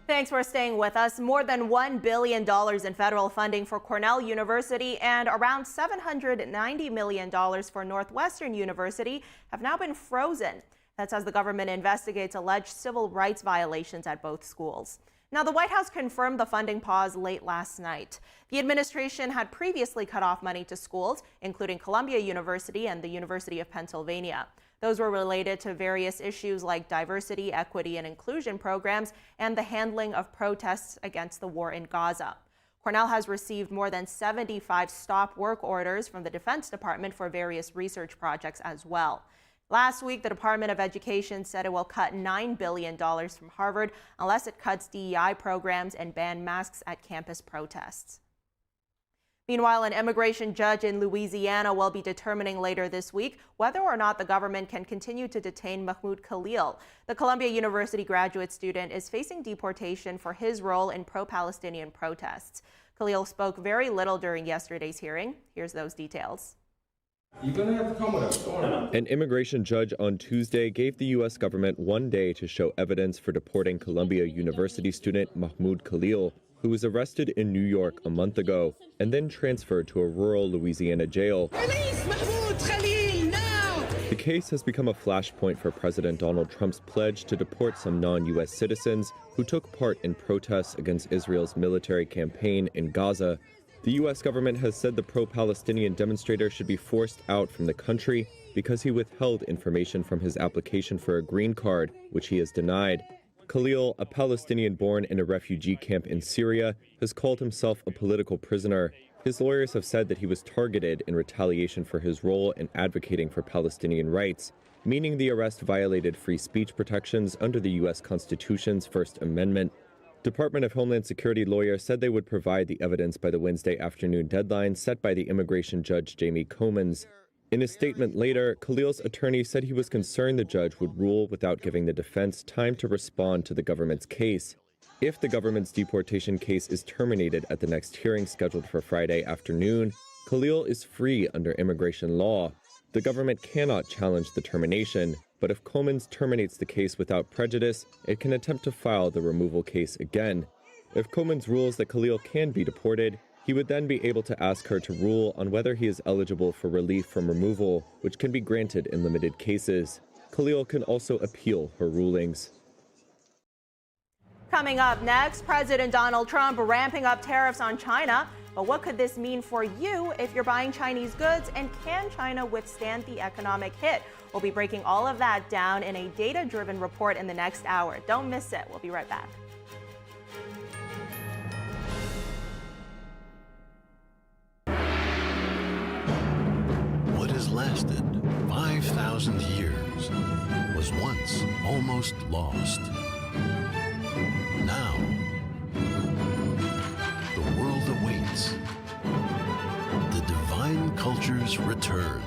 [SPEAKER 2] Thanks for staying with us. More than $1 billion in federal funding for Cornell University and around $790 million for Northwestern University have now been frozen. That's as the government investigates alleged civil rights violations at both schools. Now, the White House confirmed the funding pause late last night. The administration had previously cut off money to schools, including Columbia University and the University of Pennsylvania. Those were related to various issues like diversity, equity, and inclusion programs and the handling of protests against the war in Gaza. Cornell has received more than 75 stop work orders from the Defense Department for various research projects as well. Last week, the Department of Education said it will cut $9 billion from Harvard unless it cuts DEI programs and ban masks at campus protests. Meanwhile, an immigration judge in Louisiana will be determining later this week whether or not the government can continue to detain Mahmoud Khalil. The Columbia University graduate student is facing deportation for his role in pro-Palestinian protests. Khalil spoke very little during yesterday's hearing. Here's those details.
[SPEAKER 6] You're gonna have to come with us. An immigration judge on Tuesday gave the U.S. government 1 day to show evidence for deporting Columbia University student Mahmoud Khalil, who was arrested in New York a month ago and then transferred to a rural Louisiana jail.
[SPEAKER 7] Release Mahmoud Khalil now!
[SPEAKER 6] The case has become a flashpoint for President Donald Trump's pledge to deport some non-U.S. citizens who took part in protests against Israel's military campaign in Gaza. The U.S. government has said the pro-Palestinian demonstrator should be forced out from the country because he withheld information from his application for a green card, which he has denied. Khalil, a Palestinian born in a refugee camp in Syria, has called himself a political prisoner. His lawyers have said that he was targeted in retaliation for his role in advocating for Palestinian rights, meaning the arrest violated free speech protections under the U.S. Constitution's First Amendment. Department of Homeland Security lawyers said they would provide the evidence by the Wednesday afternoon deadline set by the immigration judge Jamie Comins. In a statement later, Khalil's attorney said he was concerned the judge would rule without giving the defense time to respond to the government's case. If the government's deportation case is terminated at the next hearing scheduled for Friday afternoon, Khalil is free under immigration law. The government cannot challenge the termination, but if Comins terminates the case without prejudice, it can attempt to file the removal case again. If Comins rules that Khalil can be deported, he would then be able to ask her to rule on whether he is eligible for relief from removal, which can be granted in limited cases. Khalil can also appeal her rulings.
[SPEAKER 2] Coming up next, President Donald Trump ramping up tariffs on China. But what could this mean for you if you're buying Chinese goods, and can China withstand the economic hit? We'll be breaking all of that down in a data-driven report in the next hour. Don't miss it. We'll be right back.
[SPEAKER 9] What has lasted 5,000 years was once almost lost. Now, the world awaits the divine culture's return.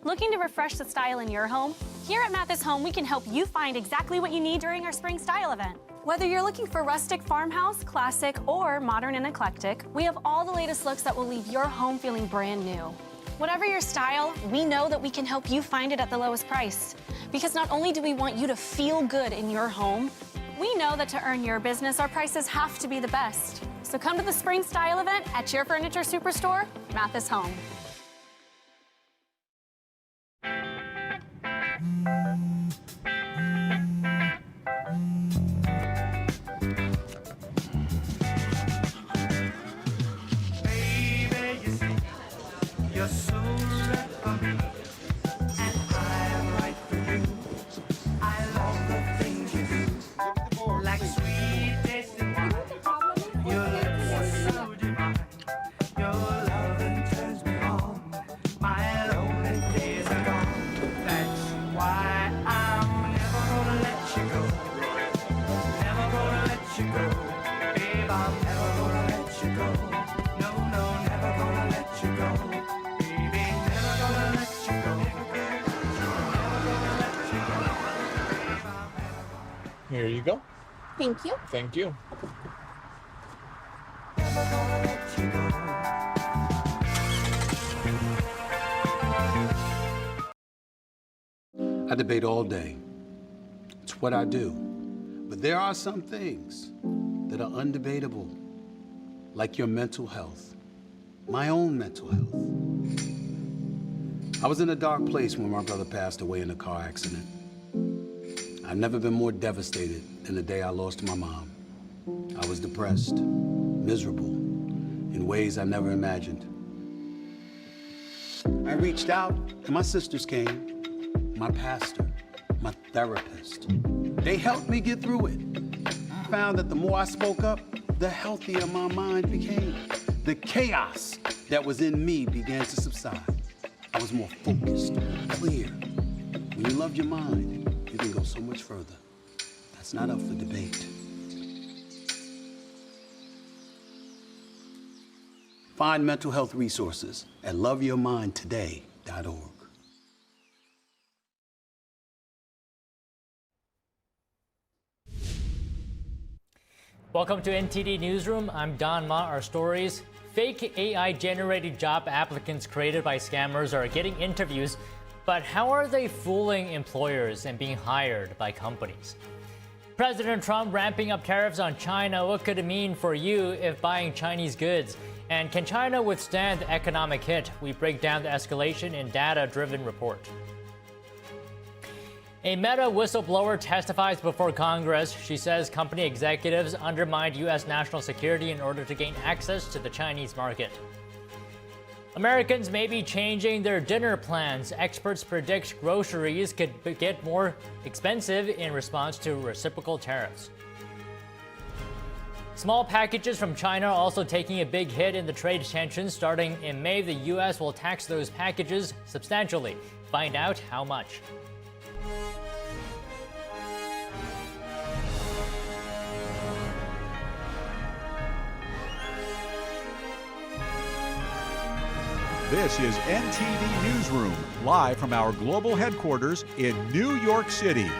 [SPEAKER 10] Looking to refresh the style in your home? Here at Mathis Home, we can help you find exactly what you need during our spring style event. Whether you're looking for rustic farmhouse, classic, or modern and eclectic, we have all the latest looks that will leave your home feeling brand new. Whatever your style, we know that we can help you find it at the lowest price. Because not only do we want you to feel good in your home, we know that to earn your business, our prices have to be the best. So come to the spring style event at your furniture superstore, Mathis Home.
[SPEAKER 7] You're so right for me, and I'm right for you. I love the things you do, like sweet tasting wine. Your lips are so divine. Your loving turns me on. My lonely days are gone. That's why I'm never gonna let you go. Never gonna let you go. Babe, I'm never gonna let you go. No, no, never gonna let you go.
[SPEAKER 11] Here you go.
[SPEAKER 10] Thank you.
[SPEAKER 11] Thank you.
[SPEAKER 16] I debate all day. It's what I do. But there are some things that are undebatable, like your mental health, my own mental health. I was in a dark place when my brother passed away in a car accident. I've never been more devastated than the day I lost my mom. I was depressed, miserable, in ways I never imagined. I reached out, and my sisters came, my pastor, my therapist. They helped me get through it. I found that the more I spoke up, the healthier my mind became. The chaos that was in me began to subside. I was more focused, clear. When you love your mind, you can go so much further. That's not up for debate. Find mental health resources at loveyourmindtoday.org.
[SPEAKER 12] Welcome to NTD Newsroom. I'm Don Ma. Our stories: fake AI-generated job applicants created by scammers are getting interviews, but how are they fooling employers and being hired by companies? President Trump ramping up tariffs on China. What could it mean for you if buying Chinese goods? And can China withstand the economic hit? We break down the escalation in data-driven report. A Meta whistleblower testifies before Congress. She says company executives undermined U.S. national security in order to gain access to the Chinese market. Americans may be changing their dinner plans. Experts predict groceries could get more expensive in response to reciprocal tariffs. Small packages from China are also taking a big hit in the trade tensions. Starting in May, the U.S. will tax those packages substantially. Find out how much.
[SPEAKER 14] This is NTD Newsroom, live from our global headquarters in New York City.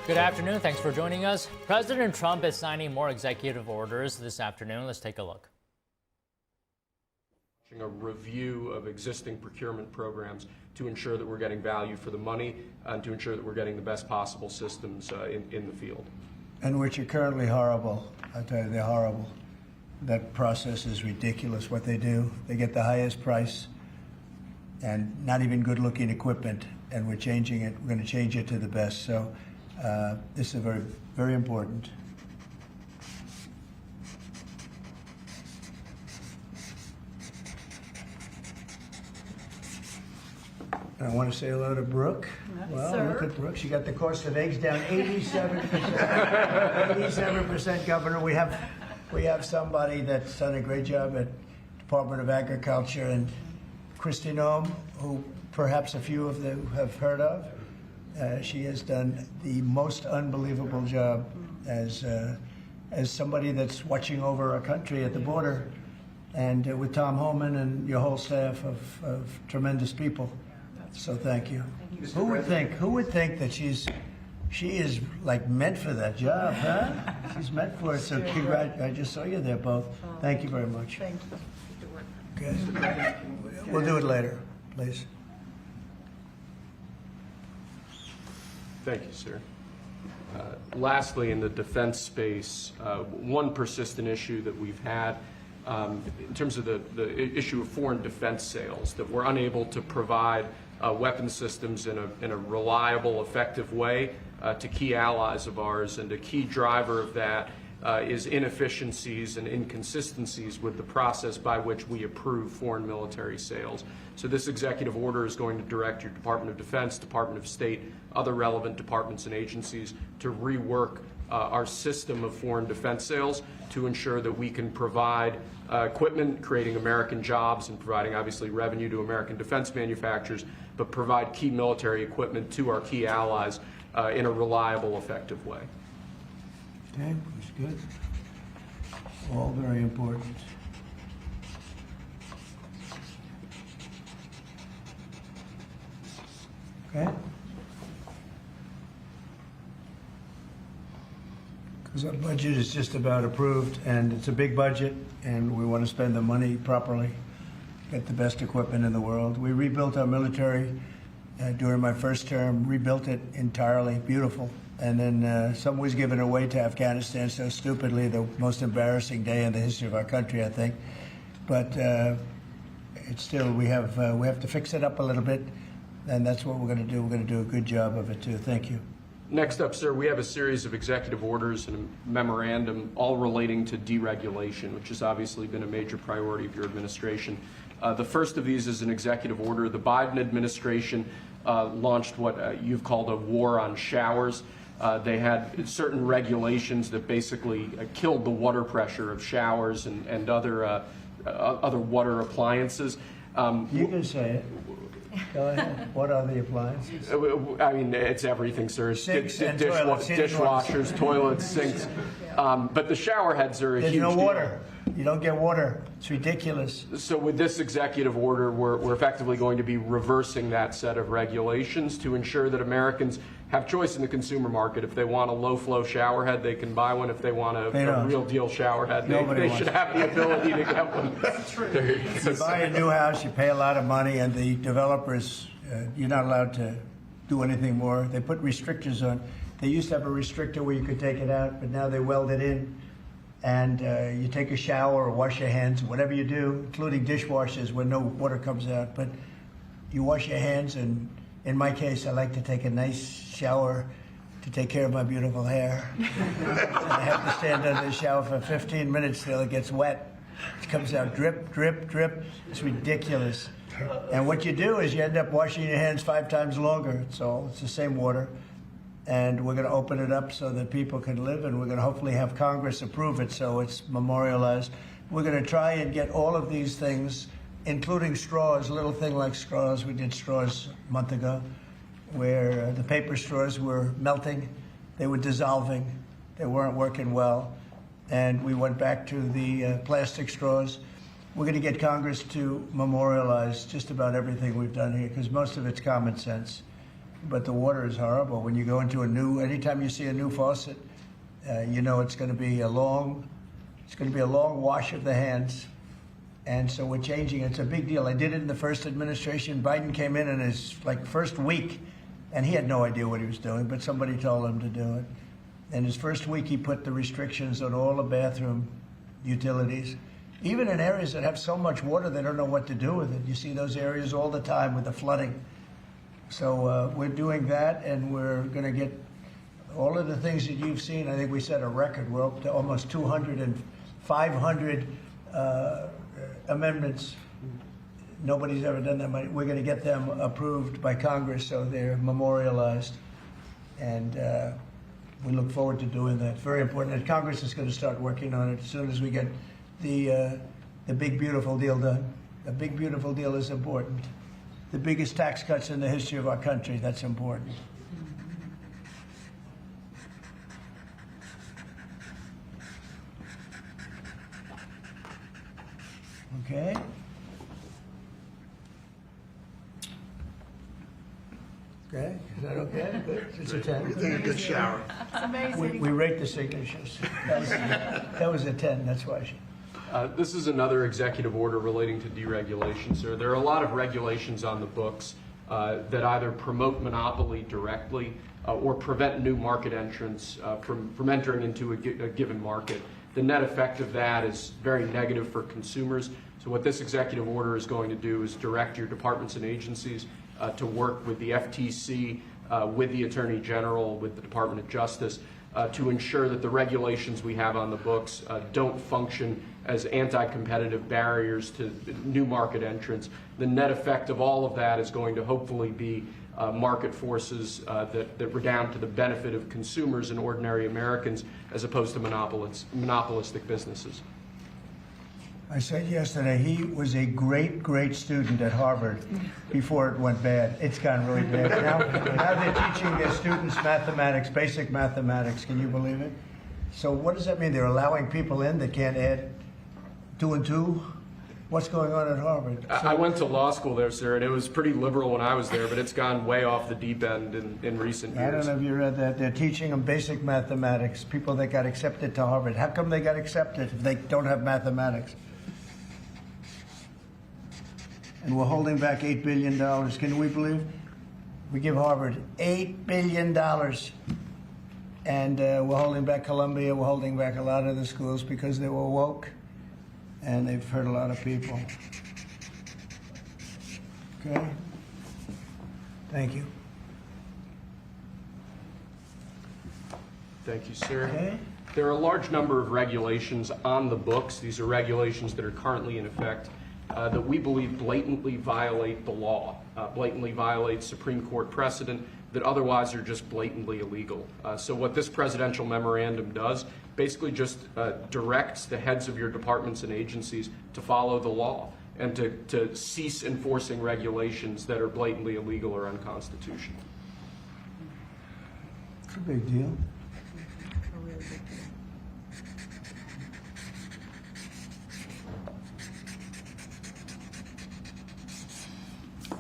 [SPEAKER 12] Good afternoon. Thanks for joining us. President Trump is signing more executive orders this afternoon. Let's take a look.
[SPEAKER 17] A review of existing procurement programs to ensure that we're getting value for the money and to ensure that we're getting the best possible systems in the field.
[SPEAKER 18] And which are currently horrible. I tell you, they're horrible. That process is ridiculous what they do. They get the highest price and not even good-looking equipment, and we're changing it. We're going to change it to the best. So this is very, very important. I want to say hello to Brooke. Well,
[SPEAKER 19] sir.
[SPEAKER 18] Look at Brooke. She got the cost of eggs down 87%. 87%, Governor. We have somebody that's done a great job at Department of Agriculture, and Kristi Noem, who perhaps a few of you have heard of. She has done the most unbelievable job as somebody that's watching over our country at the border, and with Tom Homan and your whole staff of tremendous people. So thank you. Who would think that she is like meant for that job, huh? She's meant for it. So I just saw you there both. Thank you very much.
[SPEAKER 19] Thank you.
[SPEAKER 18] Good. We'll do it later, please.
[SPEAKER 17] Thank you, sir. Lastly, in the defense space, one persistent issue that we've had in terms of the issue of foreign defense sales, that we're unable to provide weapon systems in a reliable, effective way to key allies of ours, and a key driver of that is inefficiencies and inconsistencies with the process by which we approve foreign military sales. So this executive order is going to direct your Department of Defense, Department of State, other relevant departments and agencies to rework our system of foreign defense sales to ensure that we can provide equipment, creating American jobs and providing obviously revenue to American defense manufacturers, but provide key military equipment to our key allies in a reliable, effective way.
[SPEAKER 18] Okay, that's good. All very important. Okay? Because our budget is just about approved, and it's a big budget, and we want to spend the money properly, get the best equipment in the world. We rebuilt our military during my first term, rebuilt it entirely, beautiful. And then some was given away to Afghanistan so stupidly, the most embarrassing day in the history of our country, I think. But it's still, we have to fix it up a little bit, and that's what we're going to do. We're going to do a good job of it, too. Thank you.
[SPEAKER 17] Next up, sir, we have a series of executive orders and a memorandum all relating to deregulation, which has obviously been a major priority of your administration. The first of these is an executive order. The Biden administration launched what you've called a war on showers. They had certain regulations that basically killed the water pressure of showers and other water appliances.
[SPEAKER 18] You can say it. Go ahead. What are the appliances?
[SPEAKER 17] I mean, it's everything, sir.
[SPEAKER 18] Sinks and toilets,
[SPEAKER 17] dishwashers, toilets, sinks. But the shower heads are a huge
[SPEAKER 18] There's no
[SPEAKER 17] deal.
[SPEAKER 18] water. You don't get water. It's ridiculous.
[SPEAKER 17] So with this executive order, we're effectively going to be reversing that set of regulations to ensure that Americans have choice in the consumer market. If they want a low-flow shower head, they can buy one. If they want a real-deal shower head, they should have the ability to get one. That's true.
[SPEAKER 18] You buy a new house, you pay a lot of money, and the developers, you're not allowed to do anything more. They put restrictors on. They used to have a restrictor where you could take it out, but now they weld it in. And you take a shower or wash your hands, whatever you do, including dishwashers where no water comes out. But you wash your hands, and in my case, I like to take a nice shower to take care of my beautiful hair. And I have to stand under the shower for 15 minutes till it gets wet. It comes out drip, drip, drip. It's ridiculous. And what you do is you end up washing your hands 5 times longer. It's the same water. And we're going to open it up so that people can live, and we're going to hopefully have Congress approve it so it's memorialized. We're going to try and get all of these things, including straws, a little thing like straws. We did straws a month ago, where the paper straws were melting. They were dissolving. They weren't working well. And we went back to the plastic straws. We're going to get Congress to memorialize just about everything we've done here, because most of it's common sense. But the water is horrible. When you go into anytime you see a new faucet, you know it's going to be a long wash of the hands. And so we're changing. It's a big deal. I did it in the first administration. Biden came in his first week, and he had no idea what he was doing, but somebody told him to do it. In his first week, he put the restrictions on all the bathroom utilities. Even in areas that have so much water, they don't know what to do with it. You see those areas all the time with the flooding. So we're doing that, and we're going to get all of the things that you've seen. I think we set a record. We're up to almost 200 and 500 amendments. Nobody's ever done that much. We're going to get them approved by Congress so they're memorialized. And we look forward to doing that. Very important. And Congress is going to start working on it as soon as we get the big, beautiful deal done. The big, beautiful deal is important. The biggest tax cuts in the history of our country, that's important. Okay. Okay, is that okay? Good. It's a 10.
[SPEAKER 16] You're taking a good shower.
[SPEAKER 19] It's amazing.
[SPEAKER 18] We rate the signatures. That was a 10, that's why.
[SPEAKER 17] This is another executive order relating to deregulation, sir. There are a lot of regulations on the books that either promote monopoly directly or prevent new market entrants from entering into a given market. The net effect of that is very negative for consumers. So what this executive order is going to do is direct your departments and agencies to work with the FTC, with the Attorney General, with the Department of Justice, to ensure that the regulations we have on the books don't function as anti-competitive barriers to new market entrants. The net effect of all of that is going to hopefully be market forces that redound to the benefit of consumers and ordinary Americans as opposed to monopolistic businesses.
[SPEAKER 18] I said yesterday, he was a great, great student at Harvard before it went bad. It's gone really bad. Now they're teaching their students mathematics, basic mathematics. Can you believe it? So what does that mean? They're allowing people in that can't add 2 and 2? What's going on at Harvard?
[SPEAKER 17] I went to law school there, sir, and it was pretty liberal when I was there, but it's gone way off the deep end in recent years.
[SPEAKER 18] I don't know if you read that. They're teaching them basic mathematics, people that got accepted to Harvard. How come they got accepted if they don't have mathematics? And we're holding back $8 billion. Can we believe? We give Harvard $8 billion. And we're holding back Columbia. We're holding back a lot of the schools because they were woke. And they've hurt a lot of people. Okay? Thank you.
[SPEAKER 17] Thank you, sir.
[SPEAKER 18] Okay.
[SPEAKER 17] There are a large number of regulations on the books. These are regulations that are currently in effect that we believe blatantly violate the law, blatantly violate Supreme Court precedent that otherwise are just blatantly illegal. So what this presidential memorandum does basically just directs the heads of your departments and agencies to follow the law and to cease enforcing regulations that are blatantly illegal or unconstitutional.
[SPEAKER 18] It's a big deal.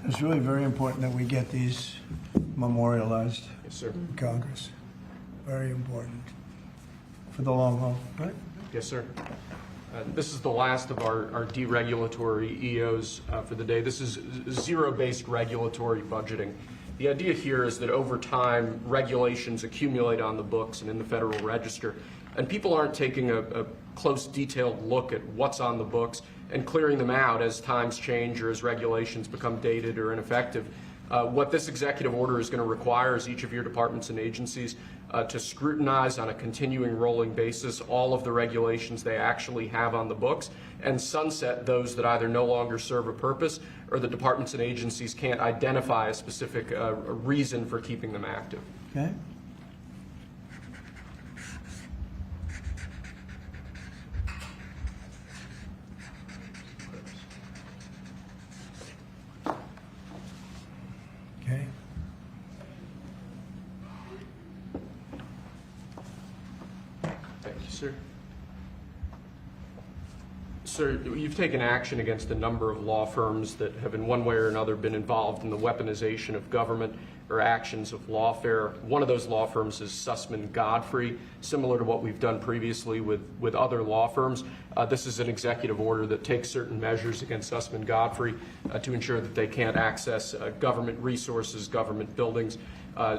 [SPEAKER 18] It's really very important that we get these memorialized
[SPEAKER 17] Yes, sir.
[SPEAKER 18] in Congress. Very important for the long haul, right?
[SPEAKER 17] Yes, sir. This is the last of our deregulatory EOs for the day. This is zero-based regulatory budgeting. The idea here is that over time, regulations accumulate on the books and in the Federal Register, and people aren't taking a close, detailed look at what's on the books and clearing them out as times change or as regulations become dated or ineffective. What this executive order is going to require is each of your departments and agencies to scrutinize on a continuing rolling basis all of the regulations they actually have on the books and sunset those that either no longer serve a purpose or the departments and agencies can't identify a specific reason for keeping them active.
[SPEAKER 18] Okay. Okay.
[SPEAKER 17] Thank you, sir. Sir, you've taken action against a number of law firms that have in one way or another been involved in the weaponization of government or actions of lawfare. One of those law firms is Sussman Godfrey, similar to what we've done previously with other law firms. This is an executive order that takes certain measures against Sussman Godfrey to ensure that they can't access government resources, government buildings,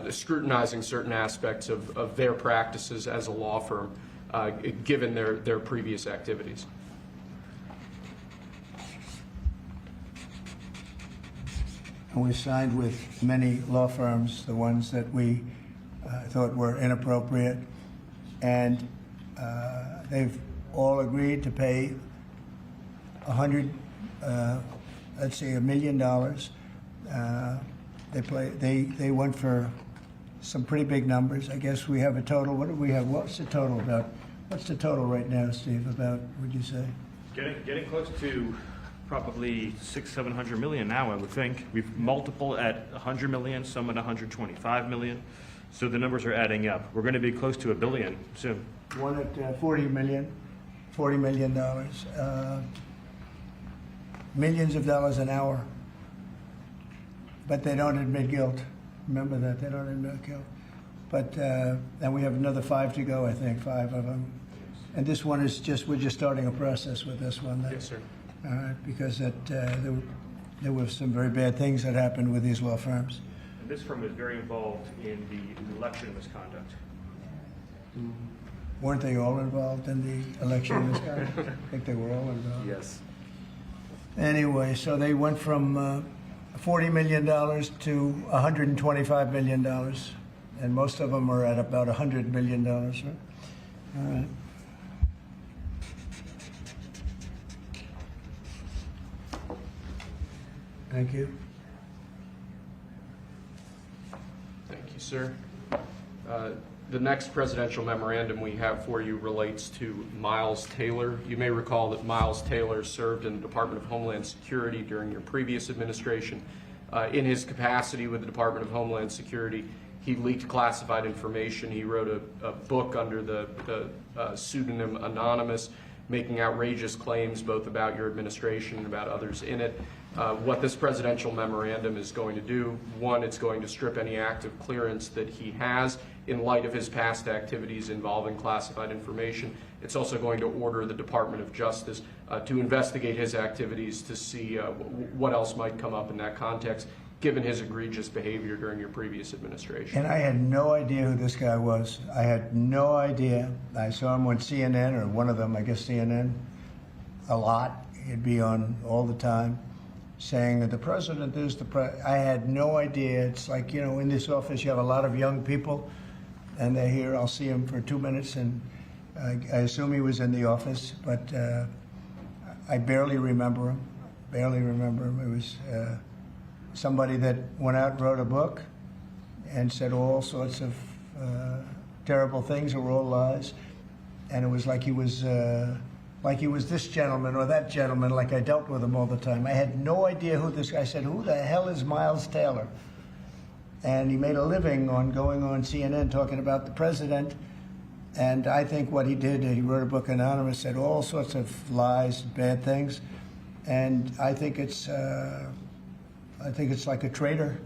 [SPEAKER 17] scrutinizing certain aspects of their practices as a law firm, given their previous activities.
[SPEAKER 18] And we signed with many law firms, the ones that we thought were inappropriate, and they've all agreed to pay $1 million. They went for some pretty big numbers. I guess we have a total. What do we have? What's the total about? What's the total right now, Steve? About, would you say?
[SPEAKER 1] Getting close to probably 600-700 million now, I would think. We've multiple at 100 million, some at 125 million. So the numbers are adding up. We're going to be close to $1 billion soon.
[SPEAKER 18] One at $40 million. Millions of dollars an hour. But they don't admit guilt. Remember that, they don't admit guilt. But and we have another 5 to go, I think, 5 of them. And this one is we're just starting a process with this one.
[SPEAKER 17] Yes, sir.
[SPEAKER 18] All right, because there were some very bad things that happened with these law firms.
[SPEAKER 1] And this firm was very involved in the election misconduct.
[SPEAKER 18] Weren't they all involved in the election misconduct? I think they were all involved.
[SPEAKER 1] Yes.
[SPEAKER 18] Anyway, so they went from $40 million to $125 million, and most of them are at about $100 million, right? All right. Thank you.
[SPEAKER 17] Thank you, sir. The next presidential memorandum we have for you relates to Miles Taylor. You may recall that Miles Taylor served in the Department of Homeland Security during your previous administration. In his capacity with the Department of Homeland Security, he leaked classified information. He wrote a book under the pseudonym Anonymous, making outrageous claims both about your administration and about others in it. What this presidential memorandum is going to do, one, it's going to strip any active clearance that he has in light of his past activities involving classified information. It's also going to order the Department of Justice to investigate his activities to see what else might come up in that context. given his egregious behavior during your previous administration.
[SPEAKER 18] And I had no idea who this guy was. I had no idea. I saw him on CNN, or one of them, I guess CNN, a lot. He'd be on all the time saying that the president is the president. I had no idea. It's like, you know, in this office you have a lot of young people, and they're here. I'll see him for 2 minutes, and I assume he was in the office, but I barely remember him. Barely remember him. It was somebody that went out and wrote a book and said all sorts of terrible things that were all lies, and it was like he was this gentleman or that gentleman, like I dealt with him all the time. I had no idea who this guy. I said, who the hell is Miles Taylor? And he made a living on going on CNN talking about the president. And I think what he did, he wrote a book, Anonymous, said all sorts of lies, bad things. And I think it's like a traitor.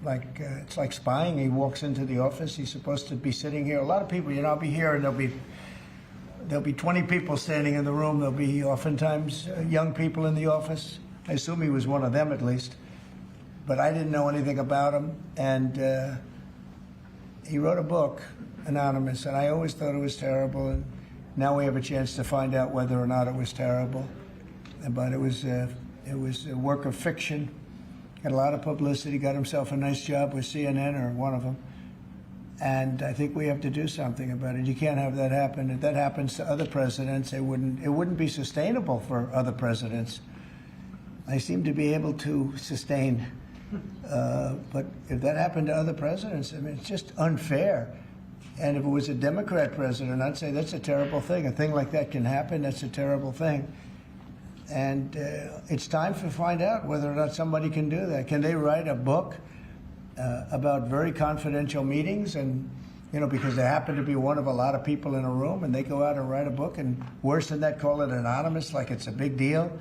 [SPEAKER 18] It's like spying. He walks into the office. He's supposed to be sitting here. A lot of people, you know, I'll be here and there'll be 20 people standing in the room. There'll be oftentimes young people in the office. I assume he was one of them at least. But I didn't know anything about him. And he wrote a book, Anonymous, and I always thought it was terrible. And now we have a chance to find out whether or not it was terrible. But it was a work of fiction. Got a lot of publicity, got himself a nice job with CNN, or one of them. And I think we have to do something about it. You can't have that happen. If that happens to other presidents, it wouldn't be sustainable for other presidents. I seem to be able to sustain. But if that happened to other presidents, I mean, it's just unfair. And if it was a Democrat president, I'd say that's a terrible thing. A thing like that can happen. That's a terrible thing. And it's time to find out whether or not somebody can do that. Can they write a book about very confidential meetings, and, you know, because they happen to be one of a lot of people in a room, and they go out and write a book, and worse than that, call it anonymous, like it's a big deal,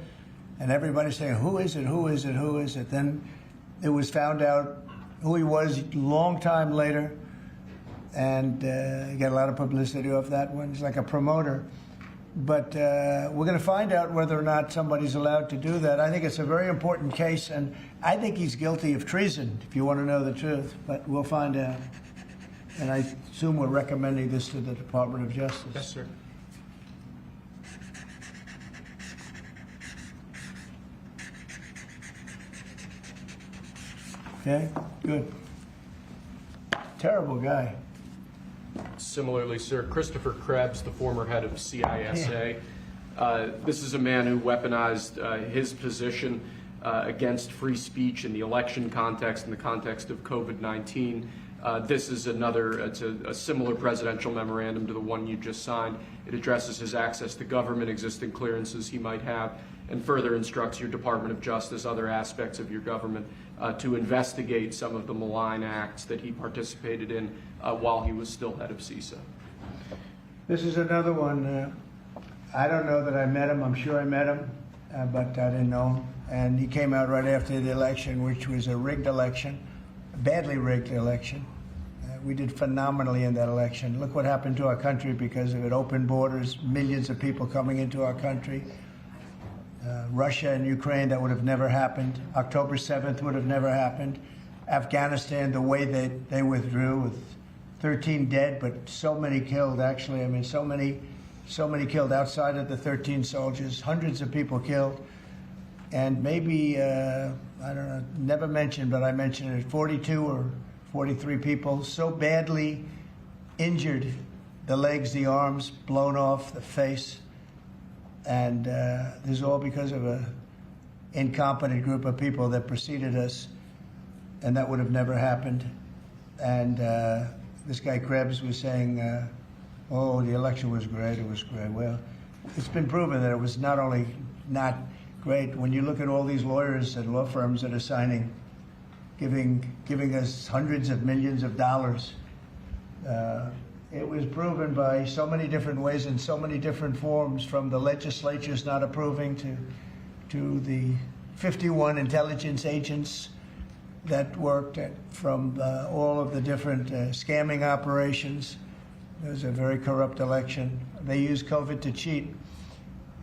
[SPEAKER 18] and everybody's saying, who is it, who is it, who is it? Then it was found out who he was a long time later, and he got a lot of publicity off that one. He's like a promoter. But we're going to find out whether or not somebody's allowed to do that. I think it's a very important case, and I think he's guilty of treason, if you want to know the truth. But we'll find out. And I assume we're recommending this to the Department of Justice.
[SPEAKER 17] Yes, sir.
[SPEAKER 18] Okay, good. Terrible guy.
[SPEAKER 17] Similarly, sir, Christopher Krebs, the former head of CISA. This is a man who weaponized his position against free speech in the election context, in the context of COVID-19. This is it's a similar presidential memorandum to the one you just signed. It addresses his access to government, existing clearances he might have, and further instructs your Department of Justice, other aspects of your government, to investigate some of the malign acts that he participated in while he was still head of CISA.
[SPEAKER 18] This is another one. I don't know that I met him. I'm sure I met him, but I didn't know him. And he came out right after the election, which was a rigged election, a badly rigged election. We did phenomenally in that election. Look what happened to our country because of it. Open borders, millions of people coming into our country. Russia and Ukraine, that would have never happened. October 7th would have never happened. Afghanistan, the way they withdrew with 13 dead, but so many killed, actually. I mean, so many killed outside of the 13 soldiers, hundreds of people killed. And maybe, I don't know, never mentioned, but I mentioned it, 42 or 43 people so badly injured, the legs, the arms, blown off, the face. And this is all because of an incompetent group of people that preceded us, and that would have never happened. And this guy Krebs was saying, oh, the election was great, it was great. Well, it's been proven that it was not only not great. When you look at all these lawyers and law firms that are signing, giving us hundreds of millions of dollars, it was proven by so many different ways in so many different forms, from the legislatures not approving to the 51 intelligence agents that worked from all of the different scamming operations. It was a very corrupt election. They used COVID to cheat.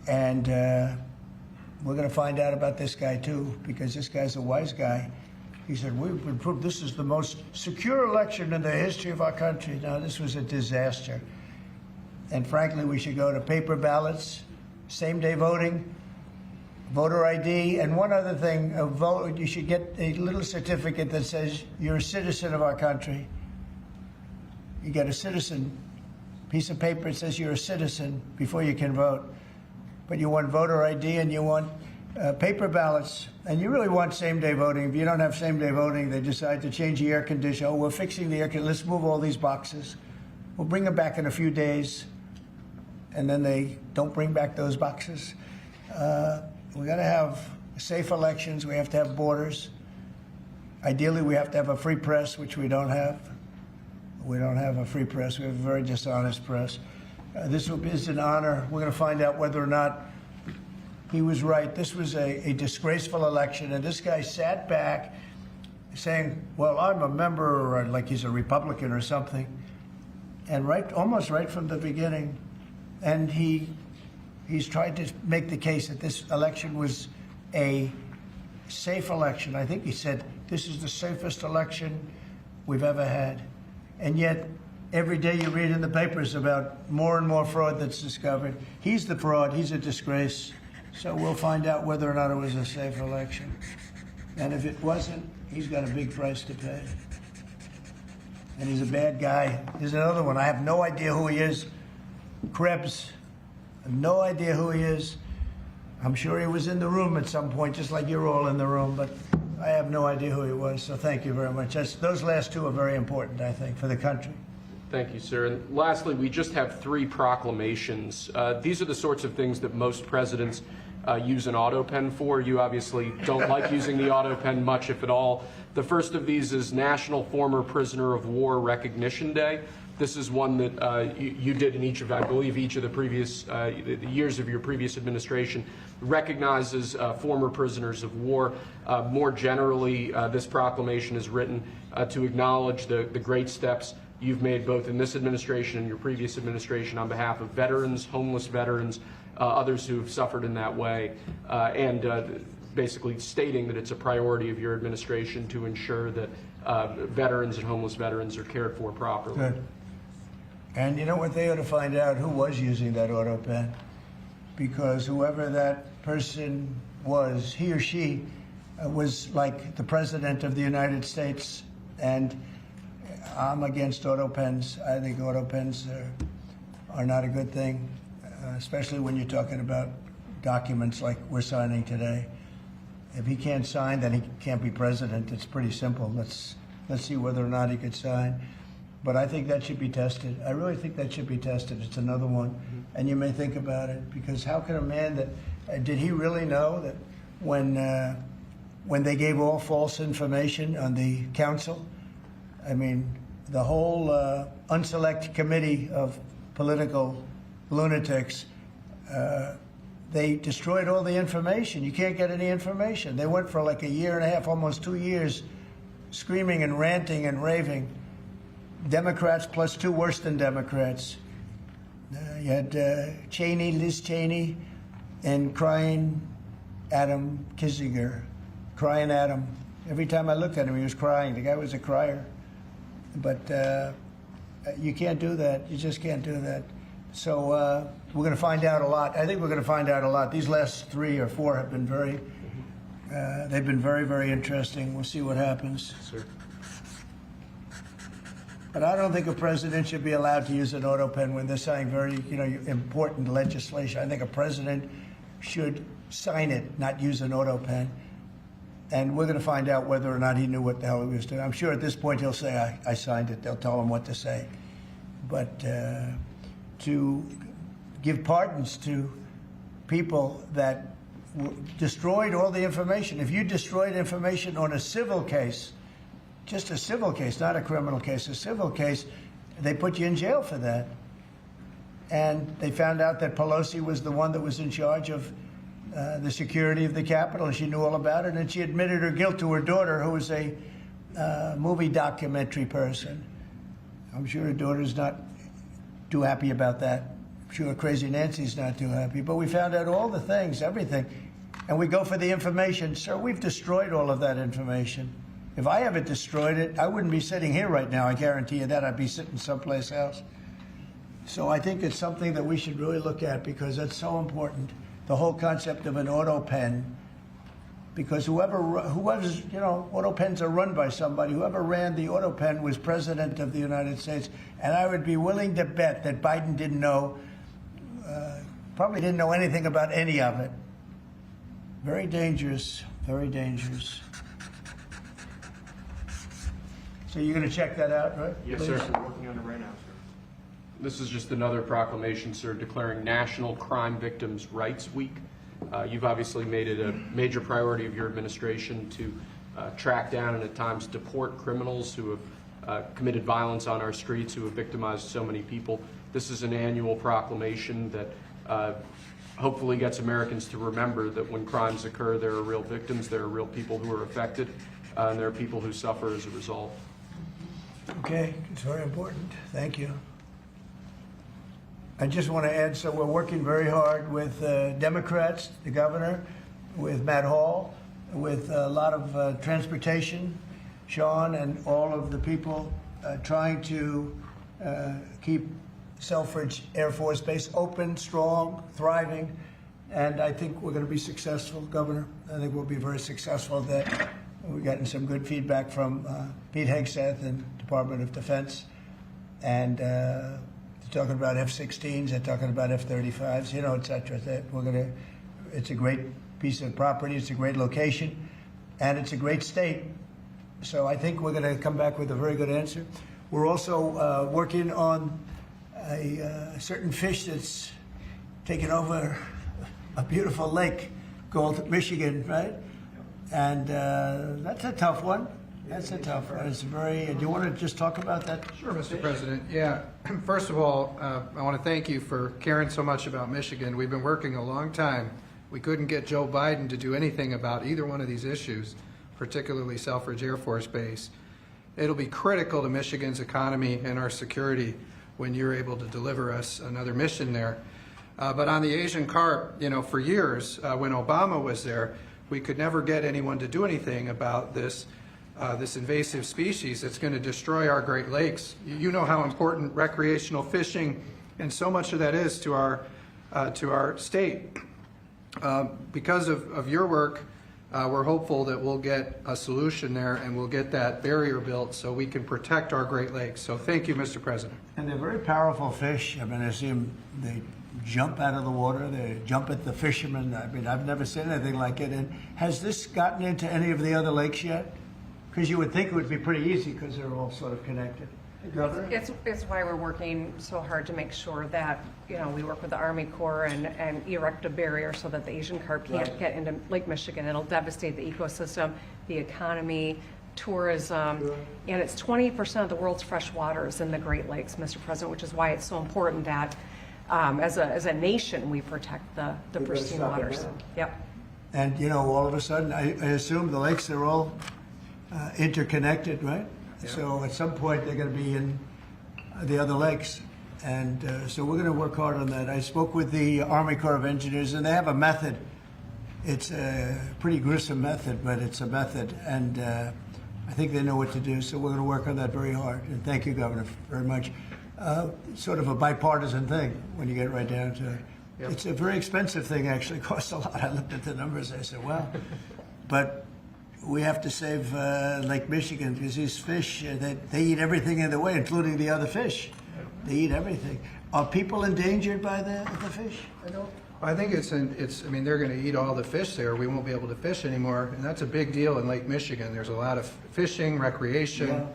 [SPEAKER 18] And we're going to find out about this guy, too, because this guy's a wise guy. He said, we've been proved this is the most secure election in the history of our country. Now, this was a disaster. And frankly, we should go to paper ballots, same-day voting, voter ID, and one other thing, you should get a little certificate that says you're a citizen of our country. You get a citizen piece of paper that says you're a citizen before you can vote. But you want voter ID and you want paper ballots, and you really want same-day voting. If you don't have same-day voting, they decide to change the air conditioner. Oh, we're fixing the air conditioner. Let's move all these boxes. We'll bring them back in a few days, and then they don't bring back those boxes. We got to have safe elections. We have to have borders. Ideally, we have to have a free press, which we don't have. We don't have a free press. We have a very dishonest press. This is an honor. We're going to find out whether or not he was right. This was a disgraceful election, and this guy sat back saying, well, I'm a member, or like he's a Republican or something, and almost right from the beginning. And he's tried to make the case that this election was a safe election. I think he said, this is the safest election we've ever had. And yet, every day you read in the papers about more and more fraud that's discovered. He's the fraud. He's a disgrace. So we'll find out whether or not it was a safe election. And if it wasn't, he's got a big price to pay. And he's a bad guy. There's another one. I have no idea who he is. Krebs. I have no idea who he is. I'm sure he was in the room at some point, just like you're all in the room, but I have no idea who he was. So thank you very much. Those last two are very important, I think, for the country.
[SPEAKER 17] Thank you, sir. And lastly, we just have 3 proclamations. These are the sorts of things that most presidents use an auto pen for. You obviously don't like using the auto pen much, if at all. The first of these is National Former Prisoner of War Recognition Day. This is one that you did in each of, I believe, each of the previous the years of your previous administration, recognizes former prisoners of war. More generally, this proclamation is written to acknowledge the great steps you've made both in this administration and your previous administration on behalf of veterans, homeless veterans, others who have suffered in that way, and basically stating that it's a priority of your administration to ensure that veterans and homeless veterans are cared for properly.
[SPEAKER 18] Good. And you know what? They ought to find out who was using that auto pen, because whoever that person was, he or she was like the President of the United States, and I'm against auto pens. I think auto pens are not a good thing, especially when you're talking about documents like we're signing today. If he can't sign, then he can't be president. It's pretty simple. Let's see whether or not he could sign. But I think that should be tested. I really think that should be tested. It's another one. And you may think about it, because how can a man that, did he really know that when they gave all false information on the council, I mean, the whole unselect committee of political lunatics, they destroyed all the information. You can't get any information. They went for like a year and a half, almost 2 years, screaming and ranting and raving. Democrats plus 2 worse than Democrats. You had Cheney, Liz Cheney, and crying Adam Kinzinger. Crying Adam. Every time I looked at him, he was crying. The guy was a crier. But you can't do that. You just can't do that. So we're going to find out a lot. I think we're going to find out a lot. These last 3 or 4 have been they've been very, very interesting. We'll see what happens.
[SPEAKER 17] Sir.
[SPEAKER 18] But I don't think a president should be allowed to use an auto pen when they're signing very, important legislation. I think a president should sign it, not use an auto pen. And we're going to find out whether or not he knew what the hell he was doing. I'm sure at this point he'll say, I signed it. They'll tell him what to say. But to give pardons to people that destroyed all the information. If you destroyed information on a civil case, just a civil case, not a criminal case, a civil case, they put you in jail for that. And they found out that Pelosi was the one that was in charge of the security of the Capitol, and she knew all about it, and she admitted her guilt to her daughter, who was a movie documentary person. I'm sure her daughter's not too happy about that. I'm sure Crazy Nancy's not too happy. But we found out all the things, everything. And we go for the information. Sir, we've destroyed all of that information. If I ever destroyed it, I wouldn't be sitting here right now. I guarantee you that. I'd be sitting someplace else. So I think it's something that we should really look at because that's so important. The whole concept of an auto pen, because whoever's, you know, auto pens are run by somebody. Whoever ran the auto pen was president of the United States, and I would be willing to bet that Biden didn't know, probably didn't know anything about any of it. Very dangerous, very dangerous. So you're going to check that out, right?
[SPEAKER 17] Yes,
[SPEAKER 18] please?
[SPEAKER 17] sir.
[SPEAKER 1] We're working on it right now, sir.
[SPEAKER 17] This is just another proclamation, sir, declaring National Crime Victims' Rights Week. You've obviously made it a major priority of your administration to track down and at times deport criminals who have committed violence on our streets, who have victimized so many people. This is an annual proclamation that hopefully gets Americans to remember that when crimes occur, there are real victims, there are real people who are affected, and there are people who suffer as a result.
[SPEAKER 18] Okay, it's very important. Thank you. I just want to add, so we're working very hard with Democrats, the governor, with Matt Hall, with a lot of transportation, Sean, and all of the people trying to keep Selfridge Air Force Base open, strong, thriving, and I think we're going to be successful, Governor. I think we'll be very successful at that. We've gotten some good feedback from Pete Hegseth and Department of Defense, and they're talking about F-16s, they're talking about F-35s, you know, et cetera. It's a great piece of property, it's a great location, and it's a great state. So I think we're going to come back with a very good answer. We're also working on a certain fish that's taken over a beautiful lake called Michigan, right? And that's a tough one. That's a tough one. It's very. Do you want to just talk about that?
[SPEAKER 5] Sure, Mr. President. Yeah. First of all, I want to thank you for caring so much about Michigan. We've been working a long time. We couldn't get Joe Biden to do anything about either one of these issues, particularly Selfridge Air Force Base. It'll be critical to Michigan's economy and our security when you're able to deliver us another mission there. But on the Asian carp, you know, for years, when Obama was there, we could never get anyone to do anything about this invasive species that's going to destroy our Great Lakes. You know how important recreational fishing and so much of that is to our state. Because of your work, we're hopeful that we'll get a solution there and we'll get that barrier built so we can protect our Great Lakes. So thank you, Mr. President.
[SPEAKER 18] And they're very powerful fish. I mean, I see them, they jump out of the water, they jump at the fishermen. I mean, I've never seen anything like it. And has this gotten into any of the other lakes yet? Because you would think it would be pretty easy because they're all sort of connected. Governor?
[SPEAKER 20] It's why we're working so hard to make sure that, you know, we work with the Army Corps and erect a barrier so that the Asian carp can't get into Lake Michigan. It'll devastate the ecosystem, the economy, tourism, and it's 20% of the world's fresh waters in the Great Lakes, Mr. President, which is why it's so important that as a nation we protect the pristine waters. Yep.
[SPEAKER 18] And, you know, all of a sudden, I assume the lakes are all interconnected, right? Yeah. So at some point they're going to be in the other lakes. And so we're going to work hard on that. I spoke with the Army Corps of Engineers, and they have a method. It's a pretty gruesome method, but it's a method. And I think they know what to do. So we're going to work on that very hard. And thank you, Governor, very much. Sort of a bipartisan thing when you get right down to it. Yep. It's a very expensive thing, actually. It costs a lot. I looked at the numbers. I said, well, but we have to save Lake Michigan because these fish, they eat everything in the way, including the other fish. They eat everything. Are people endangered by the fish?
[SPEAKER 5] I think I mean, they're going to eat all the fish there. We won't be able to fish anymore, and that's a big deal in Lake Michigan. There's a lot of fishing, recreation,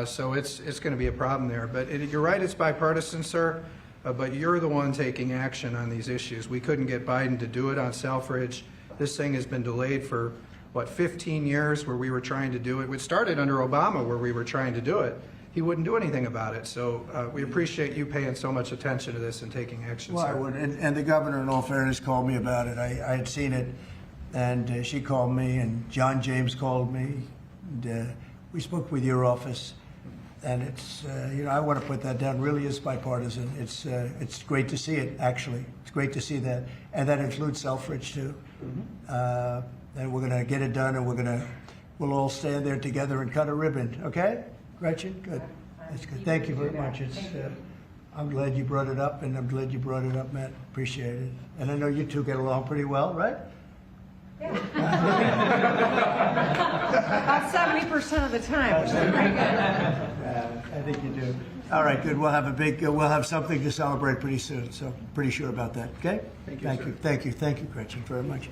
[SPEAKER 5] so it's going to be a problem there. But you're right, it's bipartisan, sir, but you're the one taking action on these issues. We couldn't get Biden to do it on Selfridge. This thing has been delayed for 15 years where we were trying to do it. It started under Obama where we were trying to do it. He wouldn't do anything about it. So we appreciate you paying so much attention to this and taking action,
[SPEAKER 18] Well,
[SPEAKER 5] sir.
[SPEAKER 18] I would. And the governor, in all fairness, called me about it. I had seen it, and she called me, and John James called me. And, we spoke with your office, and it's, you know, I want to put that down. Really is bipartisan. It's great to see it, actually. It's great to see that. And that includes Selfridge, too. And we're going to get it done, and we're going to we'll all stand there together and cut a ribbon. Okay, Gretchen? Good. That's good. Thank you very much. I'm glad you brought it up, and I'm glad you brought it up, Matt. Appreciate it. And I know you two get along pretty well, right?
[SPEAKER 20] About 70% of the time, which is pretty good.
[SPEAKER 18] I think you do. All right, good. We'll have something to celebrate pretty soon. So pretty sure about that. Okay. Thank you, Gretchen, very much.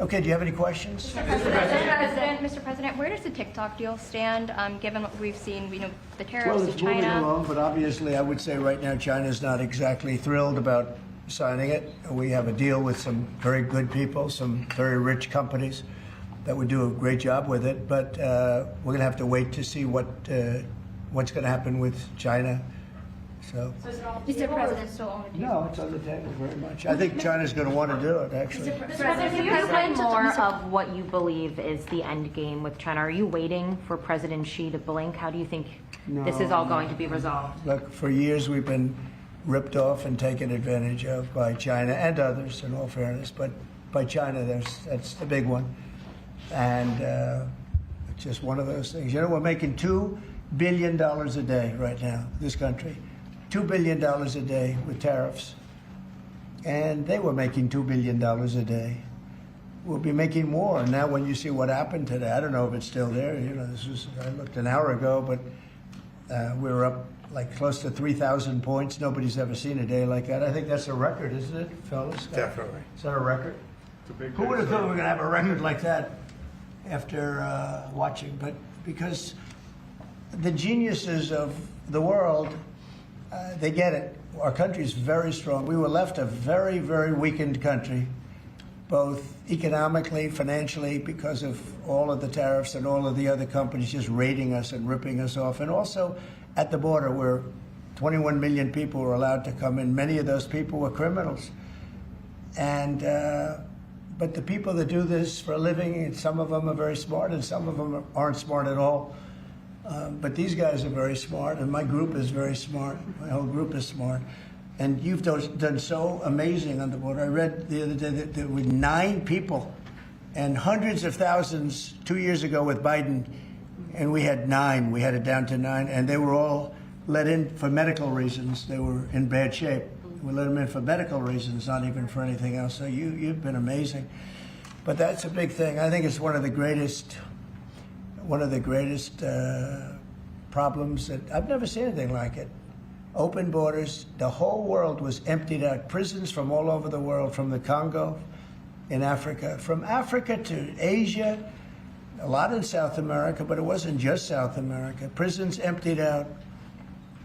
[SPEAKER 18] Okay. Do you have any questions?
[SPEAKER 8] Mr. President, where does the TikTok deal stand? Given what we've seen, the tariffs
[SPEAKER 18] Well,
[SPEAKER 8] to
[SPEAKER 18] it's moving
[SPEAKER 8] China.
[SPEAKER 18] along, but obviously, I would say right now China's not exactly thrilled about signing it. We have a deal with some very good people, some very rich companies that would do a great job with it. But we're going to have to wait to see what's going to happen with China. So,
[SPEAKER 8] Mr. President, still on the table?
[SPEAKER 18] no, it's on the table very much. I think China's going to want to do it, actually.
[SPEAKER 8] Mr. President,
[SPEAKER 13] Can you explain more of what you believe is the end game with China? Are you waiting for President Xi to blink? How do you think this is all going to be resolved?
[SPEAKER 18] Look, for years we've been ripped off and taken advantage of by China and others, in all fairness. But by China, that's the big one. And it's just one of those things. You know, we're making $2 billion a day right now, this country. $2 billion a day with tariffs. And they were making $2 billion a day. We'll be making more. And now when you see what happened today, I don't know if it's still there. You know, I looked an hour ago, but we were up like close to 3,000 points. Nobody's ever seen a day like that. I think that's a record, isn't it, fellas?
[SPEAKER 21] Definitely.
[SPEAKER 18] Is that a record?
[SPEAKER 21] It's a big
[SPEAKER 18] Who would have thought we were going to have a record like that after watching? But because the geniuses of the world, they get it. Our country is very strong. We were left a very, very weakened country, both economically, financially, because of all of the tariffs and all of the other companies just raiding us and ripping us off. And also at the border, where 21 million people were allowed to come in. Many of those people were criminals. And but the people that do this for a living, and some of them are very smart and some of them aren't smart at all. But these guys are very smart, and my group is very smart. My whole group is smart. And you've done so amazing on the border. I read the other day that there were 9 people and hundreds of thousands 2 years ago with Biden, and we had 9. We had it down to 9, and they were all let in for medical reasons. They were in bad shape. We let them in for medical reasons, not even for anything else. So you've been amazing. But that's a big thing. I think it's one of the greatest problems that I've never seen anything like it. Open borders. The whole world was emptied out. Prisons from all over the world, from the Congo in Africa, from Africa to Asia, a lot in South America, but it wasn't just South America. Prisons emptied out.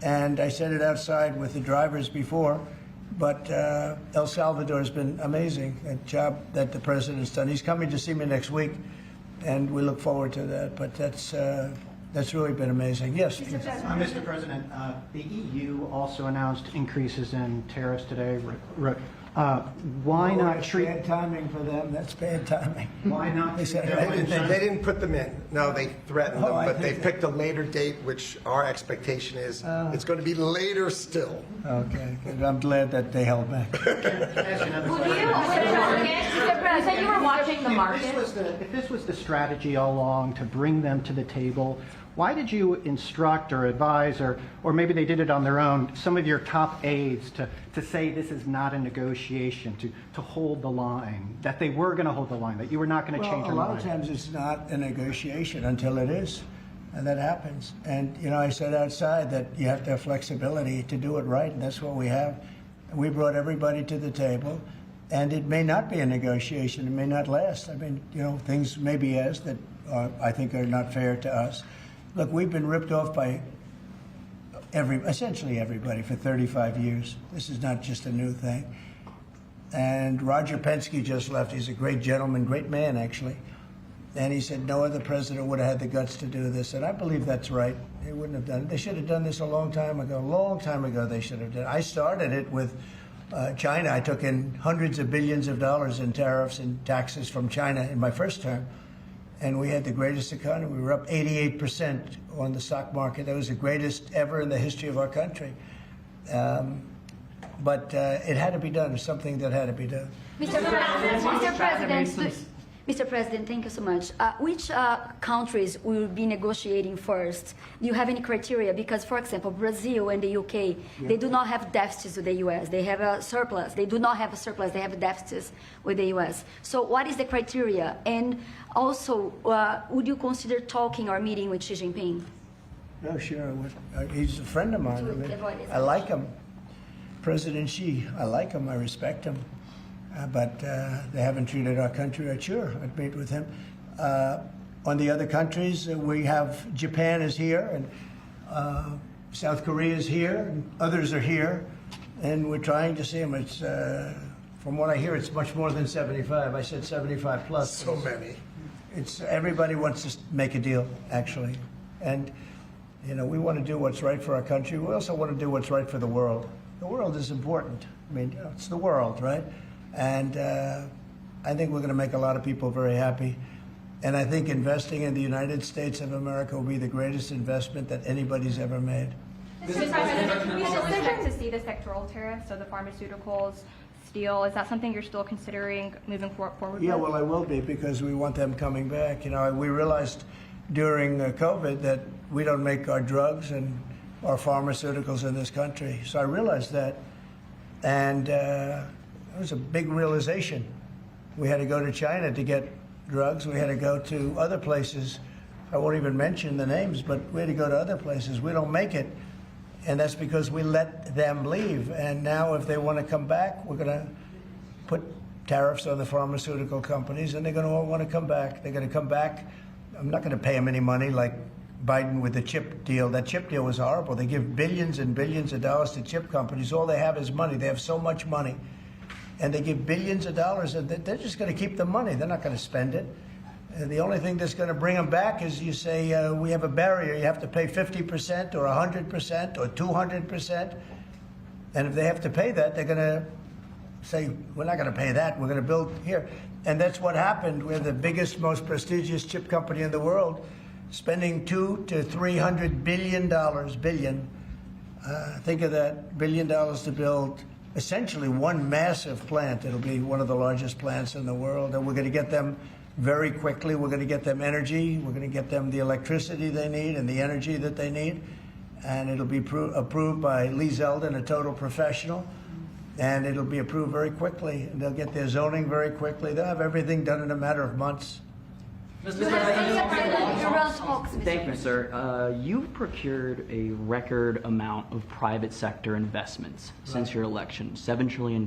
[SPEAKER 18] And I said it outside with the drivers before, but El Salvador has been amazing, a job that the president's done. He's coming to see me next week, and we look forward to that. But that's really been amazing. Yes.
[SPEAKER 22] Mr. President, the EU also announced increases in tariffs today. Why not treat...
[SPEAKER 18] Bad timing for them. That's bad timing.
[SPEAKER 22] Why not?
[SPEAKER 21] They didn't put them in. No, they threatened them, but they picked a later date, which our expectation is it's going to be later still.
[SPEAKER 18] Okay, good. I'm glad that they held back.
[SPEAKER 13] You said you were watching the market.
[SPEAKER 22] If this was the strategy all along to bring them to the table, why did you instruct or advise, or maybe they did it on their own, some of your top aides to say this is not a negotiation, to hold the line, that they were going to hold the line, that you were not going to change your mind?
[SPEAKER 18] A lot of times it's not a negotiation until it is, and that happens. And, you know, I said outside that you have to have flexibility to do it right, and that's what we have. We brought everybody to the table, and it may not be a negotiation. It may not last. I mean, you know, things may be asked that I think are not fair to us. Look, we've been ripped off by essentially everybody for 35 years. This is not just a new thing. And Roger Penske just left. He's a great gentleman, great man, actually. And he said no other president would have had the guts to do this. And I believe that's right. They wouldn't have done it. They should have done this a long time ago. A long time ago they should have done it. I started it with China. I took in hundreds of billions of dollars in tariffs and taxes from China in my first term. And we had the greatest economy. We were up 88% on the stock market. That was the greatest ever in the history of our country. But it had to be done. It's something that had to be done.
[SPEAKER 8] Mr. President,
[SPEAKER 3] Mr. President, thank you so much. Which countries will be negotiating first? Do you have any criteria? Because, for example, Brazil and the UK, they do not have deficits with the US. They have a surplus. They do not have a surplus. They have deficits with the US. So what is the criteria? And also, would you consider talking or meeting with Xi Jinping?
[SPEAKER 18] No, sure. He's a friend of mine. I like him. President Xi, I like him. I respect him. But they haven't treated our country right. Sure, I'd meet with him. On the other countries, we have Japan is here, and South Korea is here, and others are here, and we're trying to see them. It's from what I hear, it's much more than 75. I said 75 plus.
[SPEAKER 21] So many.
[SPEAKER 18] It's everybody wants to make a deal, actually, and we want to do what's right for our country. We also want to do what's right for the world. The world is important. I mean, it's the world, right? And I think we're going to make a lot of people very happy. And I think investing in the United States of America will be the greatest investment that anybody's ever made.
[SPEAKER 8] Mr. President, we should expect to see the sectoral tariffs, so the pharmaceuticals, steel. Is that something you're still considering moving forward
[SPEAKER 18] Yeah,
[SPEAKER 8] with?
[SPEAKER 18] well, I will be, because we want them coming back. We realized during COVID that we don't make our drugs and our pharmaceuticals in this country. So I realized that. And it was a big realization. We had to go to China to get drugs. We had to go to other places. I won't even mention the names, but we had to go to other places. We don't make it, and that's because we let them leave. And now if they want to come back, we're going to put tariffs on the pharmaceutical companies, and they're going to all want to come back. They're going to come back. I'm not going to pay them any money like Biden with the chip deal. That chip deal was horrible. They give billions and billions of dollars to chip companies. All they have is money. They have so much money. And they give billions of dollars, and they're just going to keep the money. They're not going to spend it. The only thing that's going to bring them back is you say, we have a barrier. You have to pay 50% or 100% or 200%. And if they have to pay that, they're going to say, we're not going to pay that. We're going to build here. And that's what happened. We're the biggest, most prestigious chip company in the world, spending $200 to $300 billion. Think of that, $1 billion to build essentially one massive plant. It'll be one of the largest plants in the world, and we're going to get them very quickly. We're going to get them energy. We're going to get them the electricity they need and the energy that they need, and it'll be approved by Lee Zeldin, a total professional, and it'll be approved very quickly. And they'll get their zoning very quickly. They'll have everything done in a matter of months.
[SPEAKER 4] Thank you, sir. You've procured a record amount of private sector investments since your election, $7 trillion.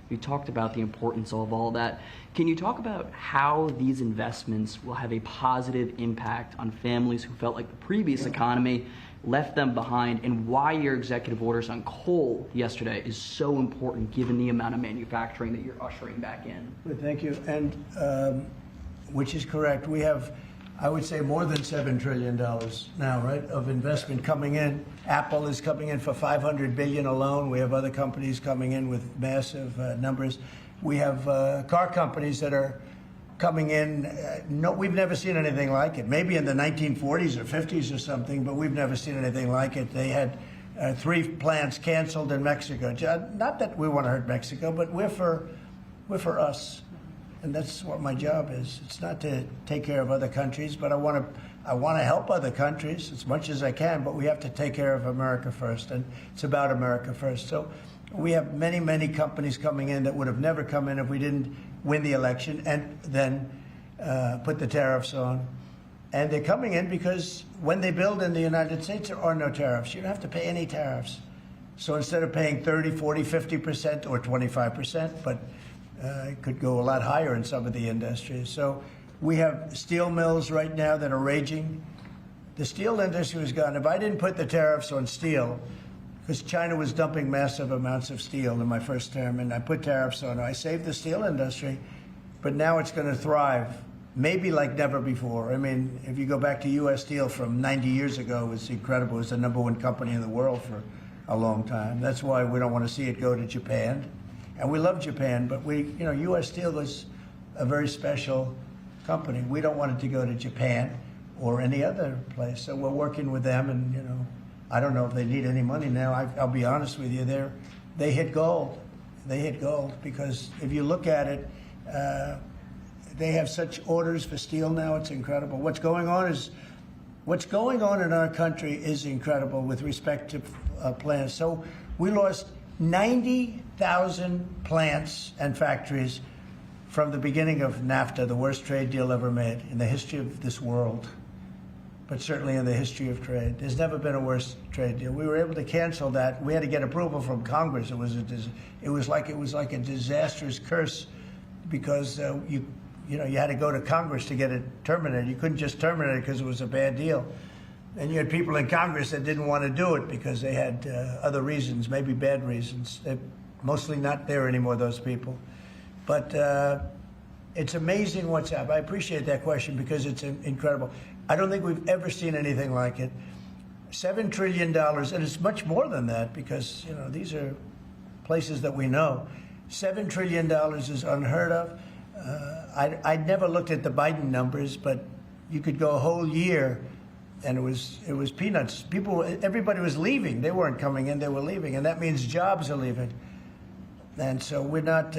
[SPEAKER 4] You talked about the importance of all that. Can you talk about how these investments will have a positive impact on families who felt like the previous economy left them behind, and why your executive orders on coal yesterday is so important given the amount of manufacturing that you're ushering back in?
[SPEAKER 18] Good, thank you. And which is correct. We have, I would say, more than $7 trillion now, right, of investment coming in. Apple is coming in for $500 billion alone. We have other companies coming in with massive numbers. We have car companies that are coming in. No, we've never seen anything like it. Maybe in the 1940s or 50s or something, but we've never seen anything like it. They had 3 plants canceled in Mexico. Not that we want to hurt Mexico, but we're for us. And that's what my job is. It's not to take care of other countries, but I want to help other countries as much as I can, but we have to take care of America first, and it's about America first. So we have many, many companies coming in that would have never come in if we didn't win the election and then put the tariffs on. And they're coming in because when they build in the United States, there are no tariffs. You don't have to pay any tariffs. So instead of paying 30, 40, 50% or 25%, but it could go a lot higher in some of the industries. So we have steel mills right now that are raging. The steel industry was gone. If I didn't put the tariffs on steel, because China was dumping massive amounts of steel in my first term, and I put tariffs on it, I saved the steel industry, but now it's going to thrive, maybe like never before. I mean, if you go back to U.S. Steel from 90 years ago, it was incredible. It was the #1 company in the world for a long time. That's why we don't want to see it go to Japan. And we love Japan, but U.S. Steel was a very special company. We don't want it to go to Japan or any other place. So we're working with them, and I don't know if they need any money now. I'll be honest with you, they hit gold. They hit gold because if you look at it, they have such orders for steel now. It's incredible. What's going on in our country is incredible with respect to plants. So we lost 90,000 plants and factories from the beginning of NAFTA, the worst trade deal ever made in the history of this world, but certainly in the history of trade. There's never been a worse trade deal. We were able to cancel that. We had to get approval from Congress. It was like a disastrous curse because you had to go to Congress to get it terminated. You couldn't just terminate it because it was a bad deal. And you had people in Congress that didn't want to do it because they had other reasons, maybe bad reasons. They're mostly not there anymore, those people. But it's amazing what's happened. I appreciate that question because it's incredible. I don't think we've ever seen anything like it. $7 trillion, and it's much more than that because, these are places that we know. $7 trillion is unheard of. I'd never looked at the Biden numbers, but you could go a whole year and it was peanuts. Everybody was leaving. They weren't coming in, they were leaving, and that means jobs are leaving. And so we're not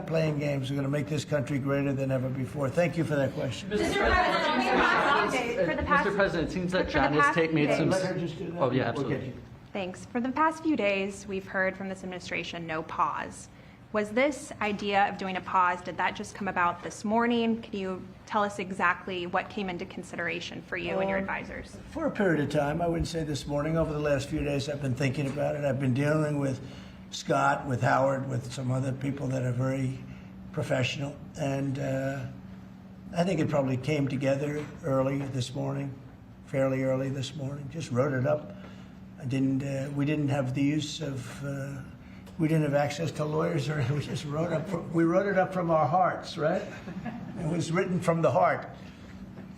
[SPEAKER 18] playing games. We're going to make this country greater than ever before. Thank you for that question.
[SPEAKER 8] Mr.
[SPEAKER 4] President, it seems that China's made some.
[SPEAKER 18] Let her just do that.
[SPEAKER 4] Oh, yeah, absolutely.
[SPEAKER 8] Thanks. For the past few days, we've heard from this administration no pause. Was this idea of doing a pause, did that just come about this morning? Can you tell us exactly what came into consideration for you and your advisors?
[SPEAKER 18] For a period of time, I wouldn't say this morning. Over the last few days, I've been thinking about it. I've been dealing with Scott, with Howard, with some other people that are very professional. And I think it probably came together early this morning, fairly early this morning. Just wrote it up. We didn't have the use of, we didn't have access to lawyers or we just wrote it up from our hearts, right? It was written from the heart.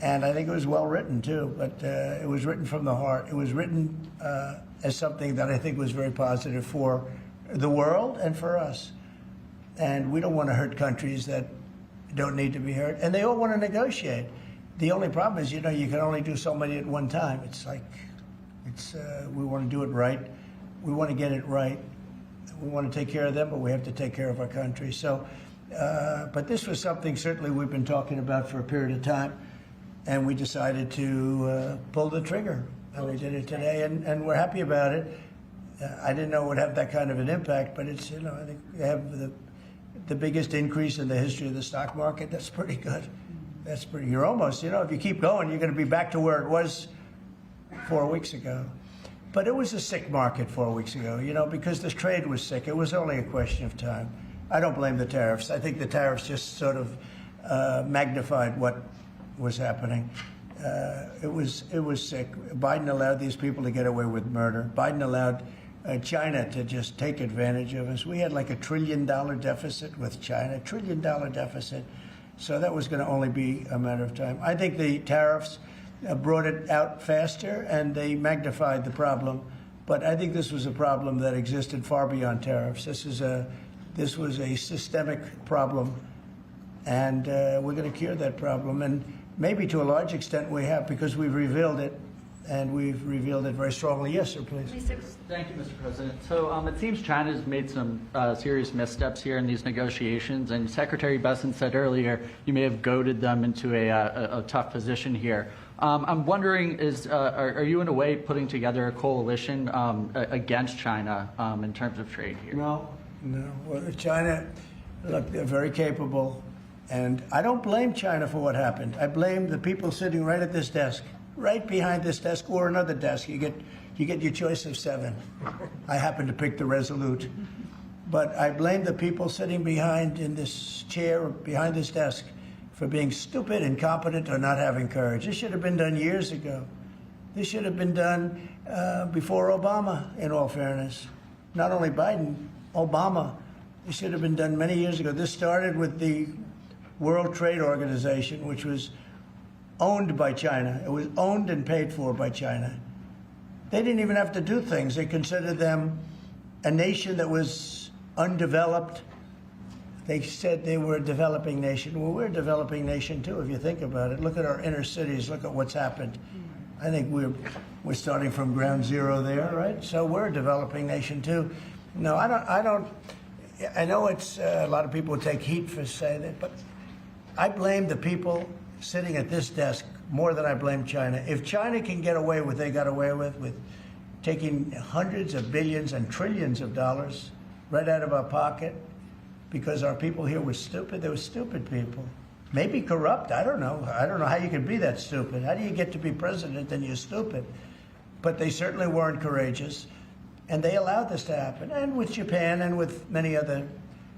[SPEAKER 18] And I think it was well written too, but it was written from the heart. It was written as something that I think was very positive for the world and for us. And we don't want to hurt countries that don't need to be hurt. And they all want to negotiate. The only problem is, you can only do so many at one time. We want to do it right. We want to get it right. We want to take care of them, but we have to take care of our country. So, but this was something certainly we've been talking about for a period of time. And we decided to pull the trigger. And we did it today, and we're happy about it. I didn't know it would have that kind of an impact, but it's, I think we have the biggest increase in the history of the stock market. That's pretty good. You're almost, if you keep going, you're going to be back to where it was 4 weeks ago. But it was a sick market 4 weeks ago, because the trade was sick. It was only a question of time. I don't blame the tariffs. I think the tariffs just sort of magnified what was happening. It was sick. Biden allowed these people to get away with murder. Biden allowed China to just take advantage of us. We had like $1 trillion deficit with China, $1 trillion deficit. So that was going to only be a matter of time. I think the tariffs brought it out faster and they magnified the problem. But I think this was a problem that existed far beyond tariffs. This was a systemic problem, and we're going to cure that problem. And maybe to a large extent we have, because we've revealed it, and we've revealed it very strongly. Yes, sir, please.
[SPEAKER 4] Thank you, Mr. President. So it seems China's made some serious missteps here in these negotiations, and Secretary Bessent said earlier you may have goaded them into a tough position here. I'm wondering, are you in a way putting together a coalition against China in terms of trade here?
[SPEAKER 18] No. Well, China, look, they're very capable. And I don't blame China for what happened. I blame the people sitting right at this desk, right behind this desk or another desk. You get your choice of 7. I happen to pick the Resolute. But I blame the people sitting behind in this chair, behind this desk, for being stupid, incompetent, or not having courage. This should have been done years ago. This should have been done before Obama, in all fairness. Not only Biden, Obama. It should have been done many years ago. This started with the World Trade Organization, which was owned by China. It was owned and paid for by China. They didn't even have to do things. They considered them a nation that was undeveloped. They said they were a developing nation. Well, we're a developing nation too, if you think about it. Look at our inner cities. Look at what's happened. I think we're starting from ground zero there, right? So we're a developing nation too. No, I don't. I know it's a lot of people take heat for saying that, but I blame the people sitting at this desk more than I blame China. If China can get away with what they got away with taking hundreds of billions and trillions of dollars right out of our pocket because our people here were stupid, they were stupid people. Maybe corrupt, I don't know. I don't know how you can be that stupid. How do you get to be president and you're stupid? But they certainly weren't courageous, and they allowed this to happen. And with Japan and with many other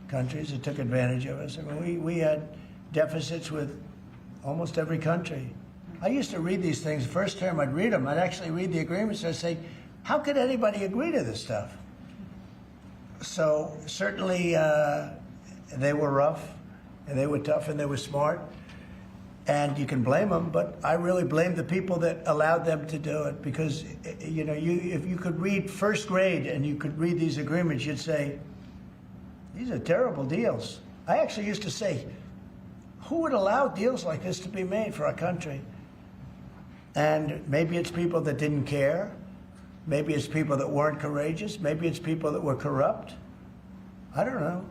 [SPEAKER 18] countries that took advantage of us. I mean, we had deficits with almost every country. I used to read these things. The first term I'd read them. I'd actually read the agreements. I'd say, how could anybody agree to this stuff? So certainly they were rough, and they were tough, and they were smart. And you can blame them, but I really blame the people that allowed them to do it, because you know, if you could read first grade and you could read these agreements, you'd say, these are terrible deals. I actually used to say, who would allow deals like this to be made for our country? And maybe it's people that didn't care. Maybe it's people that weren't courageous. Maybe it's people that were corrupt. I don't know.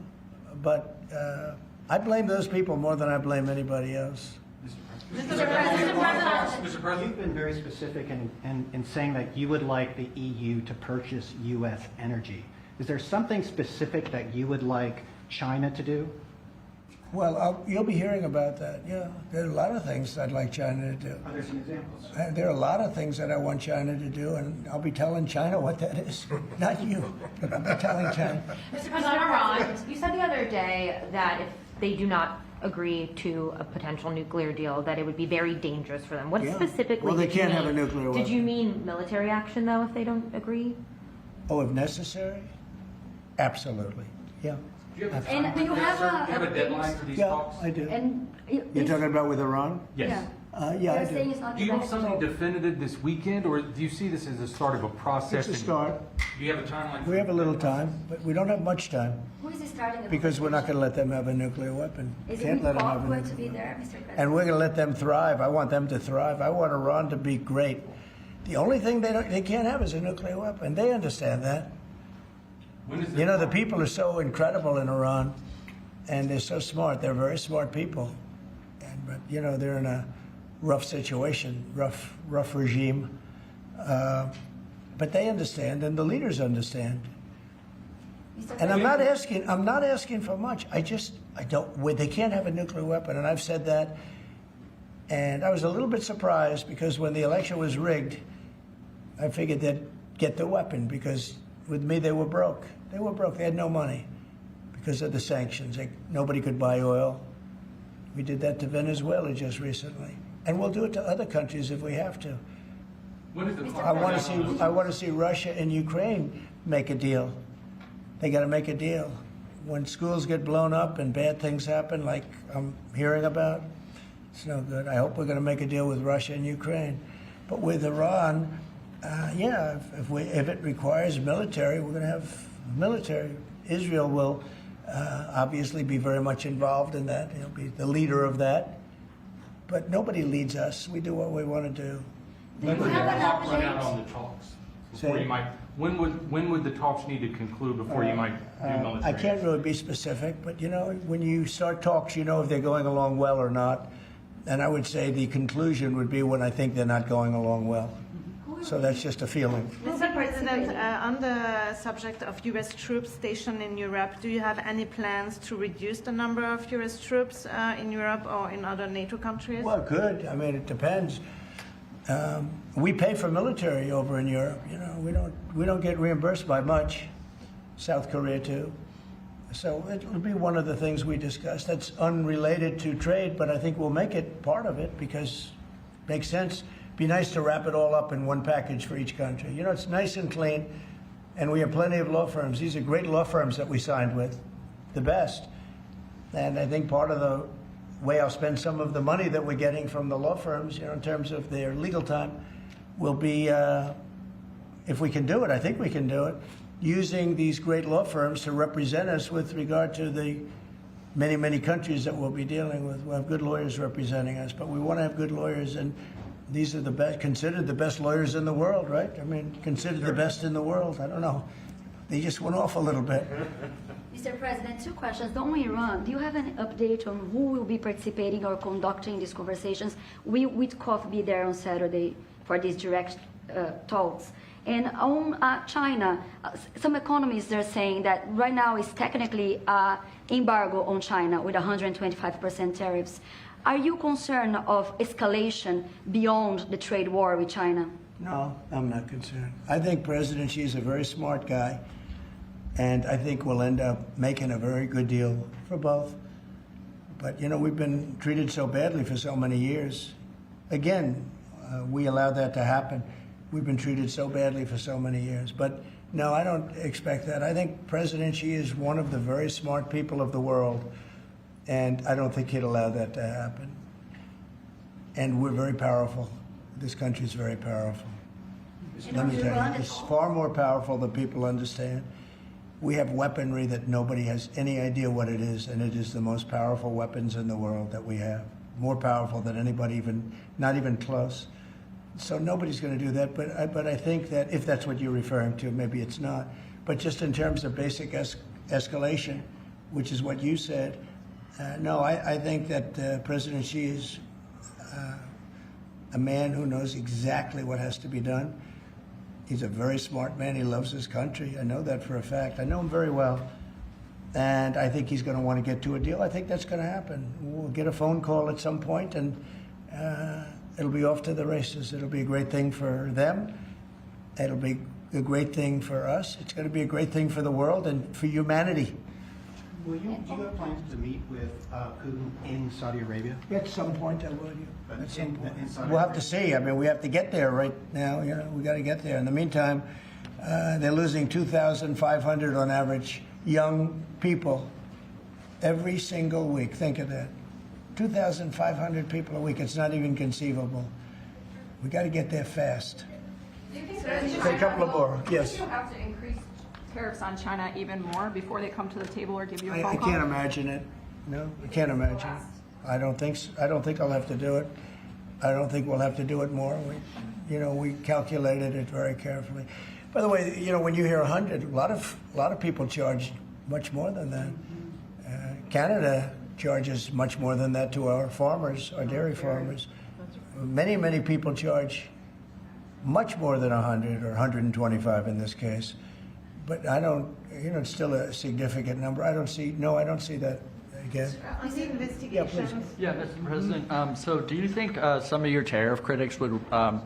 [SPEAKER 18] But I blame those people more than I blame anybody else.
[SPEAKER 22] Mr. President, you've been very specific in saying that you would like the EU to purchase U.S. energy. Is there something specific that you would like China to do?
[SPEAKER 18] Well, you'll be hearing about that. Yeah, there are a lot of things I'd like China to do.
[SPEAKER 22] Are there some examples?
[SPEAKER 18] There are a lot of things that I want China to do, and I'll be telling China what that is. Not you, but I'll be telling China.
[SPEAKER 13] Mr. President, Iran, you said the other day that if they do not agree to a potential nuclear deal, that it would be very dangerous for them. What specifically
[SPEAKER 18] Well, they
[SPEAKER 13] did you
[SPEAKER 18] can't have
[SPEAKER 13] mean?
[SPEAKER 18] a nuclear weapon.
[SPEAKER 13] Did you mean military action, though, if they don't agree?
[SPEAKER 18] Oh, if necessary? Absolutely. Yeah.
[SPEAKER 3] And do you have a
[SPEAKER 6] deadline for these
[SPEAKER 18] Yeah,
[SPEAKER 6] talks?
[SPEAKER 18] I do.
[SPEAKER 3] And
[SPEAKER 18] You're talking about with Iran?
[SPEAKER 6] Yes.
[SPEAKER 18] Yeah, I
[SPEAKER 3] They're saying
[SPEAKER 18] do.
[SPEAKER 3] it's not
[SPEAKER 6] Do you have
[SPEAKER 3] negotiable.
[SPEAKER 6] something definitive this weekend, or do you see this as the start of a process?
[SPEAKER 18] It's a start.
[SPEAKER 6] Do you have a timeline?
[SPEAKER 18] We have a little time, but we don't have much time
[SPEAKER 3] Who is starting the
[SPEAKER 18] because we're not going to let them have a nuclear weapon.
[SPEAKER 3] Is
[SPEAKER 18] Can't let them have a
[SPEAKER 3] going to
[SPEAKER 18] nuclear
[SPEAKER 3] be
[SPEAKER 18] weapon.
[SPEAKER 3] there, Mr. President?
[SPEAKER 18] And we're going to let them thrive. I want them to thrive. I want Iran to be great. The only thing they can't have is a nuclear weapon. They understand that. You know, the people are so incredible in Iran, and they're so smart. They're very smart people. But, you know, they're in a rough situation, rough regime. But they understand, and the leaders understand. And I'm not asking for much. I don't, they can't have a nuclear weapon, and I've said that. And I was a little bit surprised because when the election was rigged, I figured they'd get the weapon because with me they were broke. They were broke. They had no money because of the sanctions. Nobody could buy oil. We did that to Venezuela just recently, and we'll do it to other countries if we have to. I want to see Russia and Ukraine make a deal. They got to make a deal. When schools get blown up and bad things happen, like I'm hearing about, it's no good. I hope we're going to make a deal with Russia and Ukraine. But with Iran, yeah, if it requires military, we're going to have military. Israel will obviously be very much involved in that. He'll be the leader of that. But nobody leads us. We do what we want to do.
[SPEAKER 6] When would the clock run out on the talks? Before
[SPEAKER 18] Say-
[SPEAKER 6] you might, when would the talks need to conclude before you might do military?
[SPEAKER 18] I can't really be specific, but you know, when you start talks, you know if they're going along well or not. And I would say the conclusion would be when I think they're not going along well. So that's just a feeling.
[SPEAKER 15] Mr. President, on the subject of U.S. troops stationed in Europe, do you have any plans to reduce the number of U.S. troops in Europe or in other NATO countries?
[SPEAKER 18] Well, good. I mean, it depends. We pay for military over in Europe. You know, we don't get reimbursed by much. South Korea too. So it'll be one of the things we discuss. That's unrelated to trade, but I think we'll make it part of it because it makes sense. Be nice to wrap it all up in one package for each country. You know, it's nice and clean, and we have plenty of law firms. These are great law firms that we signed with, the best. And I think part of the way I'll spend some of the money that we're getting from the law firms, you know, in terms of their legal time, will be, if we can do it, I think we can do it, using these great law firms to represent us with regard to the many, many countries that we'll be dealing with. We'll have good lawyers representing us, but we want to have good lawyers, and these are the best, considered the best lawyers in the world, right? I mean, considered the best in the world. I don't know. They just went off a little bit.
[SPEAKER 3] Mr. President, two questions. On Iran, do you have an update on who will be participating or conducting these conversations? Will Witkoff be there on Saturday for these direct talks? And on China, some economists are saying that right now is technically embargo on China with 125% tariffs. Are you concerned of escalation beyond the trade war with China?
[SPEAKER 18] No, I'm not concerned. I think President Xi is a very smart guy, and I think we'll end up making a very good deal for both. But, you know, we've been treated so badly for so many years. Again, we allowed that to happen. We've been treated so badly for so many years. But no, I don't expect that. I think President Xi is one of the very smart people of the world, and I don't think he'd allow that to happen. And we're very powerful. This country is very powerful. Let me tell you, it's far more powerful than people understand. We have weaponry that nobody has any idea what it is, and it is the most powerful weapons in the world that we have. More powerful than anybody, not even close. So nobody's going to do that, but I think that if that's what you're referring to, maybe it's not. But just in terms of basic escalation, which is what you said, no, I think that President Xi is a man who knows exactly what has to be done. He's a very smart man. He loves his country. I know that for a fact. I know him very well. And I think he's going to want to get to a deal. I think that's going to happen. We'll get a phone call at some point, and it'll be off to the races. It'll be a great thing for them. It'll be a great thing for us. It's going to be a great thing for the world and for humanity.
[SPEAKER 22] Do you have plans to meet with Putin in Saudi Arabia?
[SPEAKER 18] At some point, I will. At some point.
[SPEAKER 22] In Saudi
[SPEAKER 18] We'll have to see. I mean, we have to get there right now. You know, we got to get there. In the meantime, they're losing 2,500 on average young people every single week. Think of that. 2,500 people a week. It's not even conceivable. We got to get there fast.
[SPEAKER 8] Do you think
[SPEAKER 18] A couple of more. Yes.
[SPEAKER 8] you have to increase tariffs on China even more before they come to the table or give you a phone
[SPEAKER 18] I
[SPEAKER 8] call?
[SPEAKER 18] can't imagine it. No, I can't imagine it. I don't think so. I don't think I'll have to do it. I don't think we'll have to do it more. We calculated it very carefully. By the way, when you hear 100, a lot of people charge much more than that. Canada charges much more than that to our farmers, our dairy farmers. Many, many people charge much more than 100 or 125 in this case. But I don't, it's still a significant number. I don't see that again.
[SPEAKER 15] On the investigations.
[SPEAKER 4] Yeah, Mr. President. So do you think some of your tariff critics would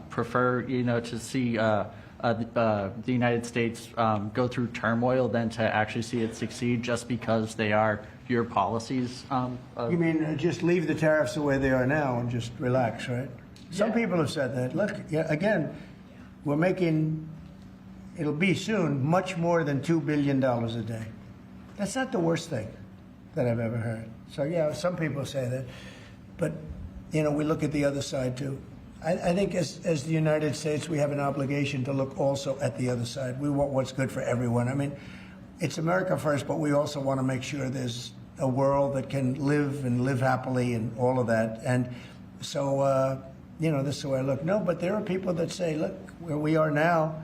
[SPEAKER 4] prefer, to see the United States go through turmoil than to actually see it succeed just because they are your policies?
[SPEAKER 18] You mean just leave the tariffs the way they are now and just relax, right? Some people have said that. Look, again, we're making, it'll be soon, much more than $2 billion a day. That's not the worst thing that I've ever heard. So, yeah, some people say that. But, we look at the other side, too. I think as the United States, we have an obligation to look also at the other side. We want what's good for everyone. I mean, it's America first, but we also want to make sure there's a world that can live and live happily and all of that. And so, this is the way I look. No, but there are people that say, look, where we are now,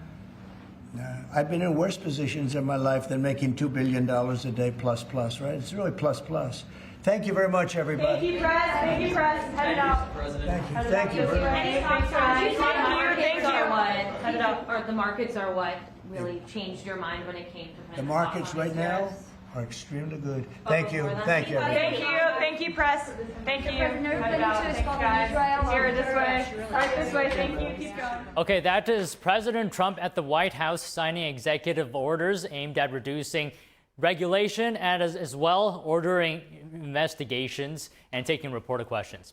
[SPEAKER 18] I've been in worse positions in my life than making $2 billion a day plus, right? It's really plus. Thank you very much, everybody.
[SPEAKER 8] Thank you, Press. Thank you, Press. Head it out.
[SPEAKER 18] Thank you.
[SPEAKER 13] Cut it out. Or the markets are what really changed your mind when it came to
[SPEAKER 18] The markets right now are extremely good. Thank you. Thank you.
[SPEAKER 8] Thank you, Press. Thank you. Cut it out. Thanks, guys. Here, this way. Right this way. Thank you. Keep going.
[SPEAKER 12] Okay, that is President Trump at the White House signing executive orders aimed at reducing regulation and as well ordering investigations and taking reporter questions.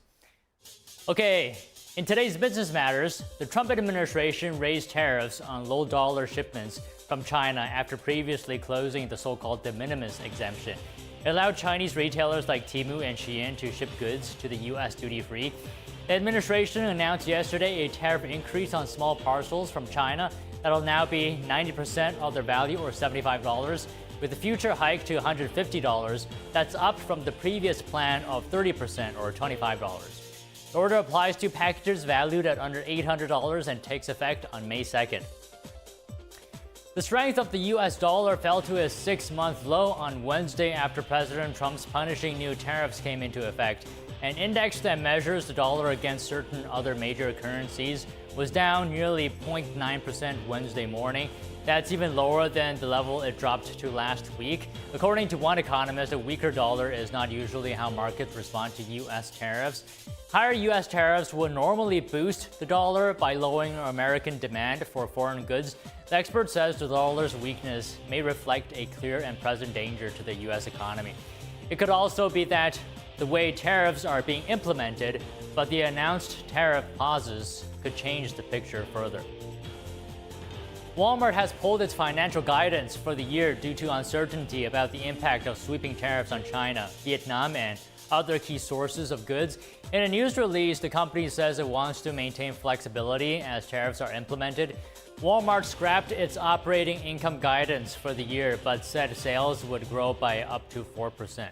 [SPEAKER 12] Okay, in today's Business Matters, the Trump administration raised tariffs on low-dollar shipments from China after previously closing the so-called de minimis exemption. It allowed Chinese retailers like Temu and Shein to ship goods to the U.S. duty-free. The administration announced yesterday a tariff increase on small parcels from China that'll now be 90% of their value, or $75, with a future hike to $150. That's up from the previous plan of 30%, or $25. The order applies to packages valued at under $800 and takes effect on May 2nd. The strength of the U.S. dollar fell to a 6-month low on Wednesday after President Trump's punishing new tariffs came into effect. An index that measures the dollar against certain other major currencies was down nearly 0.9% Wednesday morning. That's even lower than the level it dropped to last week. According to one economist, a weaker dollar is not usually how markets respond to U.S. tariffs. Higher U.S. tariffs would normally boost the dollar by lowering American demand for foreign goods. The expert says the dollar's weakness may reflect a clear and present danger to the U.S. economy. It could also be that the way tariffs are being implemented, but the announced tariff pauses could change the picture further. Walmart has pulled its financial guidance for the year due to uncertainty about the impact of sweeping tariffs on China, Vietnam, and other key sources of goods. In a news release, the company says it wants to maintain flexibility as tariffs are implemented. Walmart scrapped its operating income guidance for the year, but said sales would grow by up to 4%.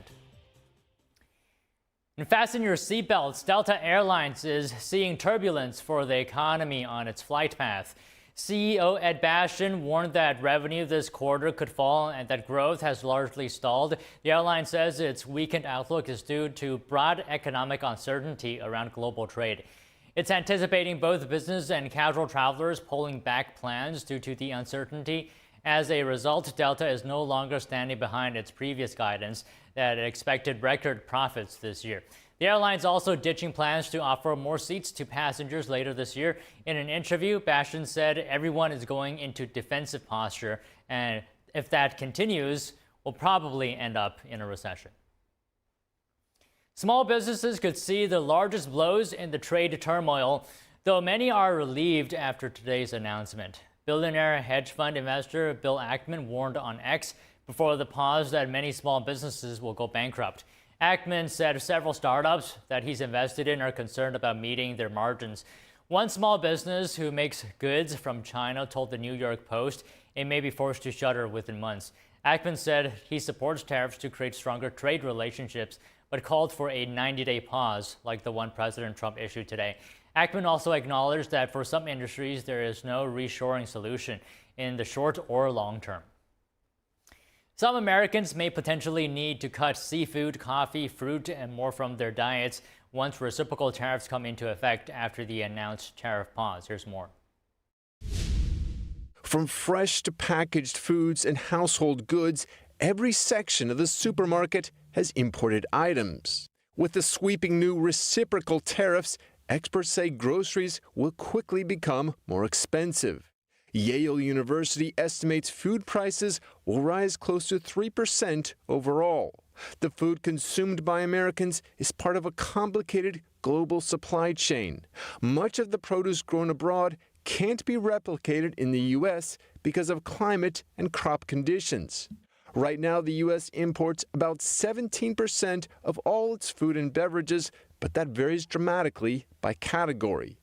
[SPEAKER 12] And fasten your seatbelts. Delta Airlines is seeing turbulence for the economy on its flight path. CEO Ed Bastian warned that revenue this quarter could fall and that growth has largely stalled. The airline says its weakened outlook is due to broad economic uncertainty around global trade. It's anticipating both business and casual travelers pulling back plans due to the uncertainty. As a result, Delta is no longer standing behind its previous guidance that it expected record profits this year. The airline's also ditching plans to offer more seats to passengers later this year. In an interview, Bastian said everyone is going into defensive posture, and if that continues, we'll probably end up in a recession. Small businesses could see the largest blows in the trade turmoil, though many are relieved after today's announcement. Billionaire hedge fund investor Bill Ackman warned on X before the pause that many small businesses will go bankrupt. Ackman said several startups that he's invested in are concerned about meeting their margins. One small business who makes goods from China told the New York Post it may be forced to shutter within months. Ackman said he supports tariffs to create stronger trade relationships, but called for a 90-day pause like the one President Trump issued today. Ackman also acknowledged that for some industries, there is no reshoring solution in the short or long term. Some Americans may potentially need to cut seafood, coffee, fruit, and more from their diets once reciprocal tariffs come into effect after the announced tariff pause. Here's more.
[SPEAKER 2] From fresh to packaged foods and household goods, every section of the supermarket has imported items. With the sweeping new reciprocal tariffs, experts say groceries will quickly become more expensive. Yale University estimates food prices will rise close to 3% overall. The food consumed by Americans is part of a complicated global supply chain. Much of the produce grown abroad can't be replicated in the U.S. because of climate and crop conditions. Right now, the U.S. imports about 17% of all its food and beverages, but that varies dramatically by category.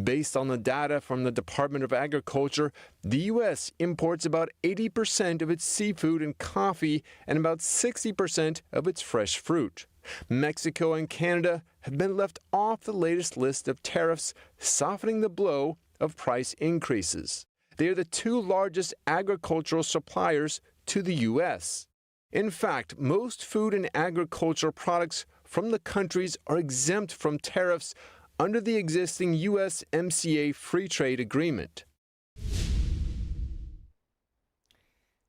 [SPEAKER 2] Based on the data from the Department of Agriculture, the U.S. imports about 80% of its seafood and coffee and about 60% of its fresh fruit. Mexico and Canada have been left off the latest list of tariffs, softening the blow of price increases. They are the two largest agricultural suppliers to the U.S. In fact, most food and agricultural products from the countries are exempt from tariffs under the existing USMCA free trade agreement.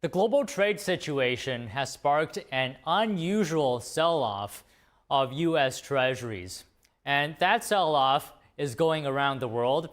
[SPEAKER 12] The global trade situation has sparked an unusual sell-off of U.S. Treasuries. And that sell-off is going around the world.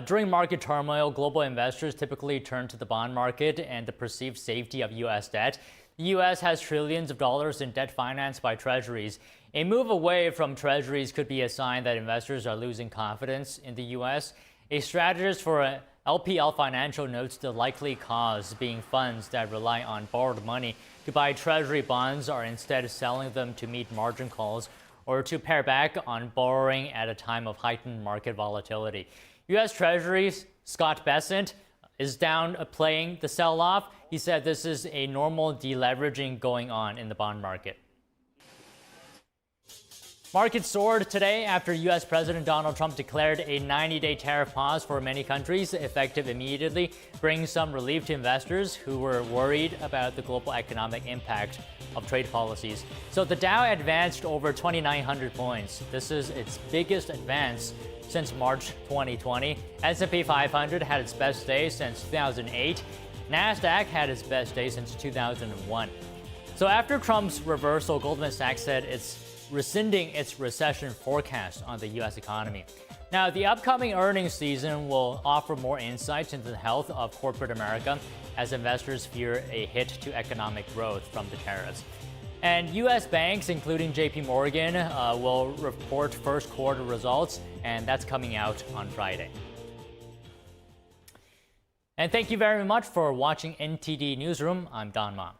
[SPEAKER 12] During market turmoil, global investors typically turn to the bond market and the perceived safety of U.S. debt. The U.S. has trillions of dollars in debt financed by treasuries. A move away from treasuries could be a sign that investors are losing confidence in the U.S. A strategist for LPL Financial notes the likely cause being funds that rely on borrowed money to buy treasury bonds are instead selling them to meet margin calls or to pare back on borrowing at a time of heightened market volatility. U.S. Treasuries Scott Bessent is downplaying the sell-off. He said this is a normal deleveraging going on in the bond market. Markets soared today after U.S. President Donald Trump declared a 90-day tariff pause for many countries, effective immediately, bringing some relief to investors who were worried about the global economic impact of trade policies. So the Dow advanced over 2,900 points. This is its biggest advance since March 2020. S&P 500 had its best day since 2008. NASDAQ had its best day since 2001. So after Trump's reversal, Goldman Sachs said it's rescinding its recession forecast on the U.S. economy. Now, the upcoming earnings season will offer more insights into the health of corporate America as investors fear a hit to economic growth from the tariffs. And U.S. banks, including JP Morgan, will report first quarter results, and that's coming out on Friday. And thank you very much for watching NTD Newsroom. I'm Don Ma.